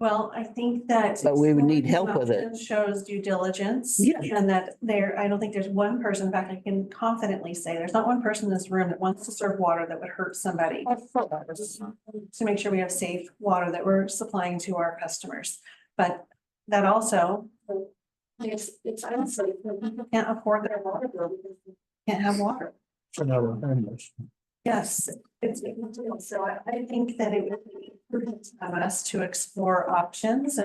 Well, I think that. But we would need help with it. Shows due diligence. Yeah. And that I don't think there's one person, in fact, I can confidently say, there's not one person in this room that wants to serve water that would hurt somebody. To make sure we have safe water that we're supplying to our customers. But that also, it's unsafe when people can't afford their water bill because they can't have water. For another English. Yes, so I think that it would be prudent of us to explore options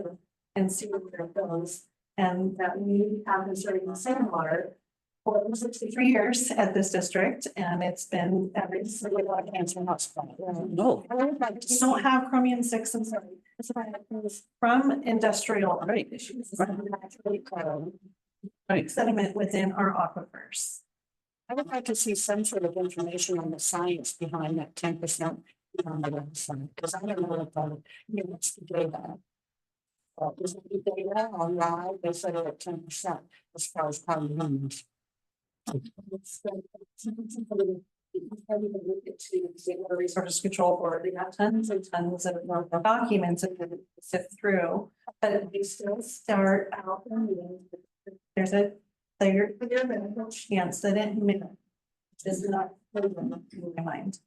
and see where it goes. And that we have been serving the same water for 63 years at this district, and it's been every single one of cancer hotspot. No. Don't have chromium 6 and 7. From industrial issues. Right. Sediment within our aquifers. I would like to see some sort of information on the science behind that 10% on the website, because I don't know about what's the data. Is it the data online? They said it at 10% as far as carbon. Resources Control Board, they have tons and tons of documents and sift through, but they still start out. There's a chance that it is not in my mind.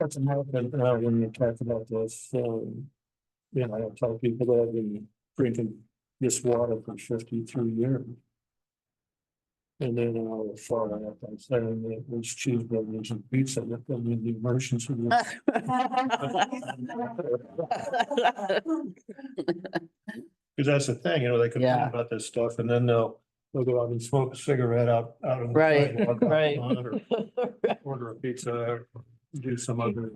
That's another thing, when you talk about this, I tell people that I've been drinking this water for 53 years. And then all of far out, I'm saying that it was cheeseburgers and pizza that put me in the emergency room. Because that's the thing, they complain Yeah. about this stuff, and then they'll go out and smoke a cigarette out on the Right, sidewalk, right. or order a pizza, or do some other.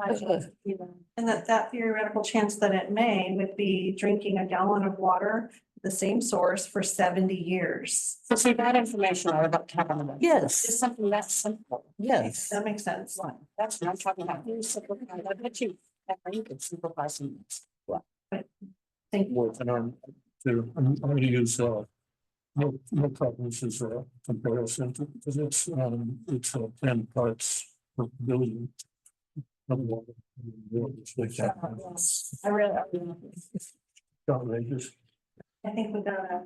And that theoretical chance that it may would be drinking a gallon of water, the same source for 70 years. So see that information out about carbon. Yes. Just something that's simple. Yes. That makes sense. Right. That's what I'm talking about. You simplify. I bet you could simplify some things. Thank you. working on I'm gonna use no problems as a comparison because it's 10 parts per billion. I really. Outrageous. I think we got a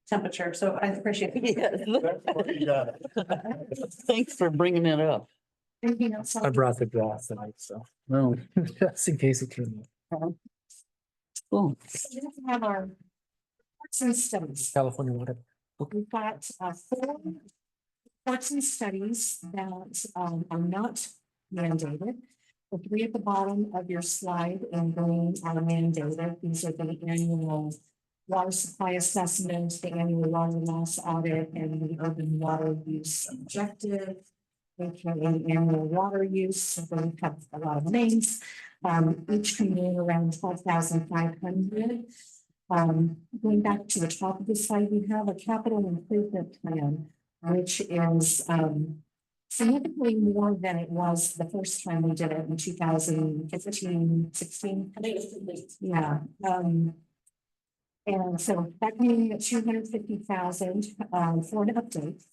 temperature, so I appreciate it. Yeah. Thanks for bringing it up. Anything else? I brought the graph tonight, so No. just in case it came up. Cool. We have our reports and studies. California water. We've got 4 reports and studies that are not mandated. The 3 at the bottom of your slide in green are mandated. These are the annual water supply assessment, the annual water loss audit, and the urban water use objective. AKA annual water use, so they have a lot of names. Each coming in around 12,500. Going back to the top of the slide, we have a capital improvement plan, which is significantly more than it was the first time we did it in 2015, 16. I think it was, yeah. And so that came in at 250,000 for an update.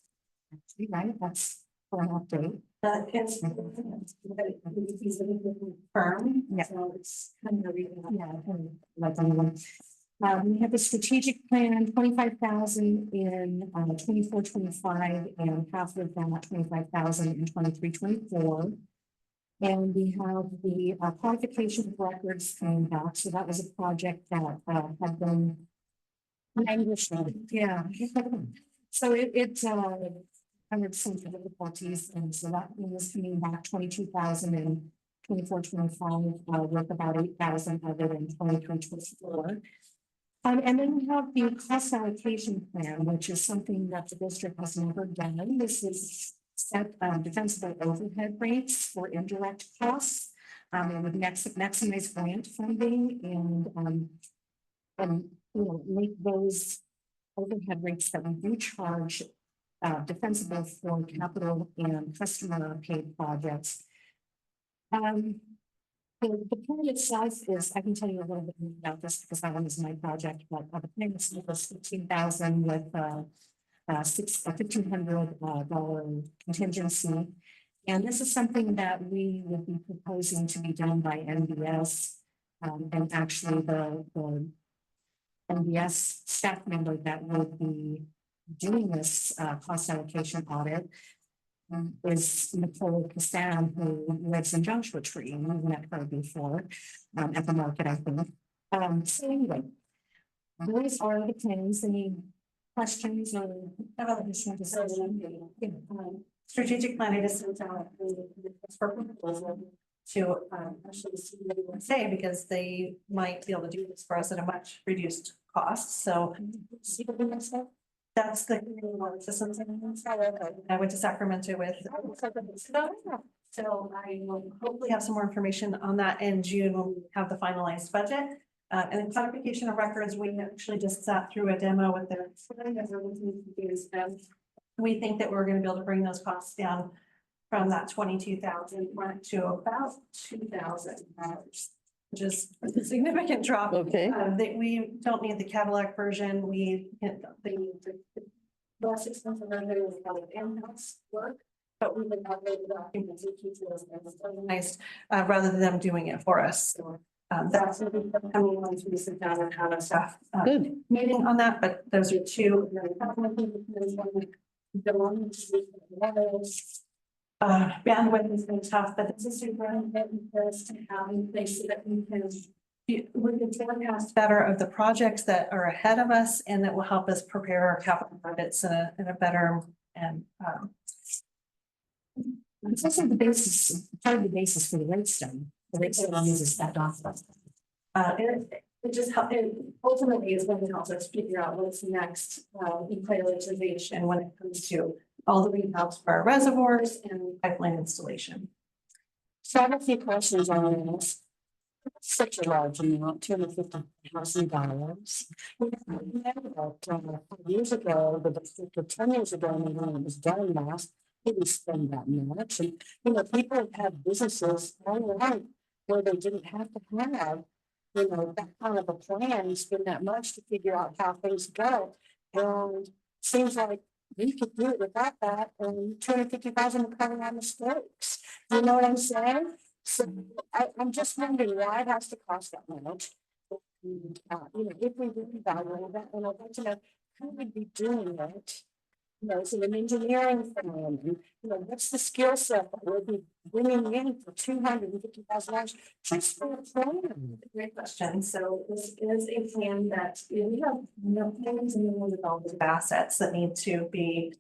Actually, right, that's for an update. It's firm. Yeah. So it's kind of, Yeah, like anyone. We have a strategic plan, 25,000 in 24-25, and half of that 25,000 in 23-24. And we have the qualification of records coming back. So that was a project that had been languishing. Yeah. So it's under some difficulties, and so that was coming back 22,000 in 24-25, worth about 8,000 of it in 23-24. And then we have the cost allocation plan, which is something that the district has never done. This is set defensible overhead rates for indirect costs. It would maximize grant funding and make those overhead rates that we do charge defensible for capital and customer paid projects. The plan itself is, I can tell you a little bit more about this because that one is my project, but the plan itself was 15,000 with $1,500 contingency. And this is something that we would be proposing to be done by NBS. And actually the NBS staff member that would be doing this cost allocation audit is Nicole Cassan, who lives in Joshua Tree, and we've met her before at the market, I think. So anyway, those are the plans. Any questions or additional discussion? strategic planning is sent out for proposal to actually see what they want to say, because they might be able to do this for us at a much reduced cost. So see what they want to say. That's the one system. I went to Sacramento with. So I will hopefully have some more information on that in June when we have the finalized budget. And then clarification of records, we actually just sat through a demo with their. We think that we're going to be able to bring those costs down from that 22,000 to about $2,000, which is a significant drop. Okay. That we don't need the Cadillac version. We the less expensive version is probably in-house work, but we would have the documents organized rather than them doing it for us. So that's what we're coming once we sit down and have a staff meeting on that. But those are two. Bandwidth has been tough, but this is a grand for us to have in place so that we can forecast better of the projects that are ahead of us, and that will help us prepare our capital budgets in a better and it's also the basis, part of the basis for the rate study. The rate study uses that document. It just help, it ultimately is going to help us figure out what's next in prioritization when it comes to all the rehabs for our reservoirs and pipeline installation. So I have a few questions on this. Such a large amount, $250,000. Years ago, the district, 10 years ago, when it was done last, didn't spend that much. And people have had businesses all around where they didn't have to have that kind of a plan, spend that much to figure out how things go. And seems like we could do it without that, and 250,000 to cover our mistakes. You know what I'm saying? So I'm just wondering why it has to cost that much. And, if we really value that, and I'd like to know who would be doing it. Is it an engineering firm? And, what's the skill set that we'll be bringing in for $250,000 just for a plan? Great question. So this is a plan that we have plans and then development of assets that need to be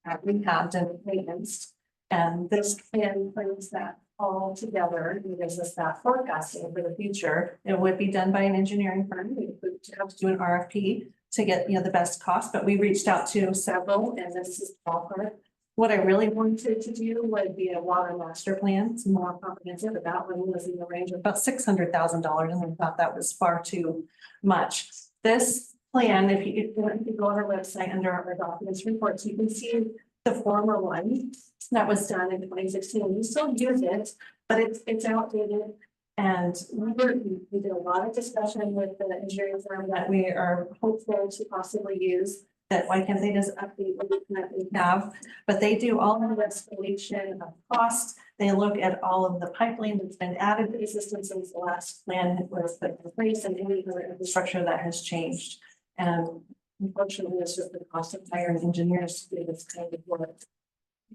rehabbed and maintenance. And this plan brings that all together and gives us that forecasting for the future. It would be done by an engineering firm. We would have to do an RFP to get, the best cost, but we reached out to several and this is offered. What I really wanted to do would be a water master plan. It's more comprehensive, but that one was in the range of about $600,000 and we thought that was far too much. This plan, if you go on our website under our documents reports, you can see the former one that was done in 2016. We still use it, but it's outdated. And we did a lot of discussion with the engineering firm that we are hopeful to possibly use. That why can't they just update what we currently have? But they do all of the escalation of cost. They look at all of the pipeline that's been added to the system since the last plan was put in place and any other infrastructure that has changed. And unfortunately, it's just the cost of hiring engineers to do this kind of work.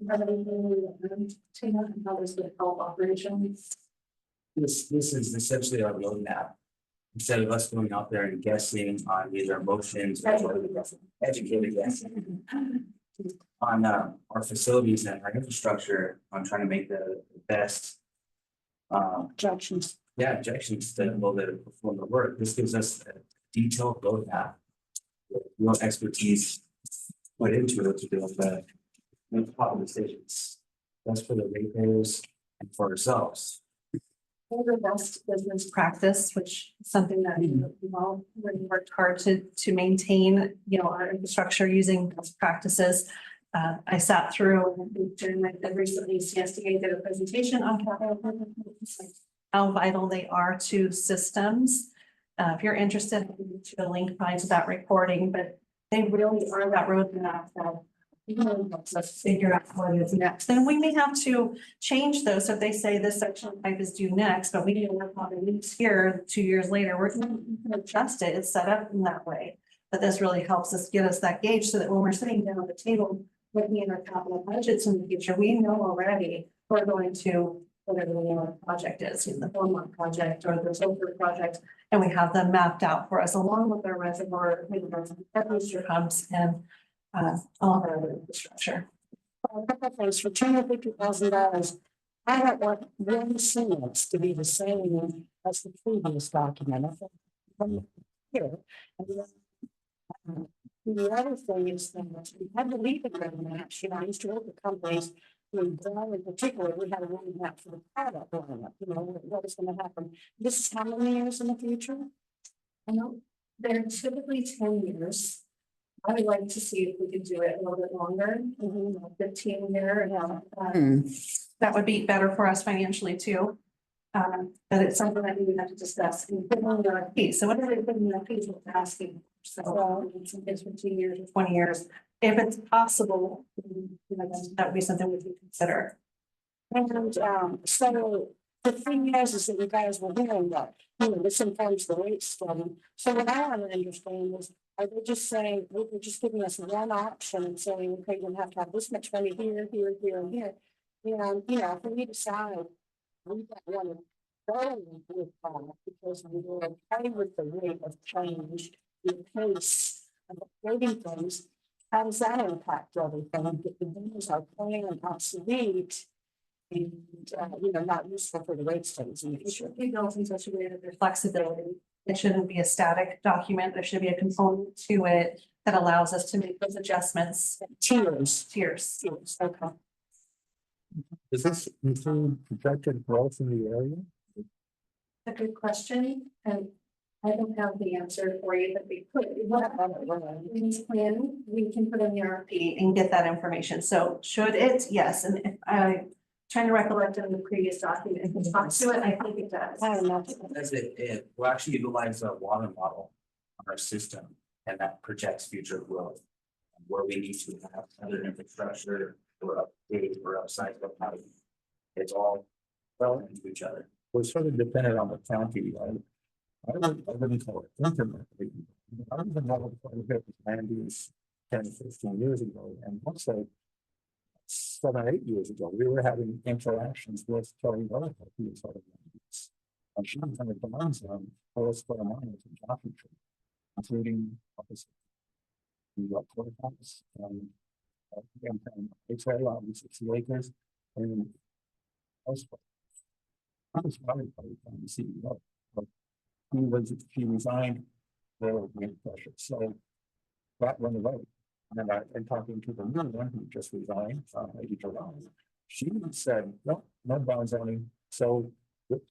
How does the help operations? This is essentially our roadmap. Instead of us going out there and guessing on either motions or educated guessing on our facilities and our infrastructure, on trying to make the best Objections. objections that will perform the work. This gives us a detailed roadmap with real expertise put into it to be able to make proper decisions. That's for the ratepayers and for ourselves. The best business practice, which is something that we've all really worked hard to maintain, our infrastructure using best practices. I sat through during recently CSDA did a presentation on capital improvements, how vital they are to systems. If you're interested, I can to a link to that recording, but they really are that roadmap that helps us figure out what is next. And we may have to change those. So if they say this section of pipe is due next, but we need to work on the leaks here 2 years later, we're going to adjust it. It's set up in that way. But this really helps us get us that gauge so that when we're sitting down at the table looking at our capital budgets in the future, we know already we're going to whatever the name of the project is, the Beaumont project or the Sulphur project, and we have them mapped out for us along with our reservoir, booster pumps and all of our other infrastructure. A couple of things for $250,000. I don't want one sentence to be the same as the previous document. I think here. And the other thing is that we had to leave it roadmaps. I used to work with companies in particular, we had a roadmap for the product lineup, what is going to happen. This is how many years in the future? They're typically 10 years. I would like to see if we could do it a little bit longer, 15 year. That would be better for us financially too. But it's something that we would have to discuss and put on the RFP. So whatever they put in the RFP is what they're asking. So it's 15 years or 20 years. If it's possible, that would be something we could consider. And so the thing is that you guys were hearing that, this informs the rate study. So what I want to understand is, are they just saying, they're just giving us one option and saying, okay, you'll have to have this much money here, here, here, and here. And, if we decide we don't want to go with that because we were okay with the rate of change, the pace of upgrading things, how does that impact everything? Is our plan obsolete and, not useful for the rate studies in the future? It should be built in such a way that there's flexibility. It shouldn't be a static document. There should be a component to it that allows us to make those adjustments. Tiers. Okay. Does this include projected growth in the area? A good question, and I don't have the answer for you, but we could. In this plan, we can put in the RFP and get that information. So should it? Yes, and if I trying to recollect in the previous document, if it talks to it, I think it does. I don't know. As it will actually utilize a water model on our system, and that projects future growth. Where we need to have other infrastructure or update or upside of how it's all well into each other. We're sort of dependent on the county, right? I wouldn't call it internet. I don't even know what it was land use 10, 15 years ago, and also 7, 8 years ago, we were having interactions with Kelly Rutherford, who was sort of land use. And she was under demands on four square miles in Joshua Tree, including office. We got courthouse and it's very long, 60 acres and. I was probably from the CEO, but he resigned, there was great pressure, so that went away. And talking to the new one who just resigned, Lady Jerome, she said, no bound zoning, so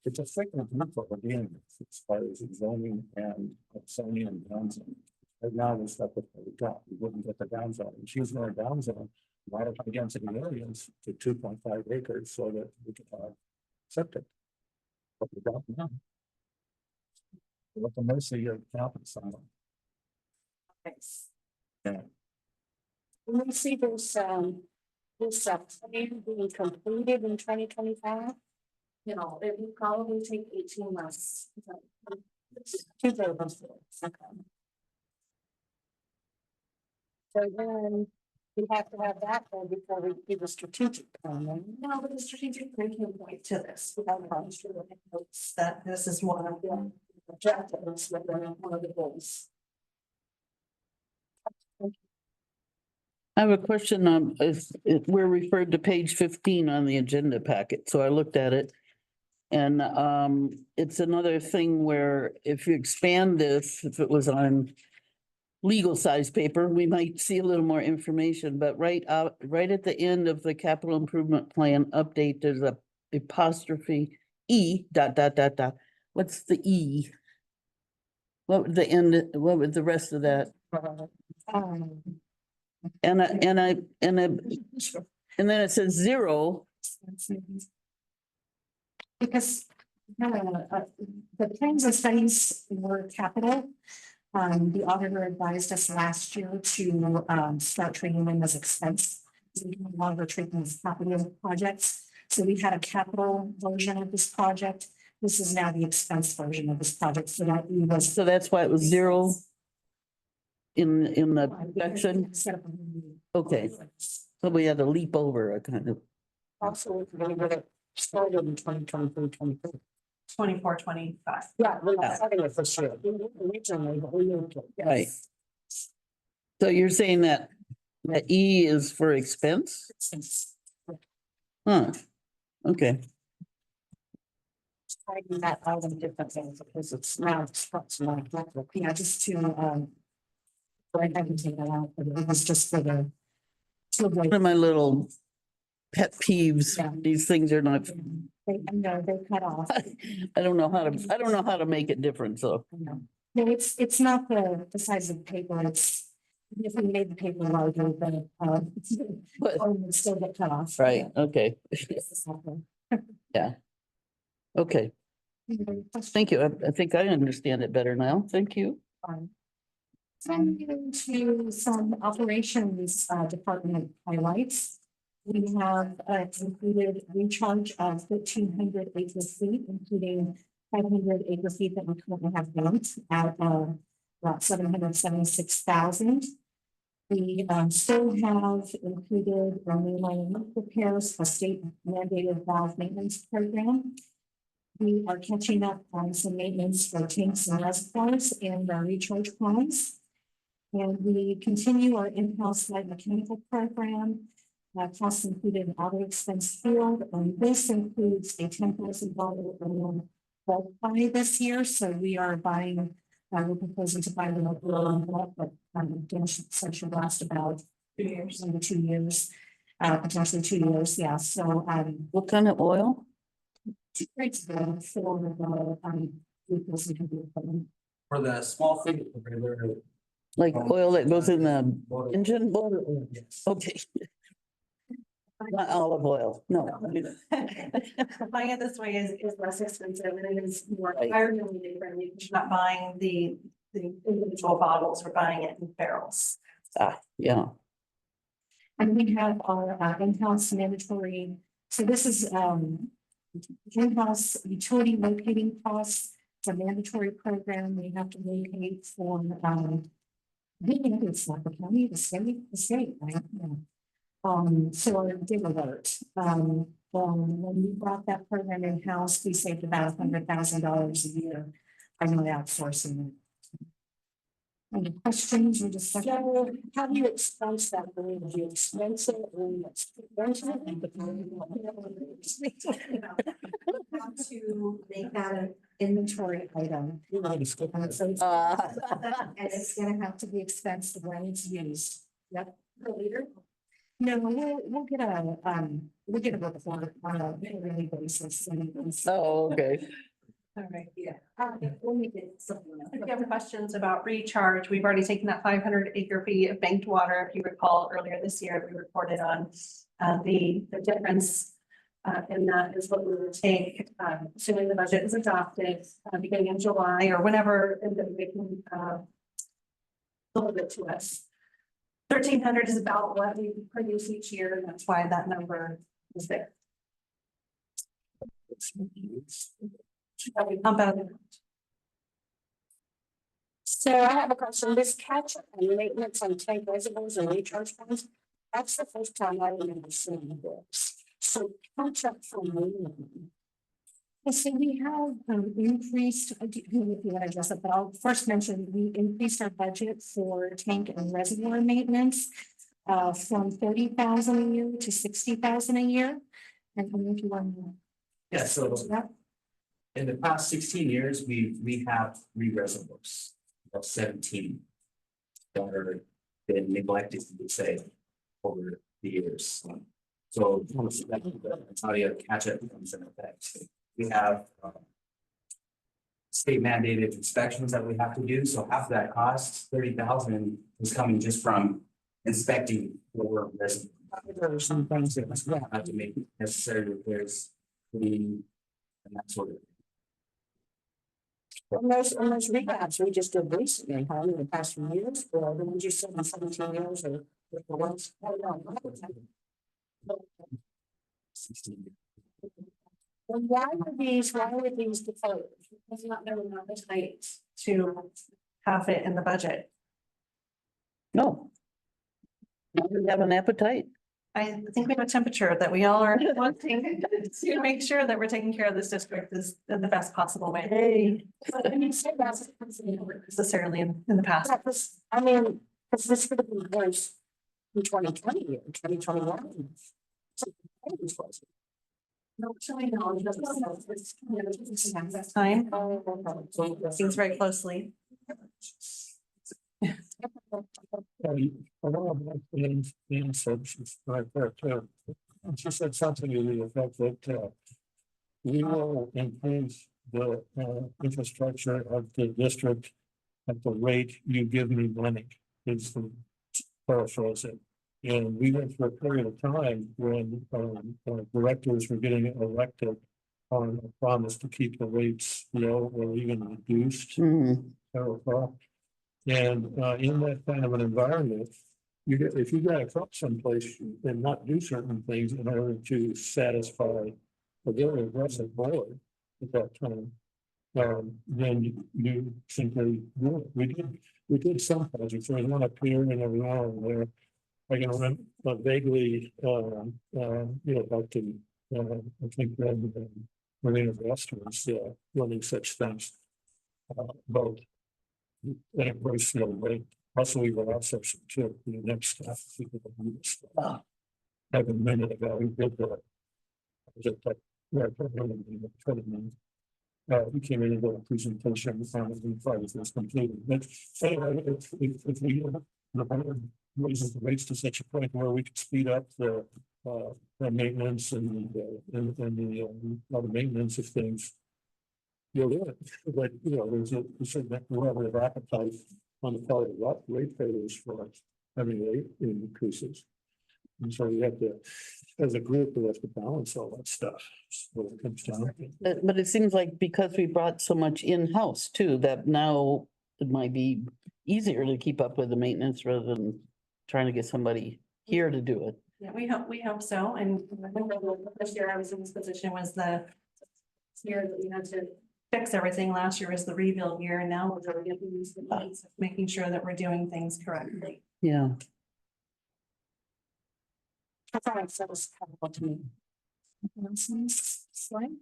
it's a frequent group what we're dealing with as far as zoning and zoning and down zoning. Right now, we're stuck with what we got, we wouldn't get the down zoning, she's going to down zone a lot of high density areas to 2.5 acres so that we can have septic. But we don't know. What the mercy of capital someone. Yeah. When we see this plan being completed in 2025. You know, it would probably take 18 months. Two buildings. Okay. So then we have to have that done before we do the strategic plan. right? No, but the strategic plan can point to this. We have a sure that it notes that this is one of the objectives within one of the goals. I have a question on, if we're referred to page 15 on the agenda packet, so I looked at it. And it's another thing where if you expand this, if it was on legal size paper, we might see a little more information, but right at the end of the capital improvement plan update, there's a apostrophe E ... What's the E? What would the rest of that? And then it says 0. Because the plans and studies were capital. The auditor advised us last year to start treating them as expense. We no longer treat them as capital projects. So we had a capital version of this project. This is now the expense version of this project. So that was. So that's why it was 0 in the section. Okay, so we had to leap over a kind of. Also, it started in 2023. 24, 25. Yeah, we started it for sure. Originally, but we moved it. Yes. Right. So you're saying that E is for expense? Huh, okay. Finding that out in different things because it's now approximately, yeah, just to, I can take that out, but it was just for the. One of my little pet peeves, Yeah. these things are not, They cut off. I don't know how to make it different, so. No, it's not the size of the paper, it's. If we made the paper larger, but, But- it would still get cut off. Right, okay, It's something. okay, thank you. I think I understand it better now. Thank you. Turning to some operations department highlights. We have included recharge of 1,300 acre feet, including 500 acre feet that we currently have built at about 776,000. We still have included mainline repairs for state mandated valve maintenance program. We are catching up on some maintenance for tanks and reservoirs and our recharge ponds. And we continue our in-house light mechanical program. Costs included an auto expense field, and this includes a $10,000 annual bulk buy this year. So we are buying, we're proposing to buy the bulk, but so should last about 2 years, under 2 years, potentially 2 years. Yeah. So What kind of oil? it's good for the vehicles we can do. For the small thing, Like oil that goes in the engine? Okay, Not olive oil, no. Buying it this way is less expensive and it is more Right. environmentally friendly. You're not buying the individual bottles, we're buying it in barrels. Yeah, And we have our in-house mandatory, so this is in-house utility locating costs. It's a mandatory program we have to locate for I think it's like the county, the state, right? Yeah. So our dig alert, when we brought that program in-house, we saved about $100,000 a year by not outsourcing it. Any questions or discussion? How do you expense that? Do you expense it or you expense it? How to make that an inventory item. And it's gonna have to be expensed when it's used. Yep. Per liter? No, we'll get a report on a daily basis. oh, okay. All right. Yeah. We'll make it something else. If you have questions about recharge, we've already taken that 500 acre feet of banked water. If you recall earlier this year, we reported on the difference. And that is what we will take, assuming the budget is adopted beginning in July or whenever they can deliver it to us. 1,300 is about what we produce each year, and that's why that number is there. So I have a question, this catch up and maintenance on tank reservoirs and recharge ponds, that's the first time I remember seeing this. So catch up for maintenance. And so we have increased, if you want to address it, but I'll first mention, we increased our budget for tank and reservoir maintenance from 30,000 a year to 60,000 a year. And if you want to. Yeah, so in the past 16 years, we have 3 reservoirs, about 17 that are been neglected, you would say, over the years. So that's how you catch up comes in effect. We have state mandated inspections that we have to do. So half of that cost, 30,000, is coming just from inspecting for reservoirs and things that we have to make necessary repairs, clean, and that sort of thing. And those rehabs we just did recently, how in the past few years, or the ones you said in 17 years or the ones? 16 years. Well, why were these deferred? It's not there enough height to have it in the budget. No. Now we have an appetite. I think we have a temperature that we all are wanting to make sure that we're taking care of this district is in the best possible way. But I mean, so that's Necessarily in the past. I mean, because this could have been worse in 2020 or 2021. No, that's time. Seems very closely. She said something to the effect that we will increase the infrastructure of the district at the rate you give me money, is the paraphrase it. And we went through a period of time when directors were getting elected on a promise to keep the rates low or even reduced. And in that kind of an environment, if you got to cut someplace and not do certain things in order to satisfy a very aggressive board at that time, then you simply do it. We did some projects. There was one up here and every one of them there. I can remember vaguely, back to, I think Marina West was running such things. But and it was still way. Also, we were also to the next stuff. Have a minute ago, we did that. We came in and did a presentation, we found it in Friday, it was completed. But anyway, if we raises the rates to such a point where we could speed up the maintenance and the maintenance of things. You'll do it, but there's a certain level of appetite on the part of rate payers for having rate increases. And so we have to, as a group, we have to balance all that stuff when it comes down. But it seems like because we brought so much in-house too, that now it might be easier to keep up with the maintenance rather than trying to get somebody here to do it. Yeah, we hope so. And I remember the first year I was in this position was the year that we had to fix everything. Last year was the rebuild year, and now we're really getting these needs, making sure that we're doing things correctly. Yeah. I thought I said was helpful to me. Slide.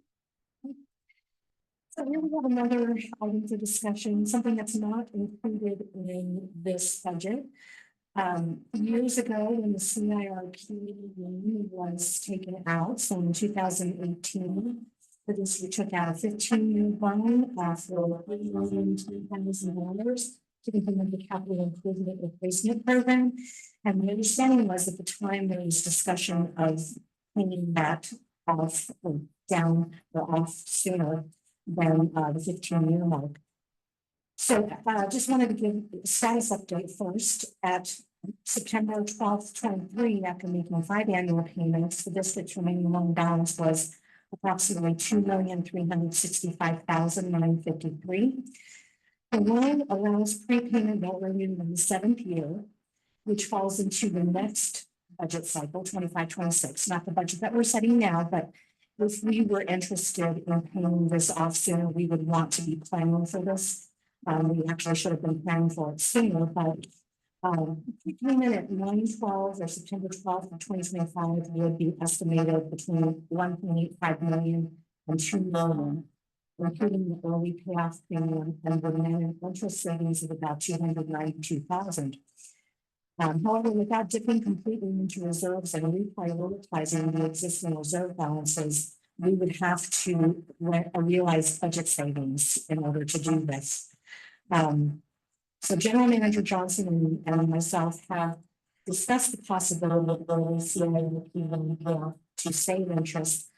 So here we have another item for discussion, something that's not included in this budget. Years ago, when the CIRP was taken out, so in 2018, the district took out a 15-year bond for $3,000 to implement the capital improvement replacement program. And my understanding was at the time there was discussion of paying that off or down or off sooner than the 15-year mark. So just wanted to give a status update first. At September 12th, 23, after making 5 annual payments, the district's remaining loan balance was approximately $2,365,953. The loan allows prepayment while remaining in the 7th year, which falls into the next budget cycle, 25-26, not the budget that we're setting now, but if we were interested in paying this off sooner, we would want to be planning for this. We actually should have been planning for it sooner, but payment at 9/12 or September 12th of 2025 would be estimated between 1.85 million and 2 million, including the early payoff premium and the remaining interest savings of about 292,000. However, without dipping completely into reserves and reprioritizing the existing reserve balances, we would have to realize budget savings in order to do this. So General Manager Johnson and myself have discussed the possibility of the CIP to save interest,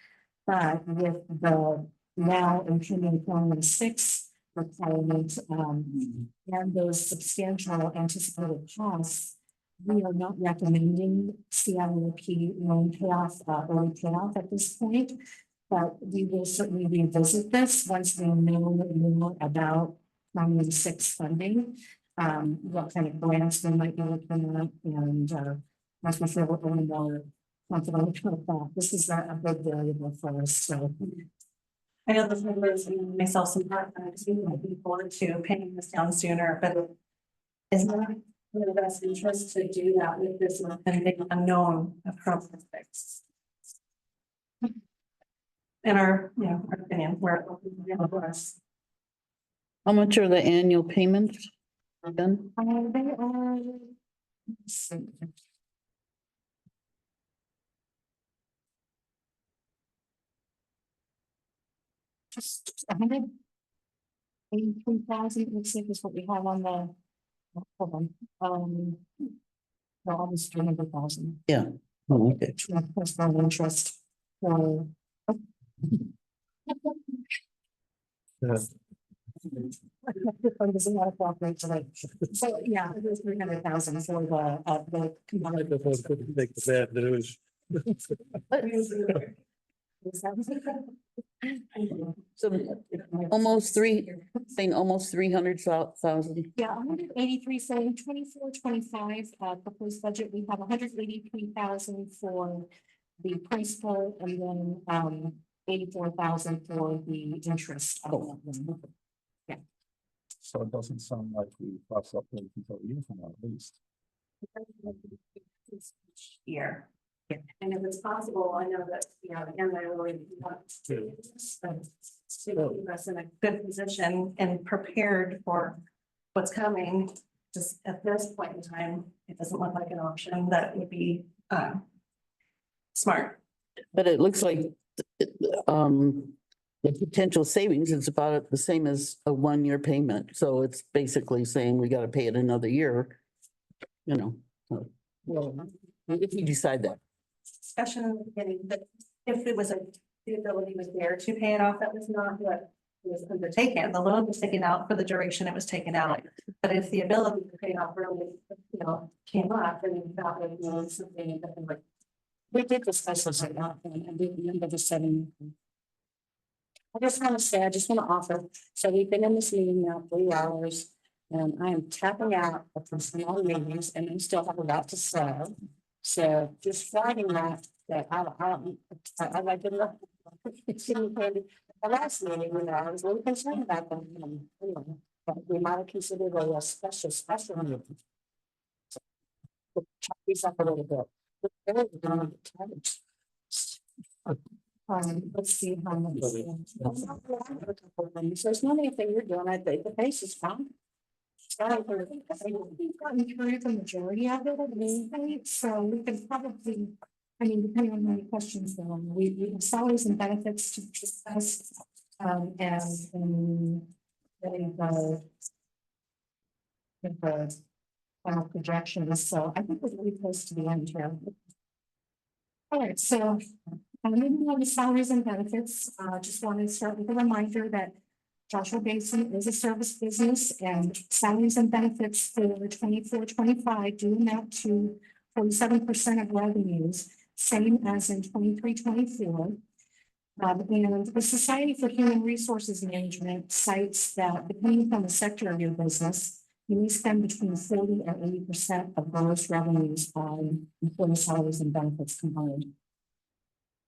but with the now impending Formula 6 requirement and those substantial anticipated costs, we are not recommending CIP loan payoff, early payoff at this point, but we will certainly revisit this once we know more about Formula 6 funding, what kind of grants we might be looking at, and once we feel a little more confident about that. This is a big variable for us, so. I know the members and myself some part time because we might be forward to paying this down sooner, but it's not in the best interest to do that with this impending unknown of prospects. In our, our opinion, where for us. How much are the annual payments again? They are. Let's see. Just 183,000, looks like is what we have on the, hold on, no, almost 300,000. Yeah. Oh, okay. Plus no interest. So. So, yeah, it was 300,000 for the. I just couldn't take the bad news. So almost 300,000. Yeah, 183, so in 24-25 proposed budget, we have 183,000 for the principal and then 84,000 for the interest. Yeah. So it doesn't sound like we crossed up with people from at least. Year. And if it's possible, I know that, again, I really want to keep us in a good position and prepared for what's coming. Just at this point in time, it doesn't look like an option that would be smart. But it looks like the potential savings is about the same as a 1-year payment. So it's basically saying we got to pay it another year, well, if we decide that. Discussion in the beginning, but if it was the ability was there to pay it off, that was not what was undertaken. The loan was taken out for the duration it was taken out. But if the ability to pay off early, came up, then that would be something that would We did discuss this a lot, and we remember the 7. I just want to say, I just want to offer, so we've been in this meeting now 3 hours, and I am tapping out of some small meetings, and I still have a lot to say. So just flagging that I like to look. The last meeting, I was really concerned about them, but we might have considered a special meeting. So, we'll chop these up a little bit. Let's see how much. There's not anything you're doing, I think the pace is fine. We've gotten through the majority of it, anyway, so we can probably, I mean, depending on my questions, we have salaries and benefits to discuss. And then the final projections, so I think we're really close to the end here. All right, so moving on to salaries and benefits, just wanted to start with a reminder that Joshua Basin is a service business, and salaries and benefits for 24-25 do amount to 47% of revenues, same as in 23-24. And the Society for Human Resources Management cites that depending on the sector of your business, you may spend between 40 and 80% of gross revenues on employee salaries and benefits combined.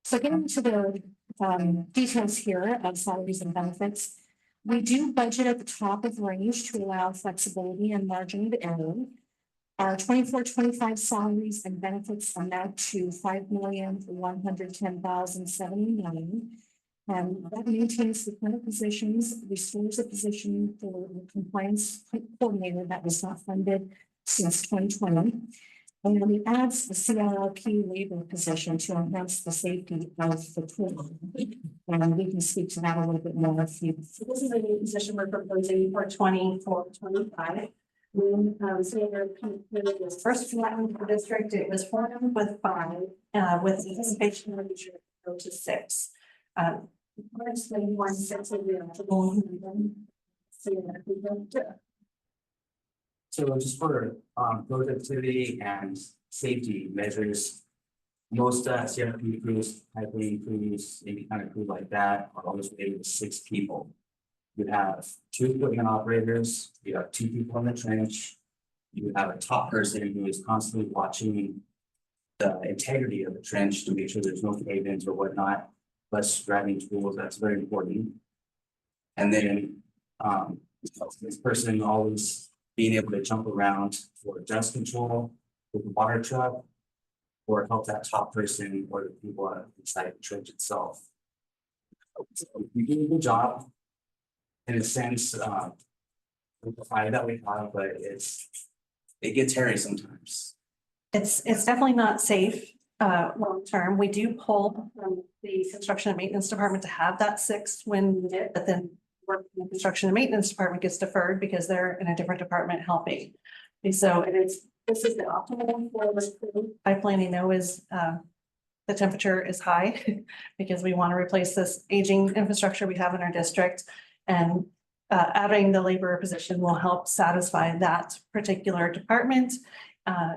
So getting to the details here of salaries and benefits, we do budget at the top of range to allow flexibility and margin of error. Our 24-25 salaries and benefits amount to $5,110,079. And that maintains the current positions, restores a position for the compliance coordinator that was not funded since 2020. And then it adds the CRLP labor position to enhance the safety of the pool. And we can speak to that a little bit more if you. So this is a new position we're proposing for 24-25. When CRLP was first formed in the district, it was formed with 5, with anticipation of future go to 6. Honestly, 1 6 will be So just for productivity and safety measures, most CRP crews, pipeline crews, any kind of crew like that are always rated with 6 people. You have 2 equipment operators, you have 2 people in the trench, you have a top person who is constantly watching the integrity of the trench to make sure there's no cave-ins or whatnot, less driving tools, that's very important. And then this person always being able to jump around for dust control with the water truck, or help that top person or the people inside the trench itself. So we do a good job in a sense, with the fire that we have, but it gets hairy sometimes. It's definitely not safe long term. We do pull from the construction and maintenance department to have that 6 when needed, but then work in the construction and maintenance department gets deferred because they're in a different department helping. And so this is the optimal for this pipeline. I know is the temperature is high because we want to replace this aging infrastructure we have in our district, and adding the labor position will help satisfy that particular department.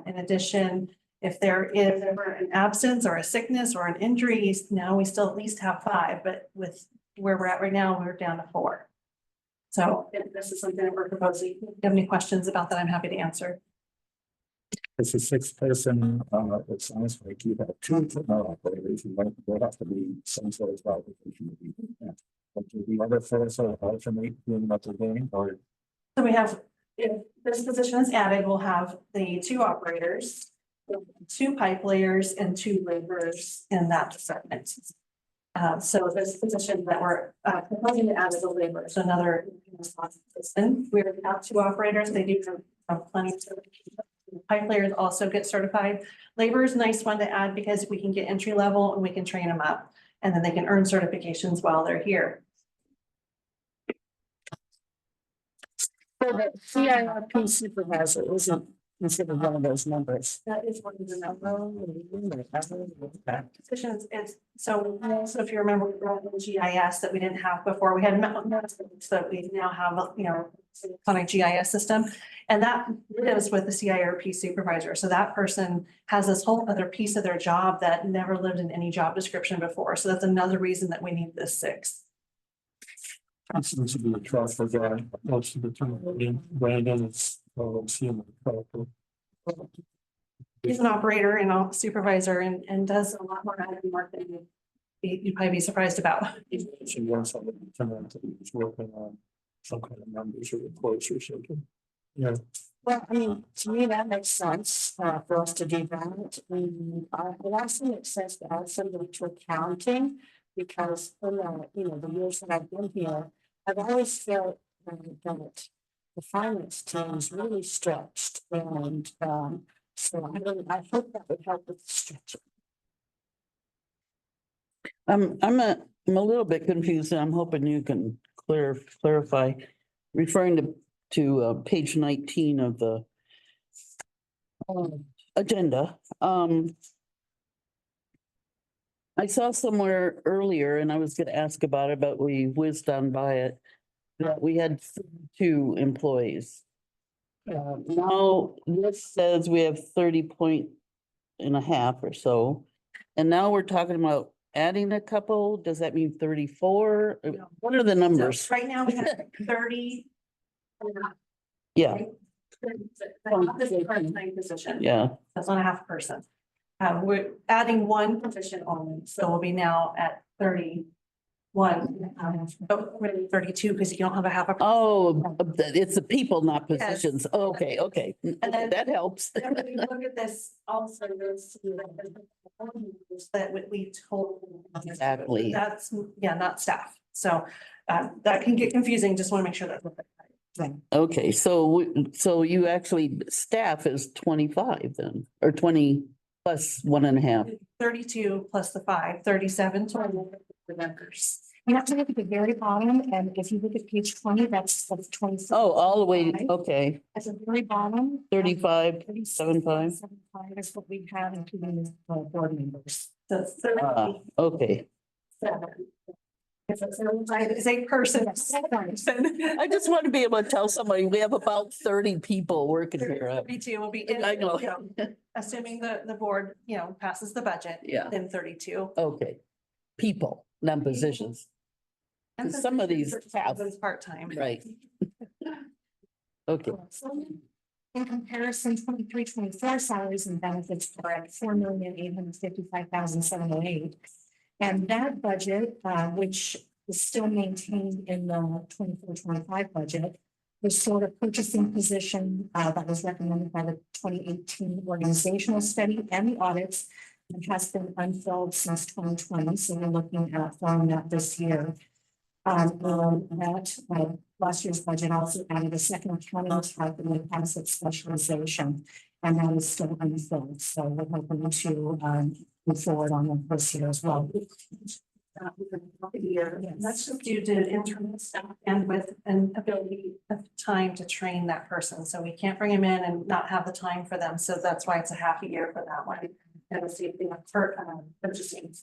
In addition, if there is ever an absence or a sickness or an injury, now we still at least have 5, but with where we're at right now, we're down to 4. So if this is something that we're proposing, if you have any questions about that, I'm happy to answer. It's a 6-person, it sounds like you have 2 equipment operators, you might, there have to be some sort of qualification. But do the other fellows alternate doing what they're doing, or? So we have, if this position is added, we'll have the 2 operators, 2 pipe layers, and 2 laborers in that department. So this position that we're proposing to add is a laborer, so another person. We have 2 operators. They do have plenty of certification. Pipe layers also get certified. Labor is a nice one to add because we can get entry level and we can train them up, and then they can earn certifications while they're here. So the CIRP supervisor isn't consider one of those numbers. That is one of the positions. It's so if you remember, we brought in GIS that we didn't have before. We had so we now have, on a GIS system. And that lives with the CIRP supervisor. So that person has this whole other piece of their job that never lived in any job description before. So that's another reason that we need this 6. Seems to be a trustful guy most of the time. Brandon is, seeing the He's an operator and a supervisor and does a lot more admin work than you'd probably be surprised about. She wants somebody to come in to he's working on some kind of numbers or reports or something. Yeah. Well, I mean, to me, that makes sense for us to do that. It also makes sense to add somebody to accounting because in the years that I've been here, I've always felt that the finance team is really stretched and so I hope that would help with the stretching. I'm a little bit confused and I'm hoping you can clarify, referring to page 19 of the agenda. I saw somewhere earlier and I was gonna ask about it, but we whizzed on by it, that we had 2 employees. Now this says we have 30.5 or so. And now we're talking about adding a couple. Does that mean 34? What are the numbers? So right now we have 30. Yeah, This is part-time position. yeah. That's not a half person. We're adding 1 position only, so we'll be now at 31. But really 32 because you don't have a half a. Oh, it's the people, not Yes. positions. Okay, okay. And then- That helps. And when you look at this, also there's that we told. Exactly. That's, not staff. So that can get confusing. Just want to make sure that's. Okay, so you actually, staff is 25 then, or 20 plus 1.5. 32 plus the 5, 37 total for members. You have to look at the very bottom, and if you look at page 20, that's 26. Oh, all the way, okay, At the very bottom. 35, 75 75. is what we have, including board members. So 37. Okay. It's a person. I just want to be able to tell somebody we have about 30 people working here. 32 will be, I know. assuming the board, passes the budget. Yeah. Then 32. Okay, people, not positions. And Some of these have, is part-time. right. Okay, So in comparison, 23-24 salaries and benefits are at 4,855,708. And that budget, which is still maintained in the 24-25 budget, was sort of purchasing position that was recommended by the 2018 organizational study and the audits, and has been unfilled since 2020. So we're looking at filling that this year. Last year's budget also added a second accounting type in asset specialization, and that is still unfilled. So we're hoping to move forward on that this year as well. That's just due to internal staff and with an ability of time to train that person. So we can't bring them in and not have the time for them. So that's why it's a half a year for that one. And the same thing for purchasing.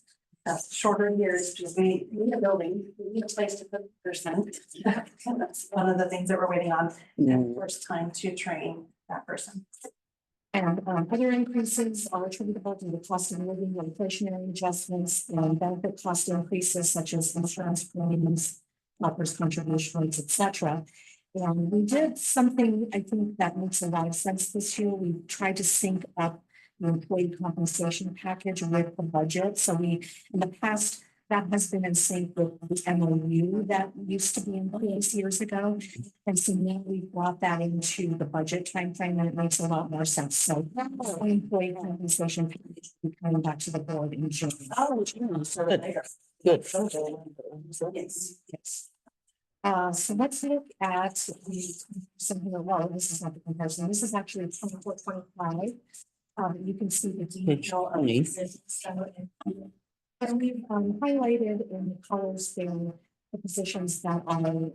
That's shorter years because we need a building, we need a place to put the person. That's one of the things that we're waiting on. And first time to train that person. And other increases are attributable to the cost of living, inflationary adjustments, and benefit cost increases such as insurance premiums, workers' contribution rates, et cetera. And we did something, I think, that makes a lot of sense this year. We tried to sync up the employee compensation package with the budget. So in the past, that has been in sync with the MOU that used to be in place years ago. And so now we've brought that into the budget timeframe, and it makes a lot more sense. So the employee compensation package will be coming back to the board in June. Oh, June, so Good. later. good. Yes. So let's look at something. Well, this is not the comparison. This is actually 24-25. You can see the detail of 20. this. And we've highlighted in the colors there the positions that are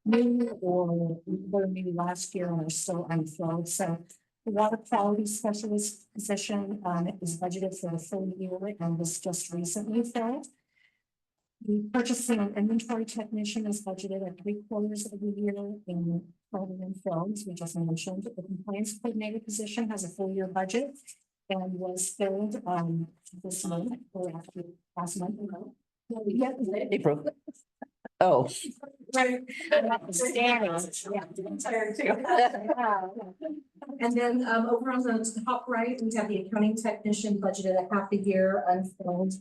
new or were new last year and are still unfilled. So the water quality specialist position is budgeted for the full year and was just recently filled. The purchasing and inventory technician is budgeted at 3/4 of the year in permanent films. We just mentioned the compliance coordinator position has a full year budget and was filled this month or after last month. Yeah, April. Oh, right. And then over on the top right, we have the accounting technician budgeted at half a year unfilled.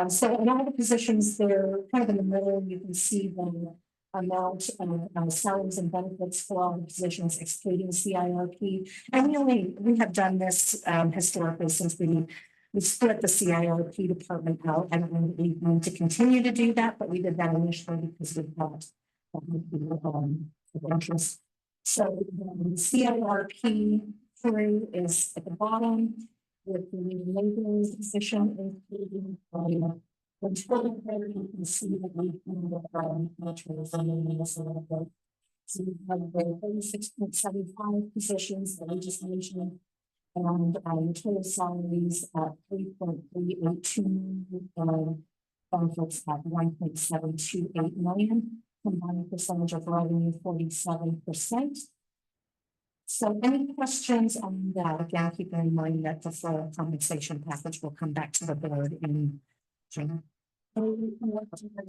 So in all the positions, they're kind of in the middle, you can see the amount of salaries and benefits for all the positions excluding CIRP. And we have done this historically since we split the CIRP department out. I don't know that we want to continue to do that, but we did that initially because we thought of interest. So the CIRP crew is at the bottom with the labor position including the total there, you can see that we materials and then so we have the 36.75 positions that I just mentioned. And total salaries at 3.382 benefits at 1.728 million, combined percentage of revenue 47%. So any questions on that? Again, keeping in mind that the full compensation package will come back to the board in June. To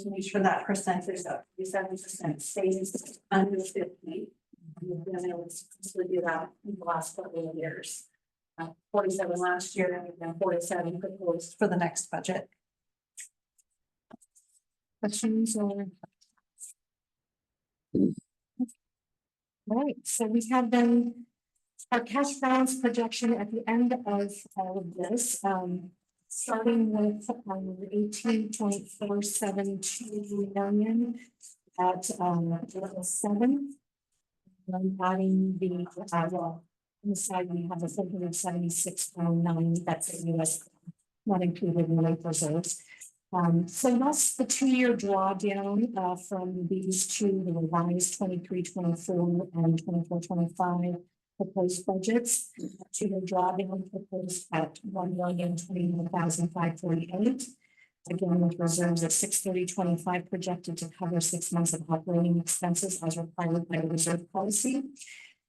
make sure that percentage of 7% stays under 50. We've been able to do that in the last couple of years. 47 last year and then 47 proposed for the next budget. Questions or? Right, so we have then our cash balance projection at the end of all of this, starting with 18.472 million at level 7. And adding the on the side we have a 776.9, that's in US, not included in life reserves. So that's the 2-year drawdown from these two, the revised 23-24 and 24-25 proposed budgets. 2-year drawdown proposed at 1,021,548. Again, with reserves at 6/30/25 projected to cover 6 months of operating expenses as required by the reserve policy.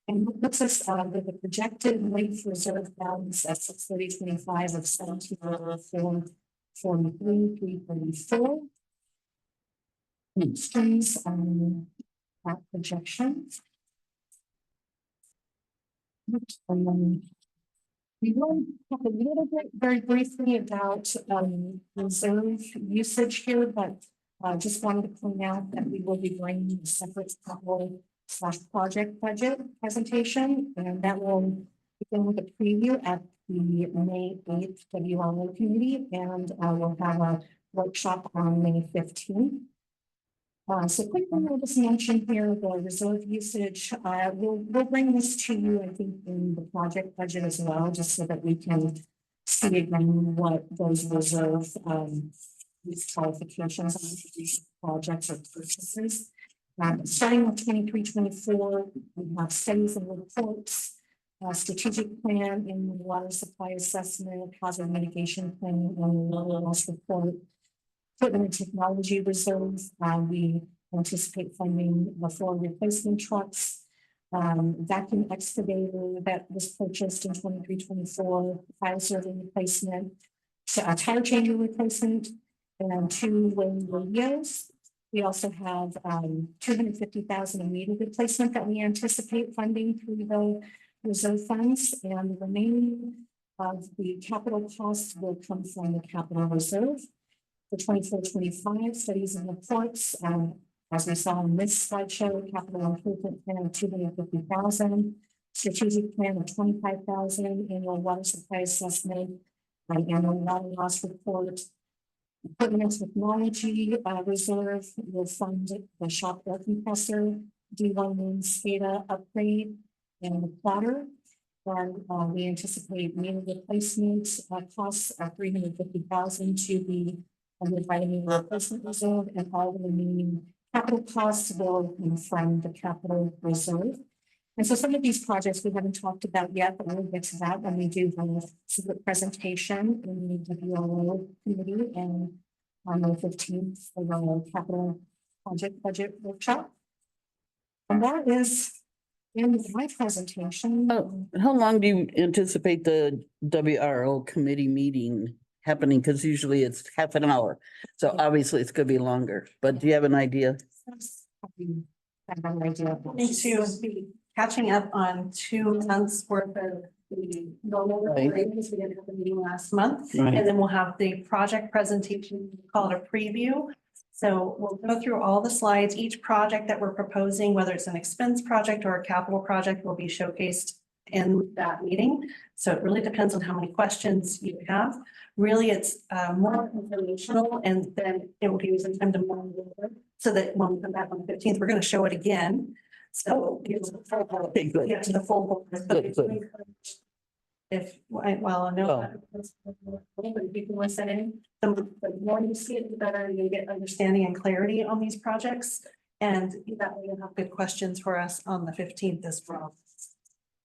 And it puts us with a projected late reserve balance at 6/30/25 of 17,443,334. Questions on that projection? We will talk a little bit very briefly about reserve usage here, but just wanted to point out that we will be bringing a separate capital/project budget presentation, and that will begin with a preview at the May 8th WRO committee, and we'll have a workshop on May 15th. So quickly, I'll just mention here the reserve usage. We'll bring this to you, I think, in the project budget as well, just so that we can see again what those reserve these qualifications on these projects or purchases. Starting with 23-24, we have studies and reports, strategic plan in the water supply assessment, hazard mitigation plan, and water loss report. Equipment and technology reserves, we anticipate funding the 4 replacement trucks, vacuum excavator that was purchased in 23-24, file server replacement, tire changer replacement, and 2 wind radios. We also have 250,000 in meter replacement that we anticipate funding through the reserve funds, and the remaining of the capital costs will come from the capital reserve. For 24-25 studies and reports, as we saw in this slideshow, capital improvement plan of 250,000, strategic plan of 25,000, annual water supply assessment, annual water loss report. Equipment and technology reserve will fund the shop air compressor, D1 SCADA upgrade, and the plotter. And we anticipate meter replacement costs of 350,000 to be funded by the meter replacement reserve, and all the remaining capital costs will come from the capital reserve. And so some of these projects we haven't talked about yet, but we'll get to that when we do the secret presentation in the WRO committee and on the 15th for the capital project budget workshop. And that is in my presentation. How long do you anticipate the WRO committee meeting happening? Because usually it's half an hour. So obviously it's gonna be longer, but do you have an idea? Need to be catching up on 2 months worth of the normal Right. because we didn't have a meeting last month. Right. And then we'll have the project presentation, called a preview. So we'll go through all the slides. Each project that we're proposing, whether it's an expense project or a capital project, will be showcased in that meeting. So it really depends on how many questions you have. Really, it's more informational, and then it will give you some time to mull over so that when we come back on the 15th, we're going to show it again. So it's the full, Okay, good. yeah, to the full board. Good, good. If, well, I know. But people listening, the more you see it, the better you get understanding and clarity on these projects. And that way you'll have good questions for us on the 15th as well.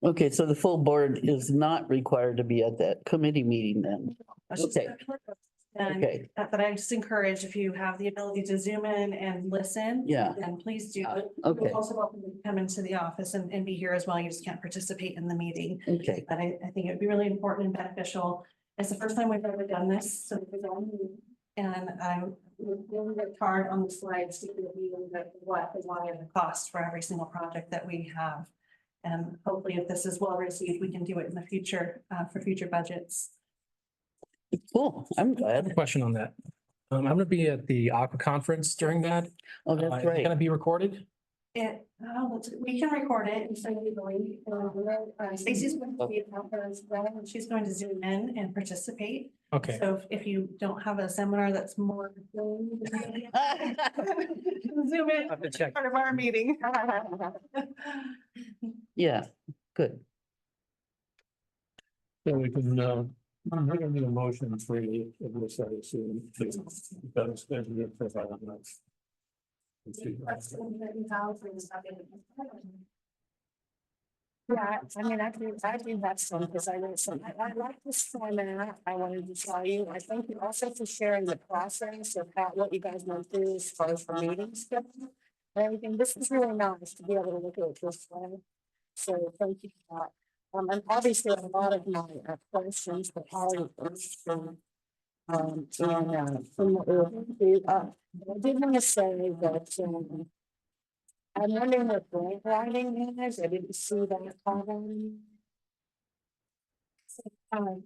Okay, so the full board is not required to be at that committee meeting then? Okay. And Okay, but I just encourage, if you have the ability to zoom in and listen. Yeah. Then please do. okay, You're also welcome to come into the office and be here as well. You just can't participate in the meeting. okay. But I think it'd be really important and beneficial. It's the first time we've ever done this, so we've done. And I really worked hard on the slides to give you the what, the why, and the cost for every single project that we have. And hopefully, if this is well received, we can do it in the future, for future budgets. Cool, I'm I have a glad. question on that. I'm gonna be at the Aqua Conference during that. Oh, Is that's it right. gonna be recorded? We can record it and send you the link. Stacy's going to be out there as well, and she's going to zoom in and participate. Okay, So if you don't have a seminar that's more. Zoom in, have to check. part of our meeting. Yeah, good. So we can, I'm gonna need a motion for you, if we're sorry, soon. Better spend it for 5 minutes. Yeah, I mean, I do have some, because I wrote some, I like this format, I wanted to tell you, I thank you also for sharing the process of how, what you guys went through as far as the meetings go. And everything, this is really nice to be able to look at it this way, so thank you for that. And obviously a lot of my questions, but already answered. And from what we were through, I did want to say that, I'm wondering what grant writing is. I didn't see that column. The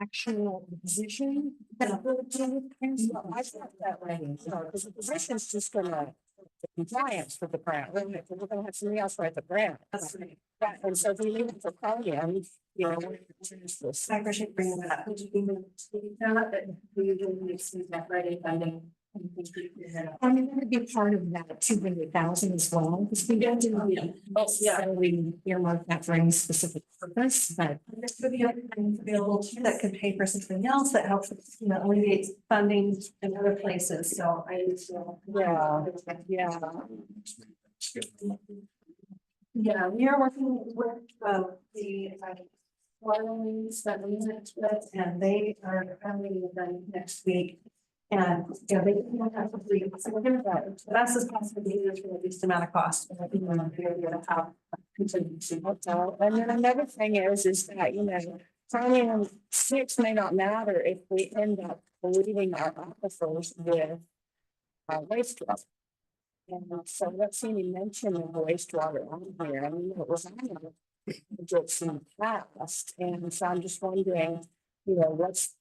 actual position. I thought that way, because the position's just gonna compliance with the grant. We're gonna have somebody else write the grant. That's right. Yeah, and so if we leave it for Claudia, you know. I appreciate bringing that up. Would you be able to speak to that we usually see that writing funding? I mean, that would be part of that 200,000 as well, because we don't do, we earmark that for any specific purpose, but. There could be other things available too that could pay for something else that helps, alleviate funding in other places. So I just. Yeah. Yeah, we are working with the Orleans that we met with, and they are having them next week. And they don't have to agree. So we're gonna try the best as possible for the least amount of cost. And I think we're gonna have contingency. And then another thing is that, Plan 6 may not matter if we end up polluting our aquifers with wastewater. And so let's any mention of wastewater on here. I mean, it was on the budgets in the past, and so I'm just wondering, what's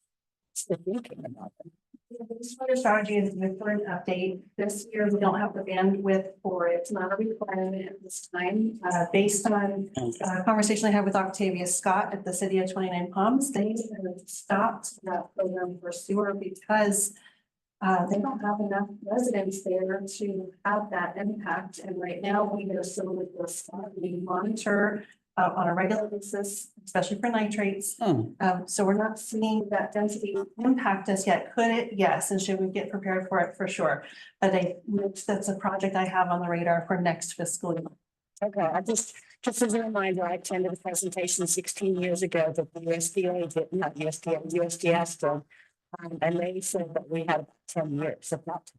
the thinking about it? Wastewater strategy is the current update. This year, we don't have the bandwidth for it. It's not a requirement at this time. Based on a conversation I had with Octavia Scott at the City of 29 Palms, they have stopped that program for sewer because they don't have enough residents there to have that impact. And right now, we know some of this, we monitor on a regular basis, especially for nitrates. Oh, So we're not seeing that density impact us yet. Could it? Yes. And should we get prepared for it? For sure. But that's a project I have on the radar for next fiscal year. Okay, just as a reminder, I attended a presentation 16 years ago that the USDA did, not USDA, USDS did. And they said that we had about 10 years of that.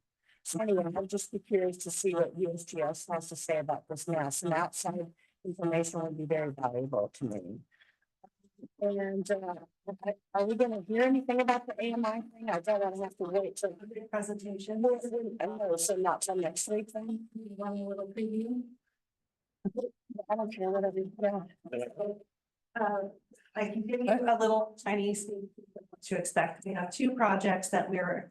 So anyway, I'd just be curious to see what USGS has to say about this now. Some outside information would be very valuable to me. And are we gonna hear anything about the AMI thing? I don't want to have to wait till the presentation. No, so not till next week then? You want a little preview? I don't care, whatever. I can give you a little tiny sneak peek of what to expect. We have two projects that we're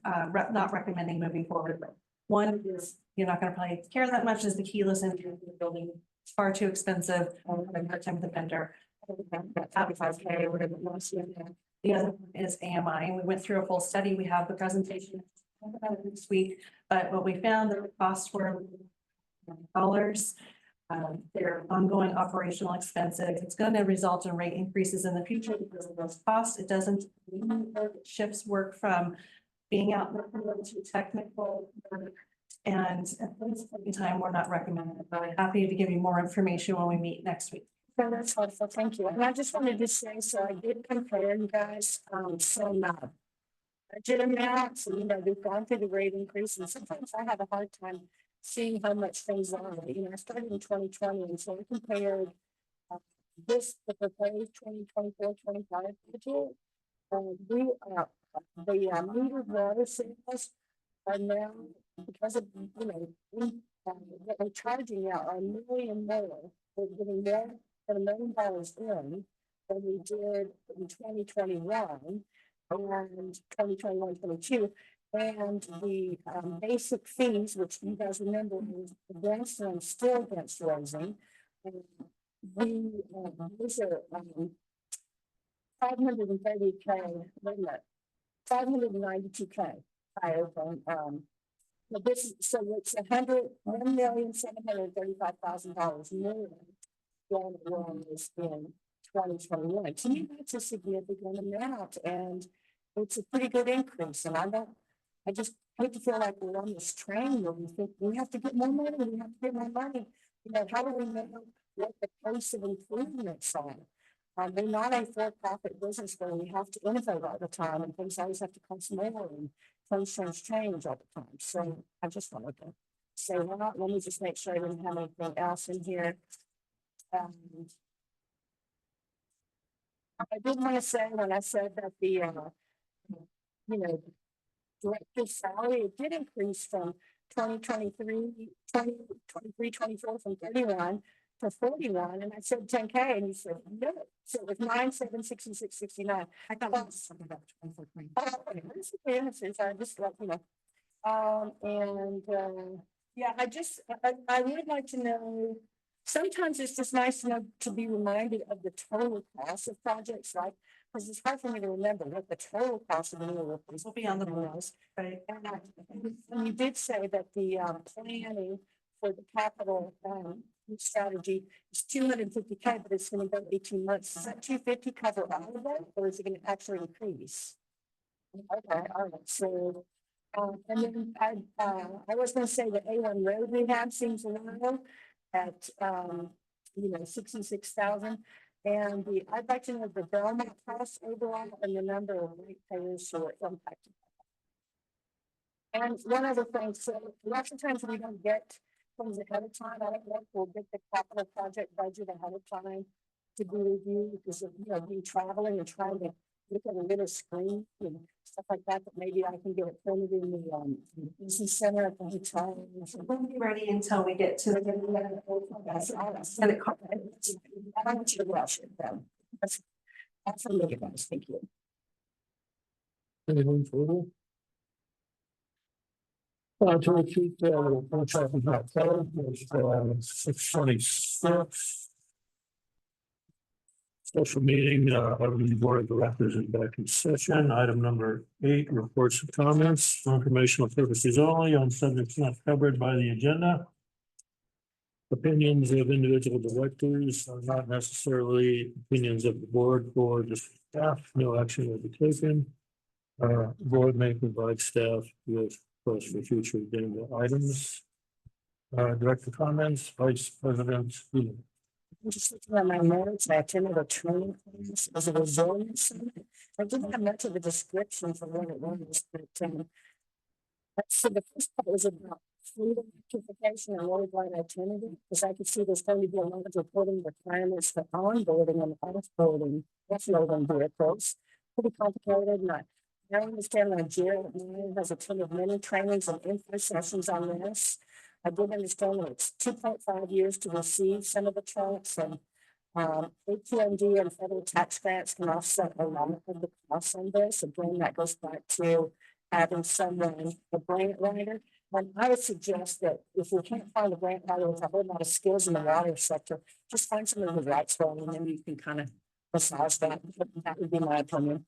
not recommending moving forward with. One is, you're not gonna probably care that much, is the keyless entry to the building. It's far too expensive. I'm having a hard time with the vendor. $45K or whatever it was. The other one is AMI, and we went through a full study. We have the presentation this week, but what we found, that the costs were dollars. Their ongoing operational expenses. It's going to result in rate increases in the future because of those costs. It doesn't shifts work from being out to technical work. And at this point in time, we're not recommending it, but I'm happy to give you more information when we meet next week. So that's helpful, thank you. And I just wanted to say, so I did compare you guys, some budget amounts, and we've gone through the rate increase, and sometimes I have a hard time seeing how much things are. I started in 2020, and so I compared the proposed 2024-25 budget. The metered water sales are now, because of what we're charging now, are $1 million more. We're getting more than $1 million in than we did in 2021 and 2021-22. And the basic fees, which you guys remember, is against and still against raising. These are 530K, wait a minute, 592K higher than but this is, so it's $1,735,000 more than it was in 2021. To me, that's a significant amount, and it's a pretty good increase. And I just hate to feel like we're on this train where we think we have to get more money, we have to get more money. How do we know what the pace of improvements are? We're not a for-profit business where we have to innovate all the time, and things always have to cost more, and things change all the time. So I just wanted to say, let me just make sure I didn't have anything else in here. I did want to say, when I said that the director's salary, it did increase from 24 from 31 to 41, and I said 10K, and you said no. So it was 9,766.69. I thought that was something about 24. I just let you know. Yeah, I would like to know. Sometimes it's just nice to know, to be reminded of the total cost of projects, right? Because it's hard for me to remember what the total cost of the new will be on the bills. Right. And you did say that the planning for the capital strategy is 250K, but it's going to go 18 months. Is that 250 cover all of that, or is it going to actually increase? Okay, all right. So, and then I was going to say the A1 road rehab seems low at 66,000, and I'd like to know the Belmont cost overall and the number of ratepayers who are impacted. And one other thing, so lots of times we don't get things ahead of time. I don't know if we'll get the capital project budget ahead of time to be reviewed because of being traveling and trying to look at a little screen and stuff like that. But maybe I can get it printed in the business center at the hotel. It won't be ready until we get to the. I want you to rush it then. That's a little guys. Thank you. Anyone further? To repeat, contract is not covered, it's 626. Special meeting, of the board of directors is back in session. Item number 8, reports and comments for informational purposes only on subjects not covered by the agenda. Opinions of individual directors are not necessarily opinions of the board or the staff. No action will be taken. Board may provide staff with requests for future agenda items. Director comments, Vice President. Wheeler. I'm just looking at my notes. I attended a training class as a resilience summit. I didn't have much of a description for what it was, but so the first part was about fleet electrification. I'm really glad I attended it because I could see there's going to be a lot of reporting requirements for onboarding and offboarding off-roading vehicles. Pretty complicated. And I understand that Jared has attended many trainings and info sessions on this. I did understand that it's 2.5 years to receive some of the trucks, and AT&D and federal tax grants can offset a lot of the costs on this. Again, that goes back to having someone, a grant writer. And I would suggest that if we can't find a grant writer with a whole lot of skills in the water sector, just find someone who writes well, and then you can kind of massage that. That would be my opinion.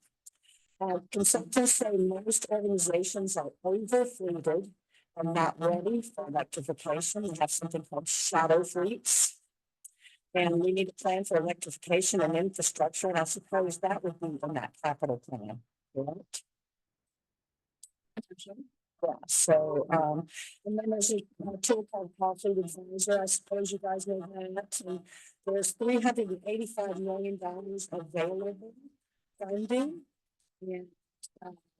Consultants say most organizations are overfleeted and not ready for electrification. We have something called shadow fleets. And we need a plan for electrification and infrastructure. And I suppose that would be in that capital plan, right? Yeah, so, and then there's a tool called Power Fleet Advisor. I suppose you guys know that. And there's $385 million available funding. And,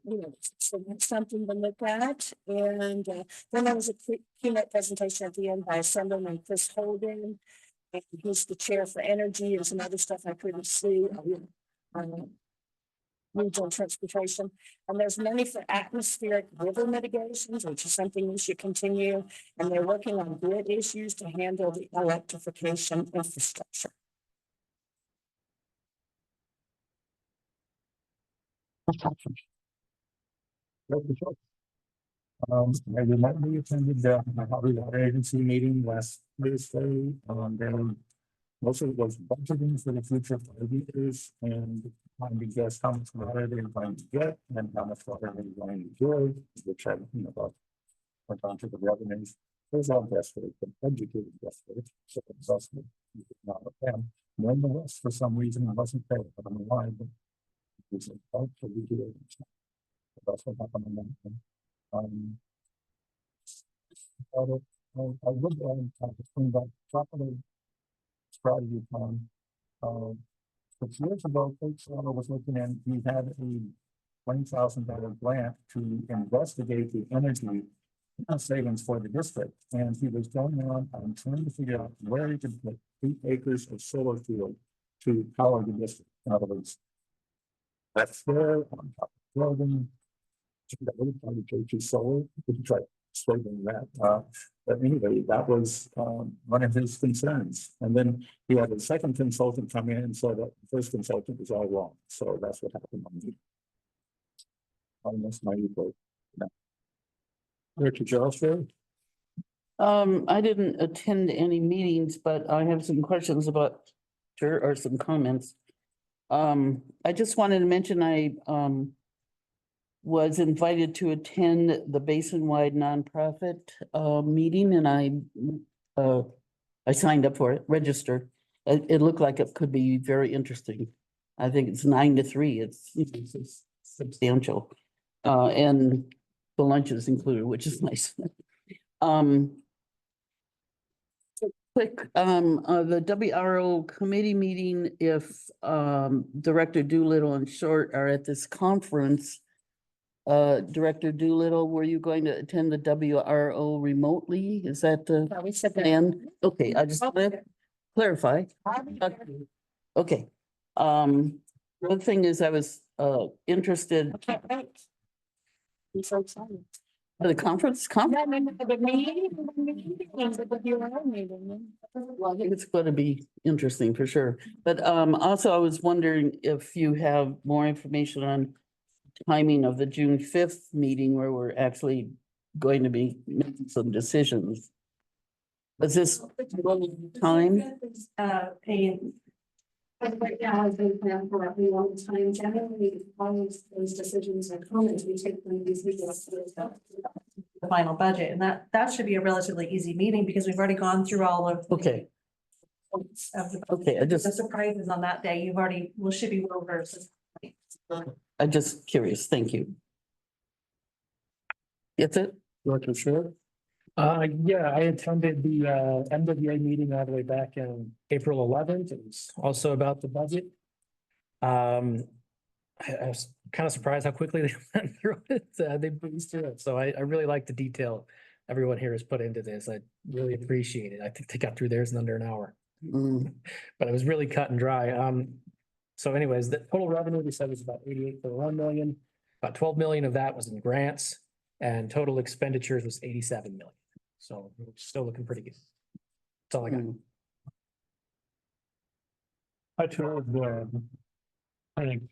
you know, so that's something to look at. And then there was a keynote presentation at the end by Assemblyman Chris Holden. And he's the chair for energy and some other stuff I couldn't see. Regional transportation. And there's money for atmospheric river mitigations, which is something we should continue. And they're working on grid issues to handle the electrification infrastructure. I remotely attended the Hobby Water Agency meeting last Thursday. Then most of it was budgeting for the future 5 years and trying to guess how much water they're going to get and how much water they're going to enjoy, which I, went on to the revenues. Those all guesswork, but educated guesswork. So it's also not with them. Nonetheless, for some reason, it wasn't paid. I don't know why, but it was about to be doing. That's what happened on that one. I would explain that capital strategy plan. 6 years ago, Coach Salo was looking at, he had a $20,000 grant to investigate the energy savings for the district. And he was going on and trying to figure out where he could put 8 acres of solar field to power the district. In other words, that's there on top of the building. Solar, we could try explaining that. But anyway, that was one of his concerns. And then he had a second consultant come in and said that the first consultant was all wrong. So that's what happened on me. Almost my report. Director Johnson. I didn't attend any meetings, but I have some questions about, or some comments. I just wanted to mention I was invited to attend the Basin-wide nonprofit meeting, and I signed up for it, registered. It looked like it could be very interesting. I think it's 9 to 3. It's substantial, and the lunch is included, which is nice. Quick, the WRO committee meeting, if Director Doolittle and Short are at this conference, Director Doolittle, were you going to attend the WRO remotely? Is that the plan? Okay, I just want to clarify. Okay. One thing is I was interested. I'm so excited. The conference? The meeting. Well, I think it's going to be interesting for sure. But also I was wondering if you have more information on timing of the June 5th meeting where we're actually going to be making some decisions. Was this time? Right now, I've been planning for a long time. Generally, all of those decisions and comments, we take them these weekends. final budget. And that should be a relatively easy meeting because we've already gone through all of. the Okay, points of the. okay, The surprises on that day, should be well versed. I'm just curious, thank you. That's it? Director Sher? Yeah, I attended the MWA meeting all the way back in April 11th. It was also about the budget. I was kind of surprised how quickly they went through it. They breezed through it. So I really like the detail everyone here has put into this. I really appreciate it. I think they got through theirs in under an hour, but it was really cut and dry. So anyways, the total revenue we said was about 88.1 million. About 12 million of that was in grants, and total expenditures was 87 million. So we're still looking pretty good. That's all I got. I toured, I think,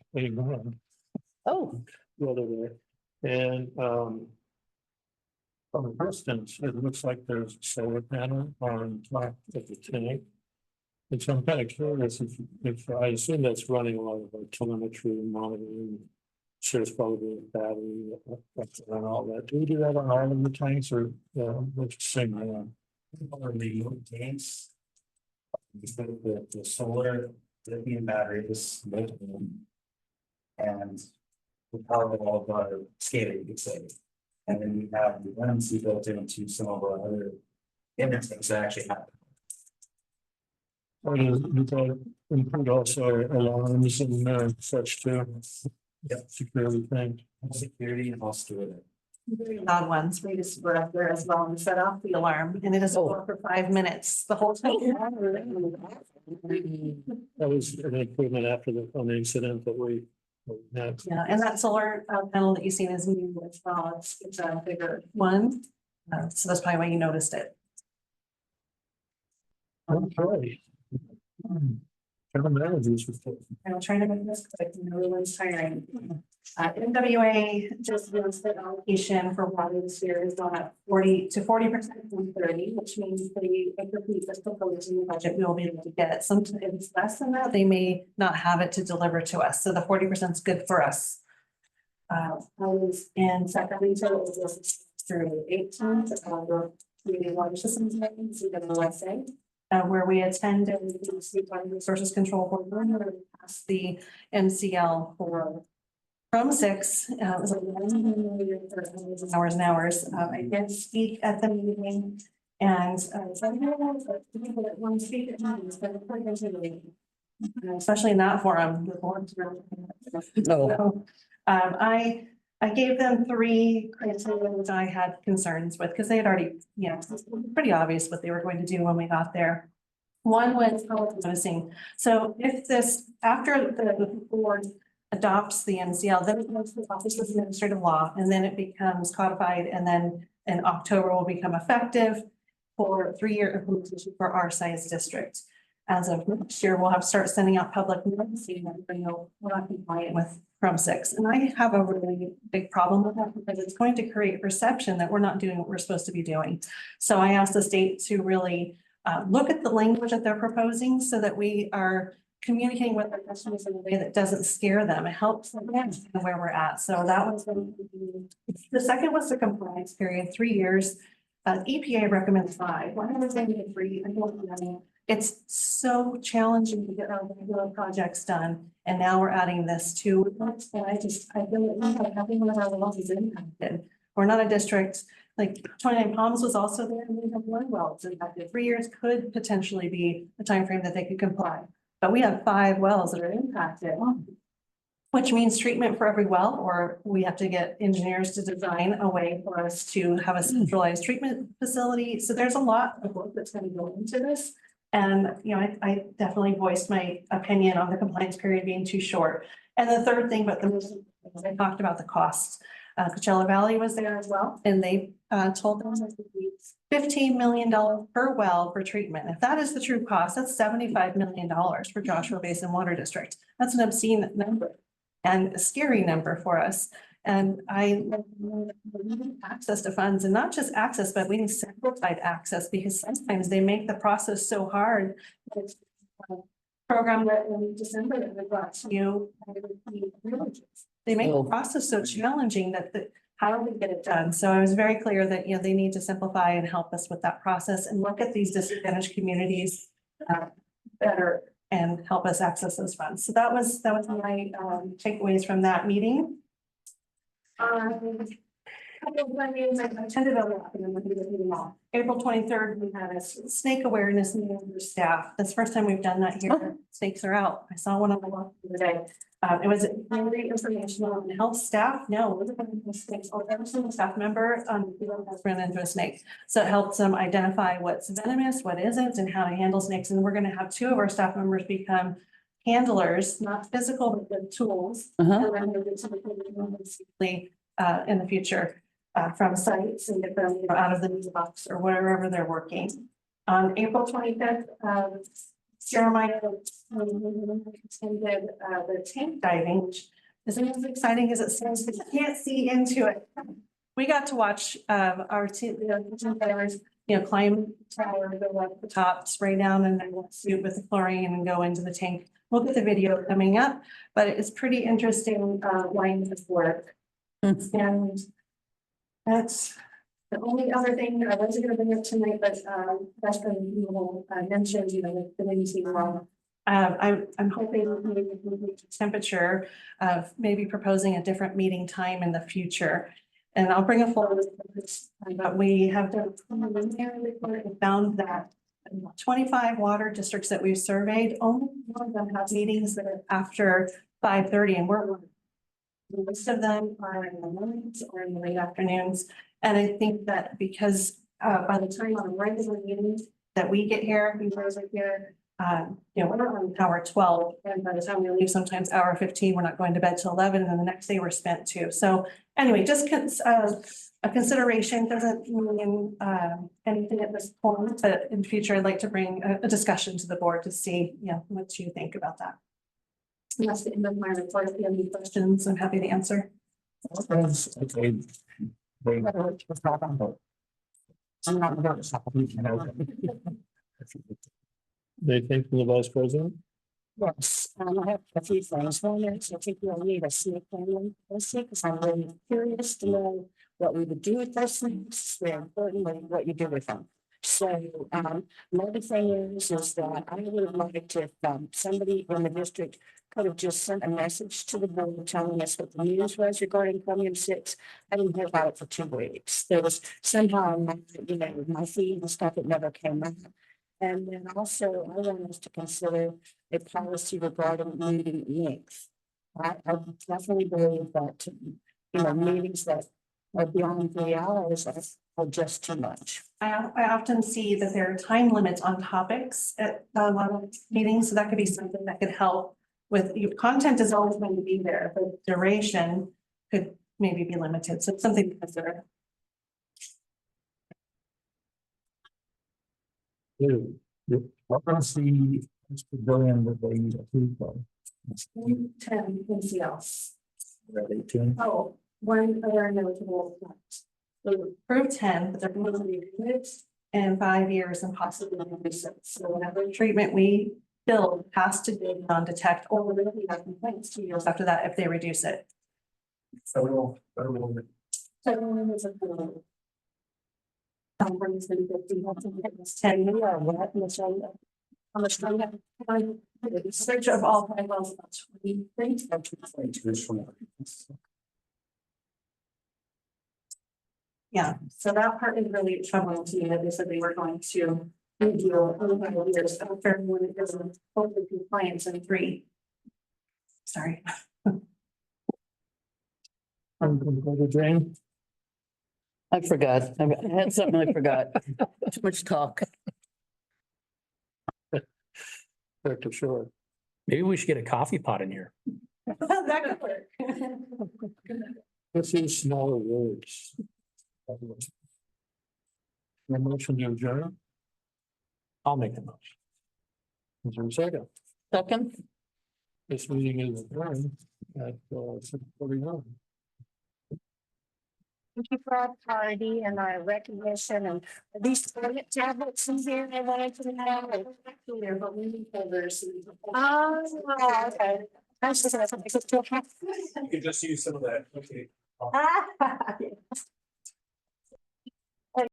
Oh, the other day. And, from a distance, it looks like there's a solar panel on top of the tank. And so I'm kind of curious if I assume that's running a lot of our telemetry and monitoring. Sure, it's probably a battery and all that. Do we do that on all of the tanks or, what's the same? Or the tanks. The solar lithium batteries. And the power of all of our SCADA, you could say. And then we have the NMC built into some of our other interfaces that actually happen. Or does that include also alarms and such too? Yep. Security things. Security and all storage. Very loud ones. We just were up there as well and set off the alarm and it doesn't go for 5 minutes the whole time. That was an improvement after on the incident that we had. Yeah, and that solar panel that you seen is new as well. It's a bigger one. So that's probably why you noticed it. Okay. Kevin managers. I'm trying to make this quick, and everyone's tiring. MWA just announced that allocation for water this year is going up 40% from 30, which means the increase that's proposed in the budget, we will be able to get it. Sometimes if it's less than that, they may not have it to deliver to us. So the 40% is good for us. I was in Sacramento through 18 community water systems meetings, CWSA. Where we attended the Water Resources Control Board, where we passed the MCL for from 6. It was hours and hours. I did speak at the meeting, and people that want to speak at meetings, but it's pretty intimidating, especially in that forum. The board's really. So, I gave them 3 criteria which I had concerns with because they had already, it was pretty obvious what they were going to do when we got there. One was noticing. So if this, after the board adopts the MCL, then it goes to the Office of Administrative Law, and then it becomes codified, and then in October will become effective for 3-year implementation for our size district. As of next year, we'll have to start sending out public noticing that we're not compliant with from 6. And I have a really big problem with that because it's going to create perception that we're not doing what we're supposed to be doing. So I asked the state to really look at the language that they're proposing so that we are communicating with our customers in a way that doesn't scare them. It helps them understand where we're at. So that was the second was the compliance period, 3 years. EPA recommends 5. Why are they doing 3? I don't know. It's so challenging to get our regular projects done. And now we're adding this to, and I feel like having one of our wells is impacted. We're not a district, like 29 Palms was also there, and we have 1 well that's impacted. 3 years could potentially be the timeframe that they could comply. But we have 5 wells that are impacted, which means treatment for every well, or we have to get engineers to design a way for us to have a centralized treatment facility. So there's a lot of work that's going to go into this. And, I definitely voiced my opinion on the compliance period being too short. And the third thing, but the most, I talked about the costs. Coachella Valley was there as well, and they told them that it would be $15 million per well for treatment. If that is the true cost, that's $75 million for Joshua Basin Water District. That's an obscene number and a scary number for us. And I need access to funds, and not just access, but we need simplified access, because sometimes they make the process so hard. Program that in December that we brought to you, they make the process so challenging that how do we get it done? So I was very clear that, you know, they need to simplify and help us with that process and look at these disadvantaged communities better and help us access those funds. So that was my takeaways from that meeting. I attended a lot, and I'm going to go through them all. April 23rd, we had a snake awareness meeting for staff. That's the first time we've done that here. Snakes are out. I saw one on the walk the other day. It was very informational and helped staff know snakes, or every single staff member has run into a snake. So it helps them identify what's venomous, what isn't, and how to handle snakes. And we're going to have 2 of our staff members become handlers, not physical, but with tools. And then they'll get to the in the future. From sites and get them, you know, out of the news box or wherever they're working. On April 25th, Jeremiah attended the tank diving, which isn't as exciting as it sounds, but you can't see into it. We got to watch our team divers, you know, climb the tower, go up the top, spray down in their suit with the chlorine and go into the tank. We'll get the video coming up, but it's pretty interesting line of work. And that's the only other thing I wasn't going to bring up tonight, but that's been mentioned, you know, the community wrong. I'm hoping maybe temperature of maybe proposing a different meeting time in the future. And I'll bring a forward, but we have done a preliminary report and found that 25 water districts that we've surveyed, only one of them has meetings that are after 5:30, and we're most of them are in the mornings or in the late afternoons. And I think that because by the time on regular meetings that we get here, you guys are here, you know, we're on hour 12. And by the time we leave, sometimes hour 15, we're not going to bed till 11. And then the next day we're spent too. So anyway, just a consideration, doesn't mean anything at this point, but in the future, I'd like to bring a discussion to the board to see, you know, what you think about that. And that's the end of my report. If you have any questions, I'm happy to answer. Okay. I'm not about They think from the vice president? Yes, I have a few things. One is I think we'll need a CA plan policy because I'm really curious to know what we would do with those things. It's very important what you do with them. So another thing is that I would like to, if somebody in the district could have just sent a message to the board telling us what the news was regarding Chromium 6. I didn't hear about it for 2 weeks. There was somehow, you know, my feed and stuff, it never came up. And then also I want us to consider a policy regarding meeting length. I definitely believe that, you know, meetings that are beyond 3 hours are just too much. I often see that there are time limits on topics at a lot of meetings, so that could be something that could help with your content is always going to be there, but duration could maybe be limited. So it's something to consider. What was the billion that they approved of? 10 NCLs. Are they 10? Oh, one other notable fact. So approved 10, but they're going to be good in 5 years and possibly reduce it. So whatever treatment we build has to be non-detect or we're going to have complaints 2 years after that if they reduce it. Federal. So is a California's been 10 years. How much do you have? Search of all 5 wells about 20. Yeah, so that part is really troubling to me that they said they were going to review years after when it doesn't hopefully compliance in 3. Sorry. I'm going to go to Jane. I forgot. I had something I forgot. Too much talk. Director Shore. Maybe we should get a coffee pot in here. That could work. Let's use smaller words. The motion to adjourn. I'll make the motion. Is there a second? Second, This meeting is adjourned at 6:41. Thank you for our party and our recognition and these toilet tablets in here. I wanted to know. Here, but we need folders. Oh, okay. I was just gonna say, You can just use some of that. Okay.